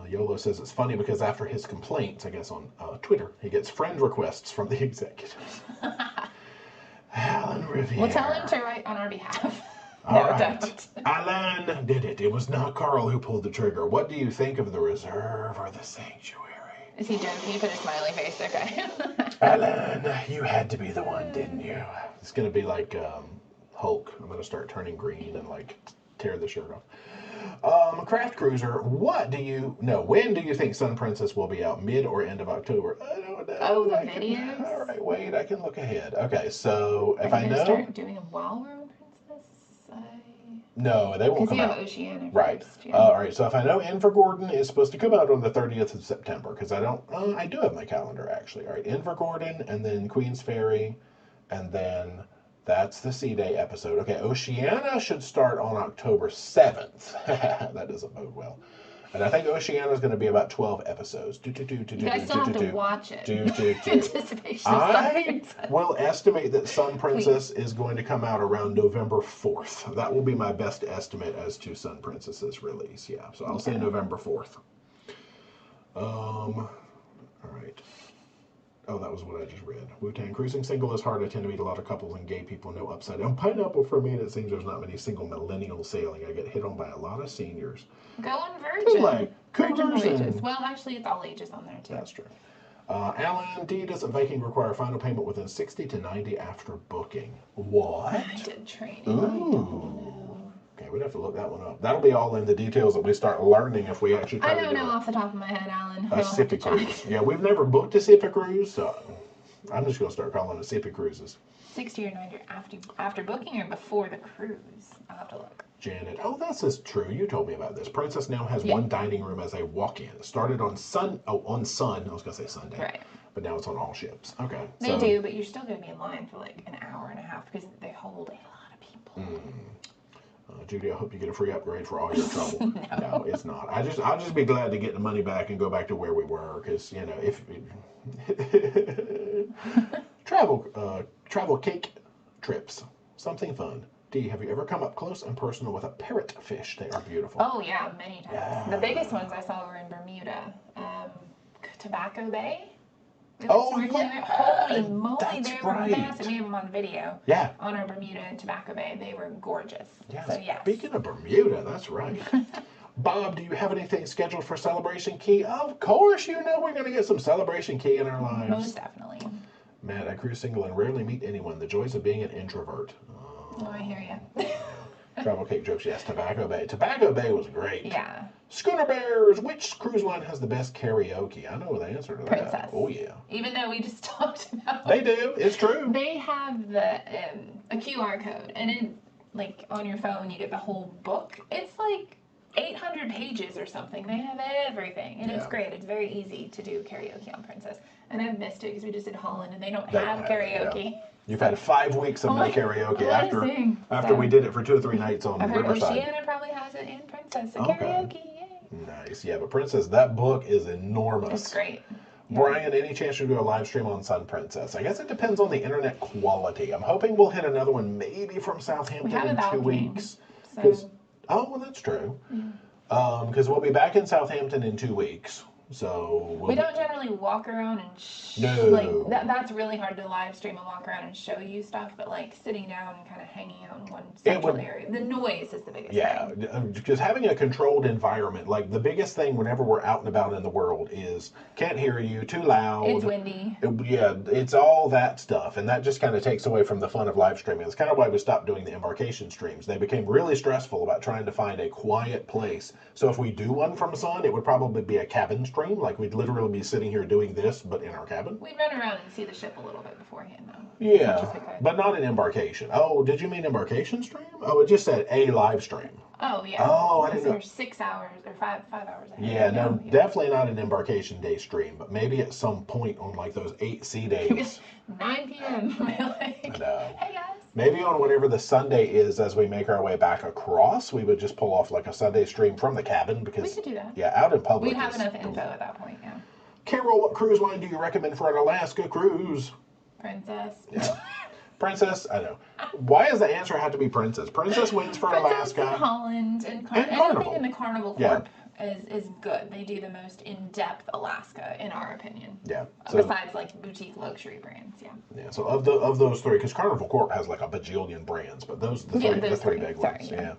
B: YOLO says it's funny because after his complaints, I guess on Twitter, he gets friend requests from the executives. Alan Riviere.
A: We'll tell him to write on our behalf.
B: All right. Don't. Alan did it. It was not Carl who pulled the trigger. What do you think of the reserve or the sanctuary?
A: Is he joking? You put a smiley face. Okay.
B: Alan, you had to be the one, didn't you? It's going to be like Hulk. I'm going to start turning green and like tear the shirt off. Craft Cruiser, when do you think Sun Princess will be out? Mid or end of October? I don't know.
A: Oh, the videos?
B: All right, wait, I can look ahead. Okay, so if I know...
A: start doing them while we're on Princess?
B: No, they won't come out.
A: Because you have Oceania
B: right.
A: first. Yeah.
B: All right, so if I know In for Gordon is supposed to come out on the 30th of September, because I do have my calendar, actually. All right, In for Gordon, and then Queen's Ferry, and then... That's the C-Day episode. Okay, Oceania should start on October 7th. That doesn't bode well. And I think Oceania is going to be about 12 episodes.
A: You guys still have to watch it. Anticipation.
B: I will estimate that Sun Princess is going to come out around November 4th. That will be my best estimate as to Sun Princess's release. Yeah, so I'll say November 4th. All right. Oh, that was what I just read. Wu-Tang cruising single is hard. I tend to meet a lot of couples and gay people. No upside down pineapple for me, and it seems there's not many single millennials sailing. I get hit on by a lot of seniors.
A: Go on Virgin.
B: Like cougars
A: and... Well, actually, it's all ages on there, too.
B: That's true. Alan D, does a Viking require final payment within 60 to 90 after booking? What?
A: I did training.
B: Ooh. Okay, we'd have to look that one up. That'll be all in the details that we start learning if we actually try to do it.
A: I don't know off the top of my head, Alan.
B: A sippy cruise. Yeah, we've never booked a sippy cruise, so I'm just going to start calling it sippy cruises.
A: 60 or 90 after booking or before the cruise? I'll have to look.
B: Janet, oh, this is true. You told me about this. Princess now has one dining room as a walk-in. It started on Sun. I was going to say Sunday.
A: Right.
B: But now it's on all ships. Okay.
A: They do, but you're still going to be in line for like an hour and a half because they hold a lot of people.
B: Judy, I hope you get a free upgrade for all your trouble. No, it's not. I'll just be glad to get the money back and go back to where we were, because if travel cake trips, something fun. D, have you ever come up close and personal with a parrotfish? They are beautiful.
A: Oh yeah, many times. Yeah. The biggest ones I saw were in Bermuda, Tobacco Bay.
B: Oh, yeah.
A: Holy moly, they were massive. We have them on video.
B: Yeah.
A: On our Bermuda and Tobacco Bay. They were gorgeous.
B: Yeah.
A: So, yes.
B: Speaking of Bermuda, that's right. Bob, do you have anything scheduled for Celebration Key? Of course, we're going to get some Celebration Key in our lives.
A: Most definitely.
B: Matt, I cruise single and rarely meet anyone. The joys of being an introvert.
A: Oh, I hear you.
B: Travel cake jokes, yes. Tobacco Bay. Tobacco Bay was great.
A: Yeah.
B: Schooner Bears, which cruise line has the best karaoke? I know the answer to that.
A: Princess.
B: Oh, yeah.
A: Even though we just talked about
B: They do. It's true.
A: They have a QR code, and it, like, on your phone, you get the whole book. It's like 800 pages or something. They have everything, and it's great. It's very easy to do karaoke on Princess. And I've missed it because we just did Holland, and they don't have karaoke. Yeah.
B: You've had 5 weeks of no karaoke after we did it for 2 or 3 nights on Riverside.
A: Oceania probably has it in Princess. So karaoke, yay.
B: Nice. Yeah, but Princess, that book is enormous.
A: It's great.
B: Brian, any chance you do a live stream on Sun Princess? I guess it depends on the internet quality. I'm hoping we'll hit another one maybe from Southampton in 2 weeks. Oh, well, that's true. Because we'll be back in Southampton in 2 weeks. So
A: we don't generally walk around and that's really hard to live stream and walk around and show you stuff, but like sitting down and kind of hanging out in one central area. The noise is the biggest thing.
B: Yeah, because having a controlled environment, like the biggest thing whenever we're out and about in the world is can't hear you, too loud.
A: It's windy.
B: It's all that stuff, and that just kind of takes away from the fun of live streaming. It's kind of why we stopped doing the embarkation streams. They became really stressful about trying to find a quiet place. So if we do one from Sun, it would probably be a cabin stream. Like we'd literally be sitting here doing this, but in our cabin.
A: We'd run around and see the ship a little bit beforehand, though.
B: Yeah, but not an embarkation. Oh, did you mean embarkation stream? Oh, it just said a live stream.
A: Oh, yeah.
B: Oh, I didn't know.
A: 6 hours or 5 hours ahead.
B: Yeah, no, definitely not an embarkation day stream, but maybe at some point on like those 8 sea days.
A: 9 p.m.
B: I know.
A: Hey, guys.
B: Maybe on whatever the Sunday is as we make our way back across, we would just pull off like a Sunday stream from the cabin because
A: We could do that.
B: Yeah, out in public.
A: We'd have enough info at that point, yeah.
B: Carol, what cruise line do you recommend for an Alaska cruise?
A: Princess.
B: Yeah. Princess, I know. Why does the answer have to be Princess? Princess wins for Alaska.
A: And Holland and
B: Carnival.
A: Anything in the Carnival Corp is good. They do the most in-depth Alaska, in our opinion.
B: Yeah. So,
A: besides like boutique luxury brands, yeah.
B: Yeah. So of those three, because Carnival Corp has like a bajillion brands, but the three big ones. Yeah.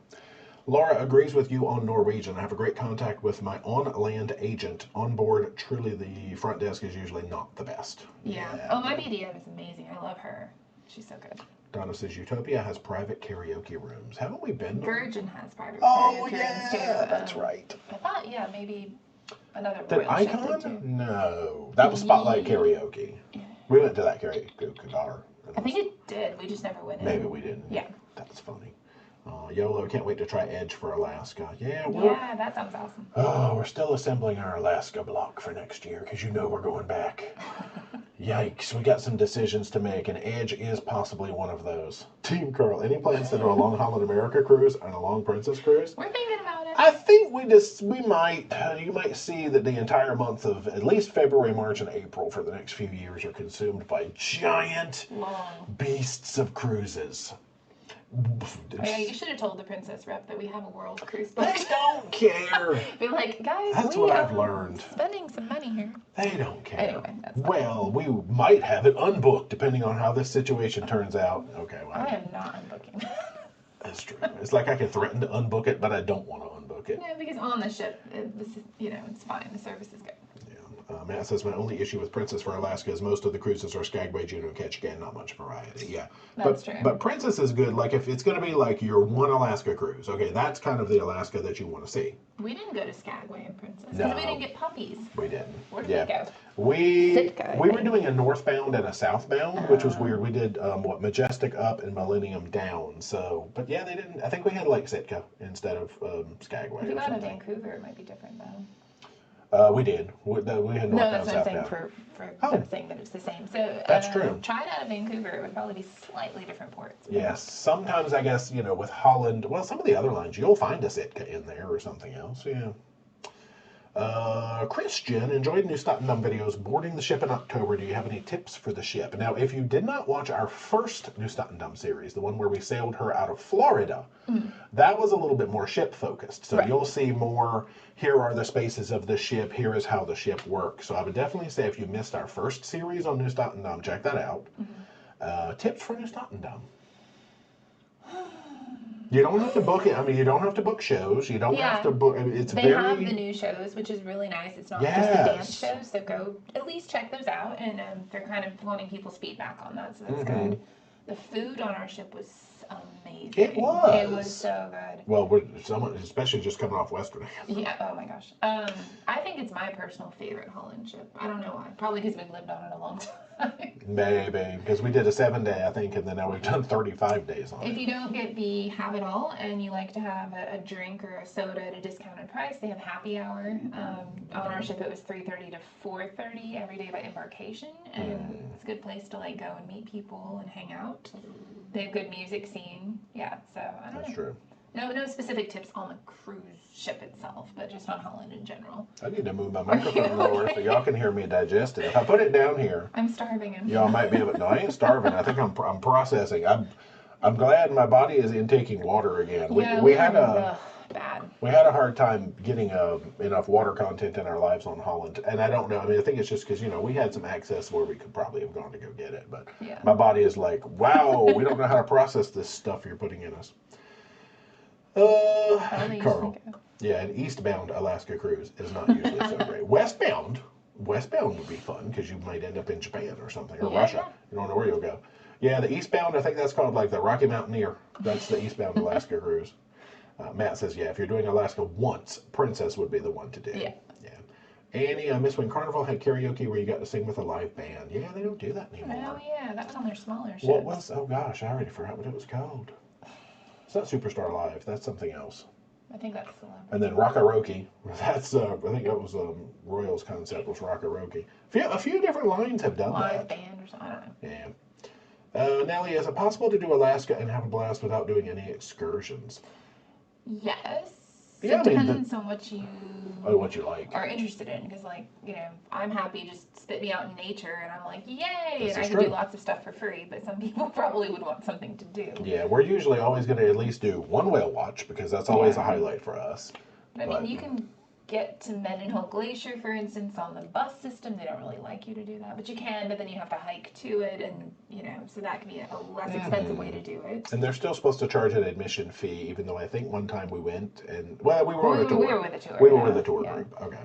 B: Laura agrees with you on Norwegian. I have a great contact with my on-land agent. On board, truly the front desk is usually not the best.
A: Yeah. Oh, my BDM is amazing. I love her. She's so good.
B: Donna says Utopia has private karaoke rooms. Haven't we been there?
A: Virgin has private karaoke rooms too.
B: That's right.
A: I thought, maybe another
B: Did
A: royal ship
B: Icon?
A: did too.
B: No. That was Spotlight Karaoke. We went to that karaoke bar.
A: I think it did. We just never went in.
B: Maybe we didn't.
A: Yeah.
B: That's funny. YOLO, can't wait to try Edge for Alaska. Yeah,
A: that sounds awesome.
B: Oh, we're still assembling our Alaska block for next year because we're going back. Yikes, we got some decisions to make, and Edge is possibly one of those. Team Carl, any plans to do a long Holland America cruise and a long Princess cruise?
A: We're thinking about it.
B: I think you might see that the entire month of at least February, March, and April for the next few years are consumed by giant beasts of cruises.
A: Yeah, you should have told the Princess rep that we have a world cruise
B: They
A: booked.
B: don't care.
A: Be like, guys,
B: That's
A: we
B: what I've learned.
A: Spending some money here.
B: They don't care.
A: Anyway, that's fine.
B: Well, we might have it unbooked depending on how this situation turns out. Okay, well,
A: I am not unbooking.
B: That's true. It's like I can threaten to unbook it, but I don't want to unbook it.
A: No, because on the ship, it's fine. The service is good.
B: Matt says, my only issue with Princess for Alaska is most of the cruises are Skagway, Juneau, and Ketchikan, not much variety. Yeah.
A: That's true.
B: But Princess is good. Like, if it's going to be like your one Alaska cruise, okay, that's kind of the Alaska that you want to see.
A: We didn't go to Skagway and Princess because we didn't get puppies.
B: We didn't.
A: Where did we go?
B: We were doing a northbound and a southbound, which was weird. We did, Majestic up and Millennium down. So, but yeah, they didn't. I think we had like Sitka instead of Skagway.
A: If you go to Vancouver, it might be different though.
B: We did. We had northbound,
A: no, that's what I'm saying I'm saying that it's the same. So
B: that's true.
A: Try it out of Vancouver. It would probably be slightly different ports.
B: Yes. Sometimes I guess, with Holland, well, some of the other lines, you'll find a Sitka in there or something else. Yeah. Christian, enjoyed New Tottenham videos. Boarding the ship in October. Do you have any tips for the ship? Now, if you did not watch our first New Tottenham series, the one where we sailed her out of Florida, that was a little bit more ship focused. So you'll see more, here are the spaces of the ship, here is how the ship works. So I would definitely say if you missed our first series on New Tottenham, check that out. Tips for New Tottenham. You don't have to book it. I mean, you don't have to book shows. You don't have to book. They have the
A: new shows, which is really nice. It's not just the dance shows, so go at least check those out. And they're kind of wanting people's feedback on that, so that's good. The food on our ship was amazing.
B: It was.
A: It was so good.
B: Well, especially just coming off Western.
A: Yeah. Oh my gosh. I think it's my personal favorite Holland ship. I don't know why. Probably because we've lived on it a long time.
B: Maybe because we did a 7-day, I think, and then now we've done 35 days on it.
A: If you don't get the have it all and you like to have a drink or a soda at a discounted price, they have happy hour. On our ship, it was 3:30 to 4:30 every day by embarkation, and it's a good place to like go and meet people and hang out. They have good music scene. Yeah, so I don't know.
B: That's true.
A: No specific tips on the cruise ship itself, but just on Holland in general.
B: I need to move my microphone lower so y'all can hear me digest it. If I put it down here,
A: I'm starving him.
B: Y'all might be able to. No, I ain't starving. I think I'm processing. I'm glad my body is intaking water again. We had a hard time getting enough water content in our lives on Holland, and I don't know. I mean, I think it's just because we had some access where we could probably have gone to go get it, but my body is like, wow, we don't know how to process this stuff you're putting in us. Carl. Yeah, an eastbound Alaska cruise is not usually so great. Westbound would be fun because you might end up in Japan or something, or Russia. You don't know where you'll go. Yeah, the eastbound, I think that's called like the Rocky Mountaineer. That's the eastbound Alaska cruise. Matt says, if you're doing Alaska once, Princess would be the one to do. Yeah. Annie, I miss when Carnival had karaoke where you got to sing with a live band. Yeah, they don't do that anymore.
A: Oh, yeah, that was on their smaller ships.
B: What was, oh gosh, I already forgot what it was called. It's not Superstar Live, that's something else.
A: I think that's Celebrity.
B: And then Rockaroke, that's, I think that was Royal's concept was Rockaroke. A few different lines have done
A: live
B: that.
A: Band or something, I don't know.
B: Yeah. Nellie, is it possible to do Alaska and have a blast without doing any excursions?
A: Yes.
B: Yeah,
A: It depends on what you
B: like.
A: are interested in. Because, like, you know, I'm happy just spit me out in nature, and I'm like, yay!
B: This
A: and I
B: is
A: can
B: true.
A: do lots of stuff for free. But some people probably would want something to do.
B: Yeah, we're usually always going to at least do one whale watch because that's always a highlight for us.
A: I mean, you can get to Mendenhall Glacier, for instance, on the bus system. They don't really like you to do that, but you can. But then you have to hike to it, and you know, so that can be a less expensive way to do it.
B: And they're still supposed to charge an admission fee, even though I think one time we went and well, we were on a tour.
A: We were with a tour.
B: We were with a tour group. Okay.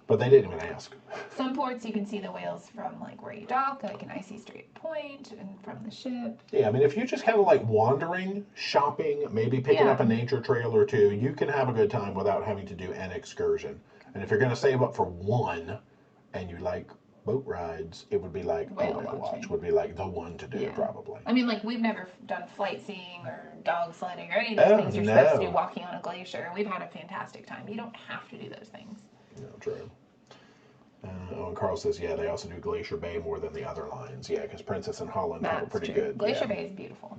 B: But they didn't even ask.
A: Some ports you can see the whales from like where you dock, like an icy straight point, and from the ship.
B: Yeah, I mean, if you just kind of like wandering, shopping, maybe picking up a nature trail or two, you can have a good time without having to do an excursion. And if you're going to save up for one, and you like boat rides, it would be like whale watch would be like the one to do probably.
A: I mean, like we've never done flight seeing or dog sledding or any of those things you're supposed to do walking on a glacier, and we've had a fantastic time. You don't have to do those things.
B: No, true. And Carl says, yeah, they also do Glacier Bay more than the other lines. Yeah, because Princess and Holland are pretty good.
A: Glacier Bay is beautiful.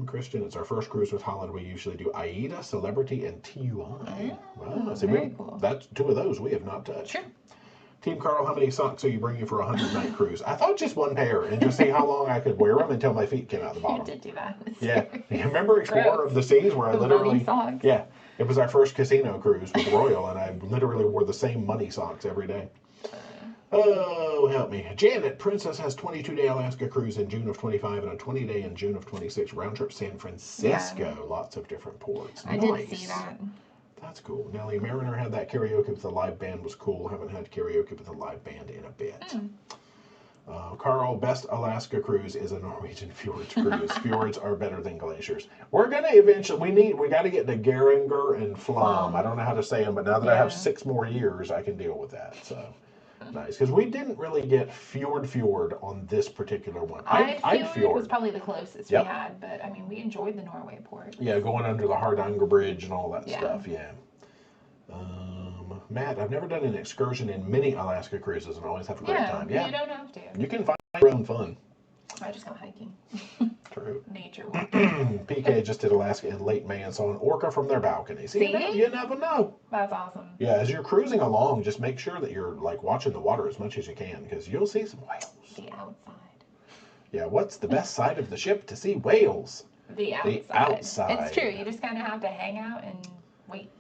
B: Christian, it's our first cruise with Holland. We usually do AIDA, Celebrity, and TUI. Wow, see,
A: very cool.
B: That's two of those we have not touched.
A: Sure.
B: Team Carl, how many socks are you bringing for a 100-night cruise? I thought just one pair and just see how long I could wear them until my feet came out the bottom.
A: You did do that.
B: Yeah. Remember Explorer of the Seas where I literally...
A: socks.
B: Yeah. It was our first casino cruise with Royal, and I literally wore the same muddy socks every day. Oh, help me. Janet, Princess has 22-day Alaska cruise in June of 25 and a 20-day in June of 26. Round trip San Francisco. Yeah. Lots of different ports.
A: I did see that.
B: That's cool. Nellie Mariner had that karaoke with the live band was cool. Haven't had karaoke with the live band in a bit. Carl, best Alaska cruise is a Norwegian fjords cruise. Fjords are better than glaciers. We're gonna eventually. We got to get to Geringer and Flom. I don't know how to say them, but now that I have 6 more years, I can deal with that. So nice, because we didn't really get fjord on this particular one.
A: Fjord was probably the closest we had, but I mean, we enjoyed the Norway port.
B: Yeah, going under the Hardanger Bridge and all that stuff. Yeah. Matt, I've never done an excursion in many Alaska cruises and always have a great time. Yeah,
A: you don't have to.
B: You can find your own fun.
A: I just go hiking.
B: True.
A: Nature walking.
B: PK just did Alaska in late May and saw an orca from their balcony. See? You never know.
A: That's awesome.
B: Yeah, as you're cruising along, just make sure that you're like watching the water as much as you can because you'll see some whales.
A: The outside.
B: Yeah, what's the best side of the ship to see whales?
A: The outside. It's true. You just kind of have to hang out and wait.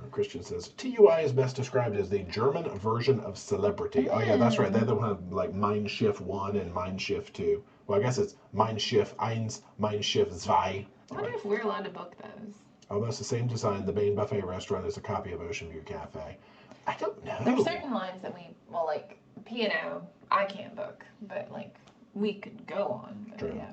B: Christian says, TUI is best described as the German version of Celebrity. Oh, yeah, that's right. They're the one like Mein Schiff 1 and Mein Schiff 2. Well, I guess it's Mein Schiff 1, Mein Schiff 2.
A: I wonder if we're allowed to book those.
B: Almost the same design. The Bain Buffet restaurant is a copy of Ocean View Cafe. I don't know.
A: There's certain lines that like P&O, I can't book, but like we could go on. But
B: True.
A: Yeah.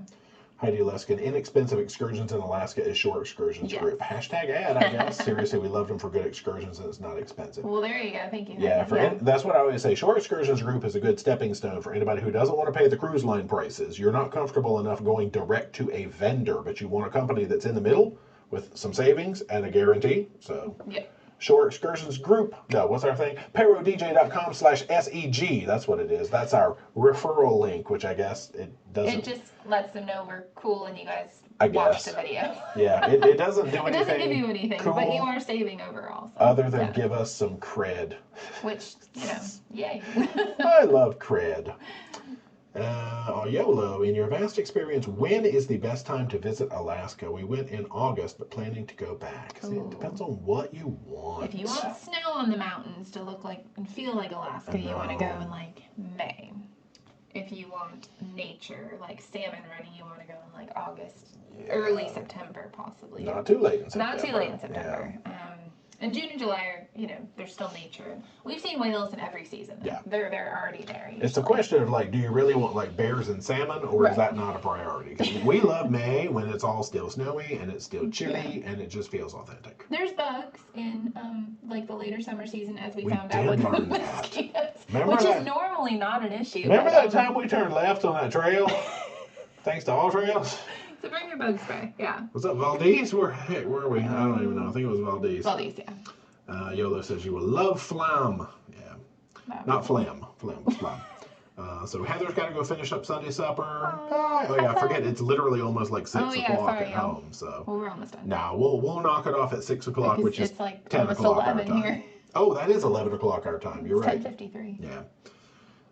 B: Heidi Luskin, inexpensive excursions in Alaska is Shore Excursions Group. Hashtag ad, I guess. Seriously, we love them for good excursions and it's not expensive.
A: Well, there you go. Thank you.
B: Yeah, that's what I always say. Shore Excursions Group is a good stepping stone for anybody who doesn't want to pay the cruise line prices. You're not comfortable enough going direct to a vendor, but you want a company that's in the middle with some savings and a guarantee. So, Shore Excursions Group. No, what's our thing? ParoDeeJay.com/SEG. That's what it is. That's our referral link, which I guess it doesn't.
A: It just lets them know we're cool and you guys
B: watch
A: the video.
B: Yeah, it doesn't do anything.
A: It doesn't give you anything,
B: cool,
A: but you are saving overall. So,
B: other than give us some cred.
A: Which, yay.
B: I love cred. YOLO, in your vast experience, when is the best time to visit Alaska? We went in August, but planning to go back. See, it depends on what you want.
A: If you want snow on the mountains to look like and feel like Alaska, you want to go in like May. If you want nature, like salmon running, you want to go in like August, early September possibly.
B: Not too late in September.
A: Not too late in September. And June and July are, there's still nature. We've seen whales in every season.
B: Yeah.
A: They're already there. Usually.
B: It's a question of like, do you really want like bears and salmon, or is that not a priority? Because we love May when it's all still snowy and it's still chilly and it just feels authentic.
A: There's bugs in like the later summer season, as we found out with
B: learn
A: mosquitoes,
B: that.
A: which is normally not an issue.
B: Remember that time we turned left on that trail? Thanks to All Trails.
A: So bring your bug spray,
B: Was that Valdez? Where were we? I don't even know. I think it was Valdez.
A: Valdez, yeah.
B: YOLO says you will love flam. Yeah. Not flam. Flam, but flam. So Heather's got to go finish up Sunday supper.
A: Bye.
B: Oh yeah, I forget. It's literally almost like 6 o'clock
A: sorry,
B: at
A: y'all.
B: home. So
A: Well, we're almost done.
B: now we'll knock it off at 6 o'clock, which is
A: it's like
B: 10
A: almost
B: o'clock our
A: 11
B: time.
A: here.
B: Oh, that is 11 o'clock our time. You're right.
A: 10:53.
B: Yeah.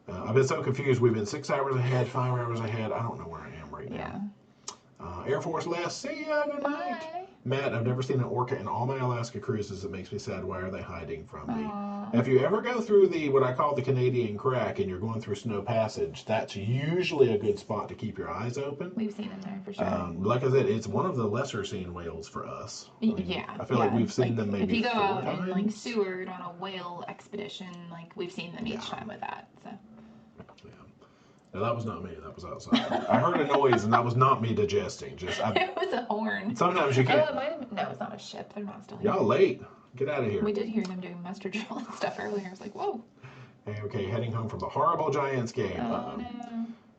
B: I've been so confused. We've been 6 hours ahead, 5 hours ahead. I don't know where I am right now.
A: Yeah.
B: Air Force Les, see ya, good night.
A: Bye.
B: Matt, I've never seen an orca in all my Alaska cruises. It makes me sad. Why are they hiding from me?
A: Aww.
B: If you ever go through what I call the Canadian crack and you're going through Snow Passage, that's usually a good spot to keep your eyes open.
A: We've seen them there for sure.
B: Like I said, it's one of the lesser seen whales for us. I mean, I feel like we've seen them maybe
A: if you go
B: 4
A: out
B: times.
A: in like Seward on a whale expedition, like we've seen them each time with that. So.
B: Yeah. No, that was not me. That was outside. I heard a noise, and that was not me digesting.
A: It was a horn.
B: Sometimes you can't.
A: Oh, it might have been. No, it's not a ship. They're not still here.
B: Y'all late. Get out of here.
A: We did hear them doing muster drill and stuff earlier. I was like, whoa.
B: Okay, heading home from the horrible Giants game.
A: Oh,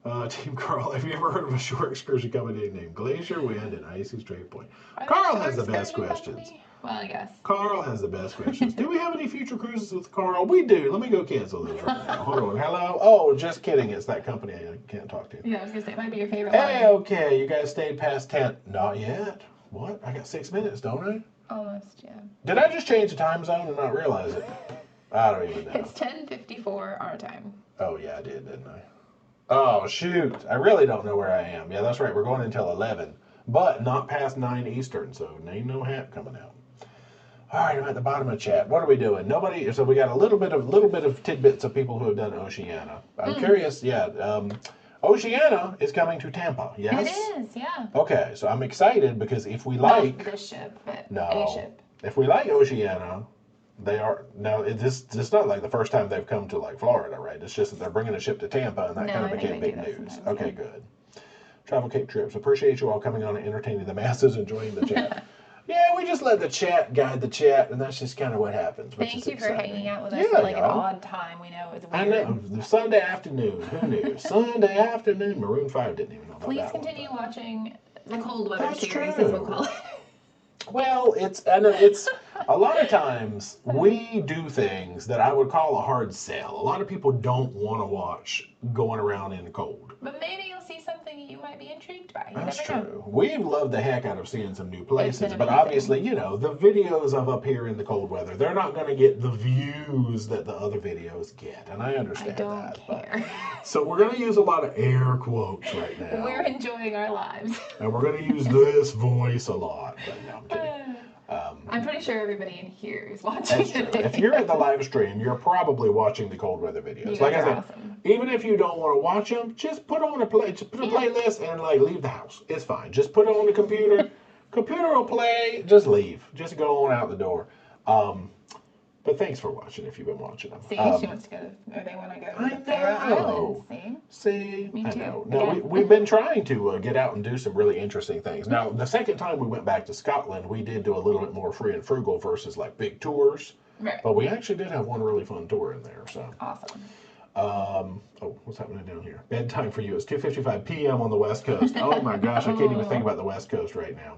A: no.
B: Team Carl, have you ever heard of a shore excursion company named Glacier Wind and Icy Straight Point?
A: Are they
B: Carl
A: a
B: has the
A: shore
B: best
A: excursion
B: questions.
A: company? Well, I guess.
B: Carl has the best questions. Do we have any future cruises with Carl? We do. Let me go cancel those right now. Hold on. Hello? Oh, just kidding. It's that company I can't talk to.
A: Yeah, I was going to say, it might be your favorite
B: Hey,
A: line.
B: okay. You guys stayed past 10. Not yet. What? I got 6 minutes, don't I?
A: Almost, yeah.
B: Did I just change the time zone and not realize it? I don't even know.
A: It's 10:54 our time.
B: Oh, yeah, I did, didn't I? Oh, shoot. I really don't know where I am. Yeah, that's right. We're going until 11, but not past 9 Eastern, so ain't no hat coming out. All right, I'm at the bottom of the chat. What are we doing? Nobody. So we got a little bit of tidbits of people who have done Oceania. I'm curious. Yeah, Oceania is coming to Tampa. Yes,
A: It is. Yeah.
B: Okay, so I'm excited because if we
A: Not
B: like
A: this ship, but a
B: no,
A: ship.
B: if we like Oceania, they are now. It's not like the first time they've come to like Florida, right? It's just that they're bringing a ship to Tampa, and that
A: No,
B: kind of
A: I think
B: became
A: they
B: big
A: do that
B: news.
A: sometimes,
B: Okay,
A: yeah.
B: good. Travel Cape trips. Appreciate you all coming on and entertaining the masses, enjoying the chat. Yeah, we just let the chat guide the chat, and that's just kind of what happens. Which
A: Thank
B: is
A: you for
B: exciting.
A: hanging out with us
B: Yeah,
A: at like an
B: y'all.
A: odd time. We know it's weird.
B: I know. The Sunday afternoon. Who knew? Sunday afternoon. Maroon 5 didn't even know about
A: Please
B: that one,
A: continue
B: but-
A: watching the cold weather
B: That's
A: series,
B: true.
A: as we'll call it.
B: Well, I know it's a lot of times we do things that I would call a hard sell. A lot of people don't want to watch going around in the cold.
A: But maybe you'll see something you might be intrigued by. You
B: That's
A: never know.
B: true. We've loved the heck out of seeing some new places,
A: been
B: but
A: amazing.
B: obviously, the videos of up here in the cold weather, they're not going to get the views that the other videos get, and I
A: I
B: understand
A: don't
B: that. but-
A: care.
B: So we're going to use a lot of air quotes right now.
A: We're enjoying our lives.
B: And we're going to use this voice a lot. But no, I'm kidding.
A: I'm pretty sure everybody in here is watching
B: That's true.
A: it.
B: If you're at the live stream, you're probably watching the cold weather videos.
A: You
B: Like I
A: guys are
B: said,
A: awesome.
B: even if you don't want to watch them, just put on just put a playlist and like leave the house. It's fine. Just put it on the computer. Computer will play. Just leave. Just go on out the door. But thanks for watching. If you've been watching them.
A: See, she wants to go, or they want to go to the Faroe
B: know.
A: Islands. See?
B: See,
A: Me
B: I
A: too.
B: know. No,
A: Again.
B: we've been trying to get out and do some really interesting things. Now, the second time we went back to Scotland, we did do a little bit more free and frugal versus like big tours.
A: Right.
B: But we actually did have one really fun tour in there. So,
A: Awesome.
B: what's happening down here? Bedtime for you. It's 2:55 p.m. on the West Coast. Oh my gosh, I can't even think about the West Coast right now.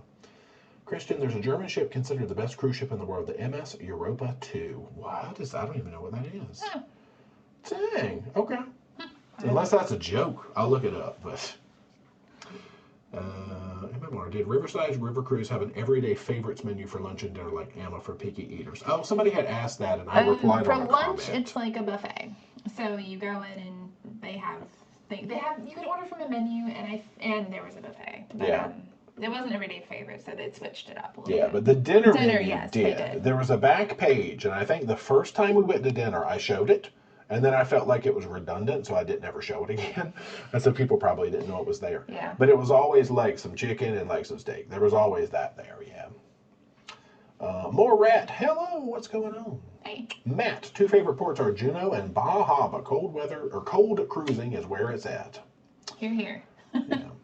B: Christian, there's a German ship considered the best cruise ship in the world, the MS Europa 2. What is that? I don't even know what that is.
A: Oh.
B: Dang. Okay. Unless that's a joke, I'll look it up. But MMR, did Riverside's River Cruise have an everyday favorites menu for lunch and dinner like Amma for picky eaters? Oh, somebody had asked that, and I replied
A: For
B: on a
A: lunch,
B: comment.
A: it's like a buffet. So you go in and they have you could order from a menu, and there was a buffet. But,
B: Yeah.
A: it wasn't everyday favorite, so they switched it up a little
B: Yeah,
A: bit.
B: but the dinner
A: Dinner,
B: menu
A: yes, they did.
B: There was a back page, and I think the first time we went to dinner, I showed it, and then I felt like it was redundant, so I didn't ever show it again. And so people probably didn't know it was there.
A: Yeah.
B: But it was always like some chicken and like some steak. There was always that there, yeah. More rat. Hello, what's going on?
A: Hey.
B: Matt, 2 favorite ports are Juneau and Baja, but cold weather or cold cruising is where it's at.
A: Here.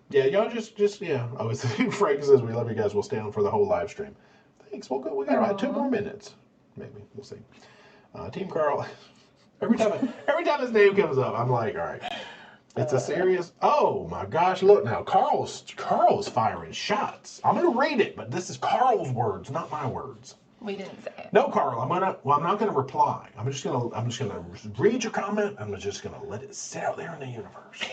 B: Yeah, y'all just yeah. Oh, it's Frank says we love you guys. We'll stay on for the whole live stream. Thanks. We'll go. We got about 2 more minutes, maybe. We'll see. Team Carl. Every time his name comes up, I'm like, all right. It's a serious. Oh my gosh! Look now, Carl's firing shots. I'm gonna read it, but this is Carl's words, not my words.
A: We didn't say it.
B: No, Carl, I'm not gonna reply. I'm just gonna read your comment. I'm just gonna let it sit out there in the universe.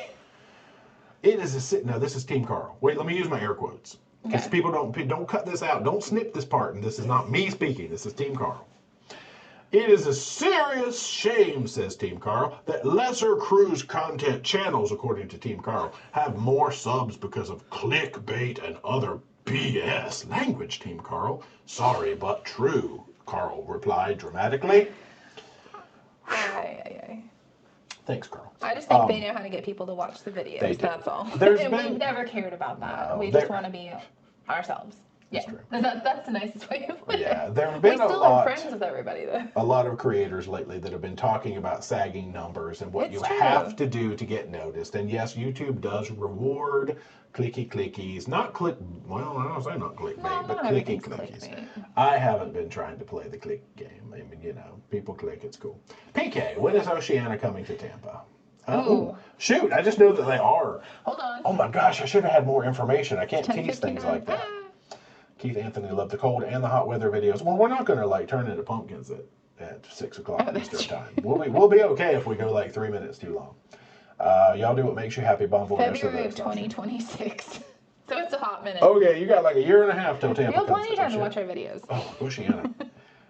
B: It is no, this is Team Carl. Wait, let me use my air quotes. Because people don't cut this out. Don't snip this part. And this is not me speaking. This is Team Carl. It is a serious shame, says Team Carl, that lesser cruise content channels, according to Team Carl, have more subs because of clickbait and other BS. Language, Team Carl. Sorry, but true, Carl replied dramatically. Thanks, Carl.
A: I just think they know how to get people to watch the videos. That's all. We've never cared about that. No, we just want to be ourselves. Yeah, that's the nicest way of putting it.
B: Yeah, there have been
A: we still are friends with everybody, though.
B: A lot of creators lately that have been talking about sagging numbers and what you have to do to get noticed. And yes, YouTube does reward clickies. Not click, well, I don't say not clickbait, but clickies. I haven't been trying to play the click game. I mean, you know, people click, it's cool. PK, when is Oceana coming to Tampa? Oh, shoot, I just know that they are.
A: Hold on.
B: Oh my gosh, I should have had more information. I can't tease things like that. Keith Anthony loved the cold and the hot weather videos. Well, we're not going to like turn into pumpkins at 6 o'clock Eastern time. We'll be okay if we go like 3 minutes too long. Y'all do what makes you happy, Bumble.
A: February of 2026. So it's a hot minute.
B: Okay, you got like a year and a half till Tampa.
A: You have plenty of time to watch our videos.
B: Oh, Oceana.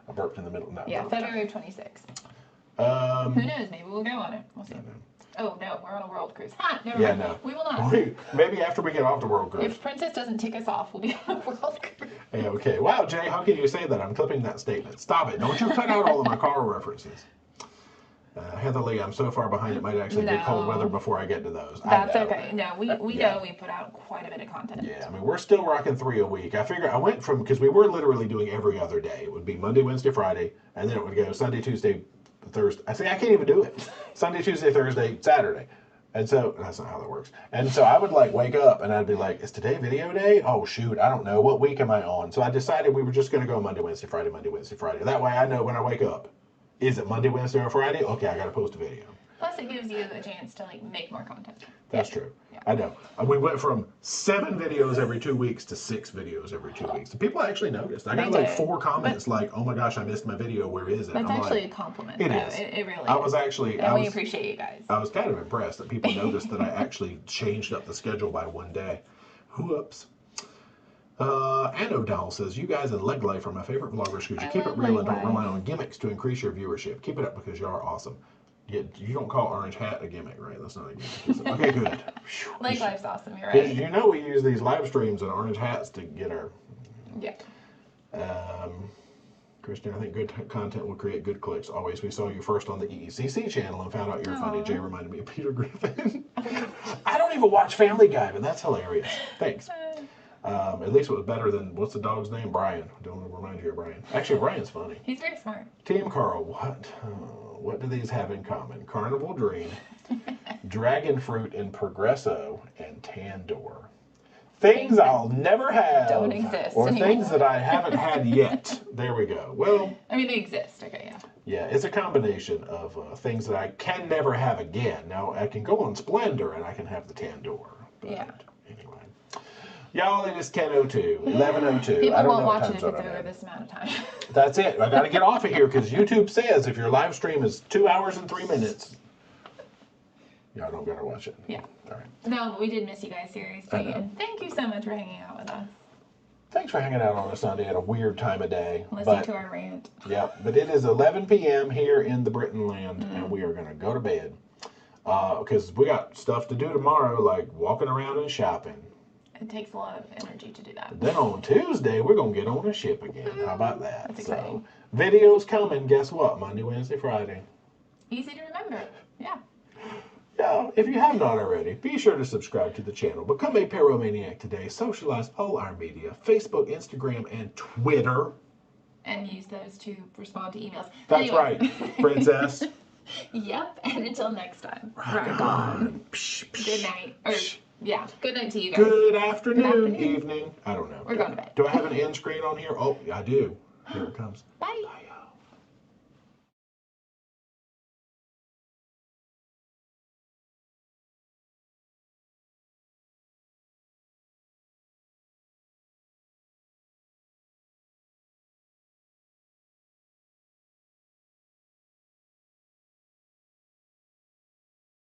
B: I burped in the middle. No,
A: yeah, February of 26. Who knows? Maybe we'll go on it. We'll see. Oh, no, we're on a world cruise. Never mind.
B: No.
A: We will not.
B: Maybe after we get off the world cruise.
A: If Princess doesn't tick us off, we'll be on a world cruise.
B: Hey, okay. Wow, Jay, how can you say that? I'm clipping that statement. Stop it. Don't you cut out all of my car references. Heather Lee, I'm so far behind it might actually be cold weather before I get to those.
A: That's okay. No, we know we put out quite a bit of content.
B: Yeah, I mean, we're still rocking 3 a week. I figure I went from, because we were literally doing every other day. It would be Monday, Wednesday, Friday, and then it would go Sunday, Tuesday, Thursday. I can't even do it. Sunday, Tuesday, Thursday, Saturday. And so, that's not how that works. And so I would like wake up and I'd be like, is today video day? Oh shoot, I don't know. What week am I on? So I decided we were just going to go Monday, Wednesday, Friday, Monday, Wednesday, Friday. That way I know when I wake up. Is it Monday, Wednesday, or Friday? Okay, I got to post a video.
A: Plus it gives you a chance to like make more content.
B: That's true. Yeah. I know. We went from 7 videos every 2 weeks to 6 videos every 2 weeks. And people actually noticed. I got like 4 comments like, oh my gosh, I missed my video. Where is it?
A: That's actually a compliment. It is. It really is. And we appreciate you guys.
B: I was kind of impressed that people noticed that I actually changed up the schedule by 1 day. Whoops. Ann O'Donnell says, you guys in Leg Life are my favorite vloggers because you keep it real and don't rely on gimmicks to increase your viewership. Keep it up because you are awesome. You don't call Orange Hat a gimmick, right? That's not a gimmick. Okay, good.
A: Leg Life's awesome, you're right.
B: You know we use these live streams and orange hats to get our...
A: Yeah.
B: Christian, I think good content will create good clicks. Always, we saw you first on the EECC channel and found out you're funny. Jay reminded me of Peter Griffin. I don't even watch Family Guy, but that's hilarious. Thanks. At least it was better than, what's the dog's name? Brian. Don't remind you of Brian. Actually, Brian's funny.
A: He's very smart.
B: Team Carl, what do these have in common? Carnival Dream, Dragon Fruit in Progresso, and Tandoor. Things I'll never have.
A: Don't exist
B: or
A: anymore.
B: Things that I haven't had yet. There we go. Well,
A: I mean, they exist. Okay, yeah.
B: Yeah, it's a combination of things that I can never have again. Now, I can go on Splendor and I can have the Tandoor. But anyway. Y'all, it is 10:02, 11:02.
A: People
B: I don't
A: won't
B: know
A: watch it
B: if
A: if it's over this amount of time.
B: That's it. I got to get off of here because YouTube says if your live stream is 2 hours and 3 minutes, y'all don't gotta watch it.
A: Yeah.
B: All right.
A: No, but we did miss you guys seriously, and thank you so much for hanging out with us.
B: Thanks for hanging out on a Sunday at a weird time of day.
A: Listening to our rant.
B: Yeah, but it is 11 p.m. here in the Britain land, and we are gonna go to bed because we got stuff to do tomorrow, like walking around and shopping.
A: It takes a lot of energy to do that.
B: Then on Tuesday, we're going to get on a ship again. How about that?
A: That's exciting.
B: Videos coming. Guess what? Monday, Wednesday, Friday.
A: Easy to remember. Yeah.
B: Yeah, if you have not already, be sure to subscribe to the channel. Become a Pyromaniac today. Socialize all our media. Facebook, Instagram, and Twitter.
A: And use those to respond to emails.
B: That's right, princess.
A: Yep, and until next time.
B: Rock on.
A: Good night. Yeah, good night to you guys.
B: Good afternoon, evening. I don't know.
A: We're going to bed.
B: Do I have an end screen on here? Oh, I do. Here it comes.
A: Bye.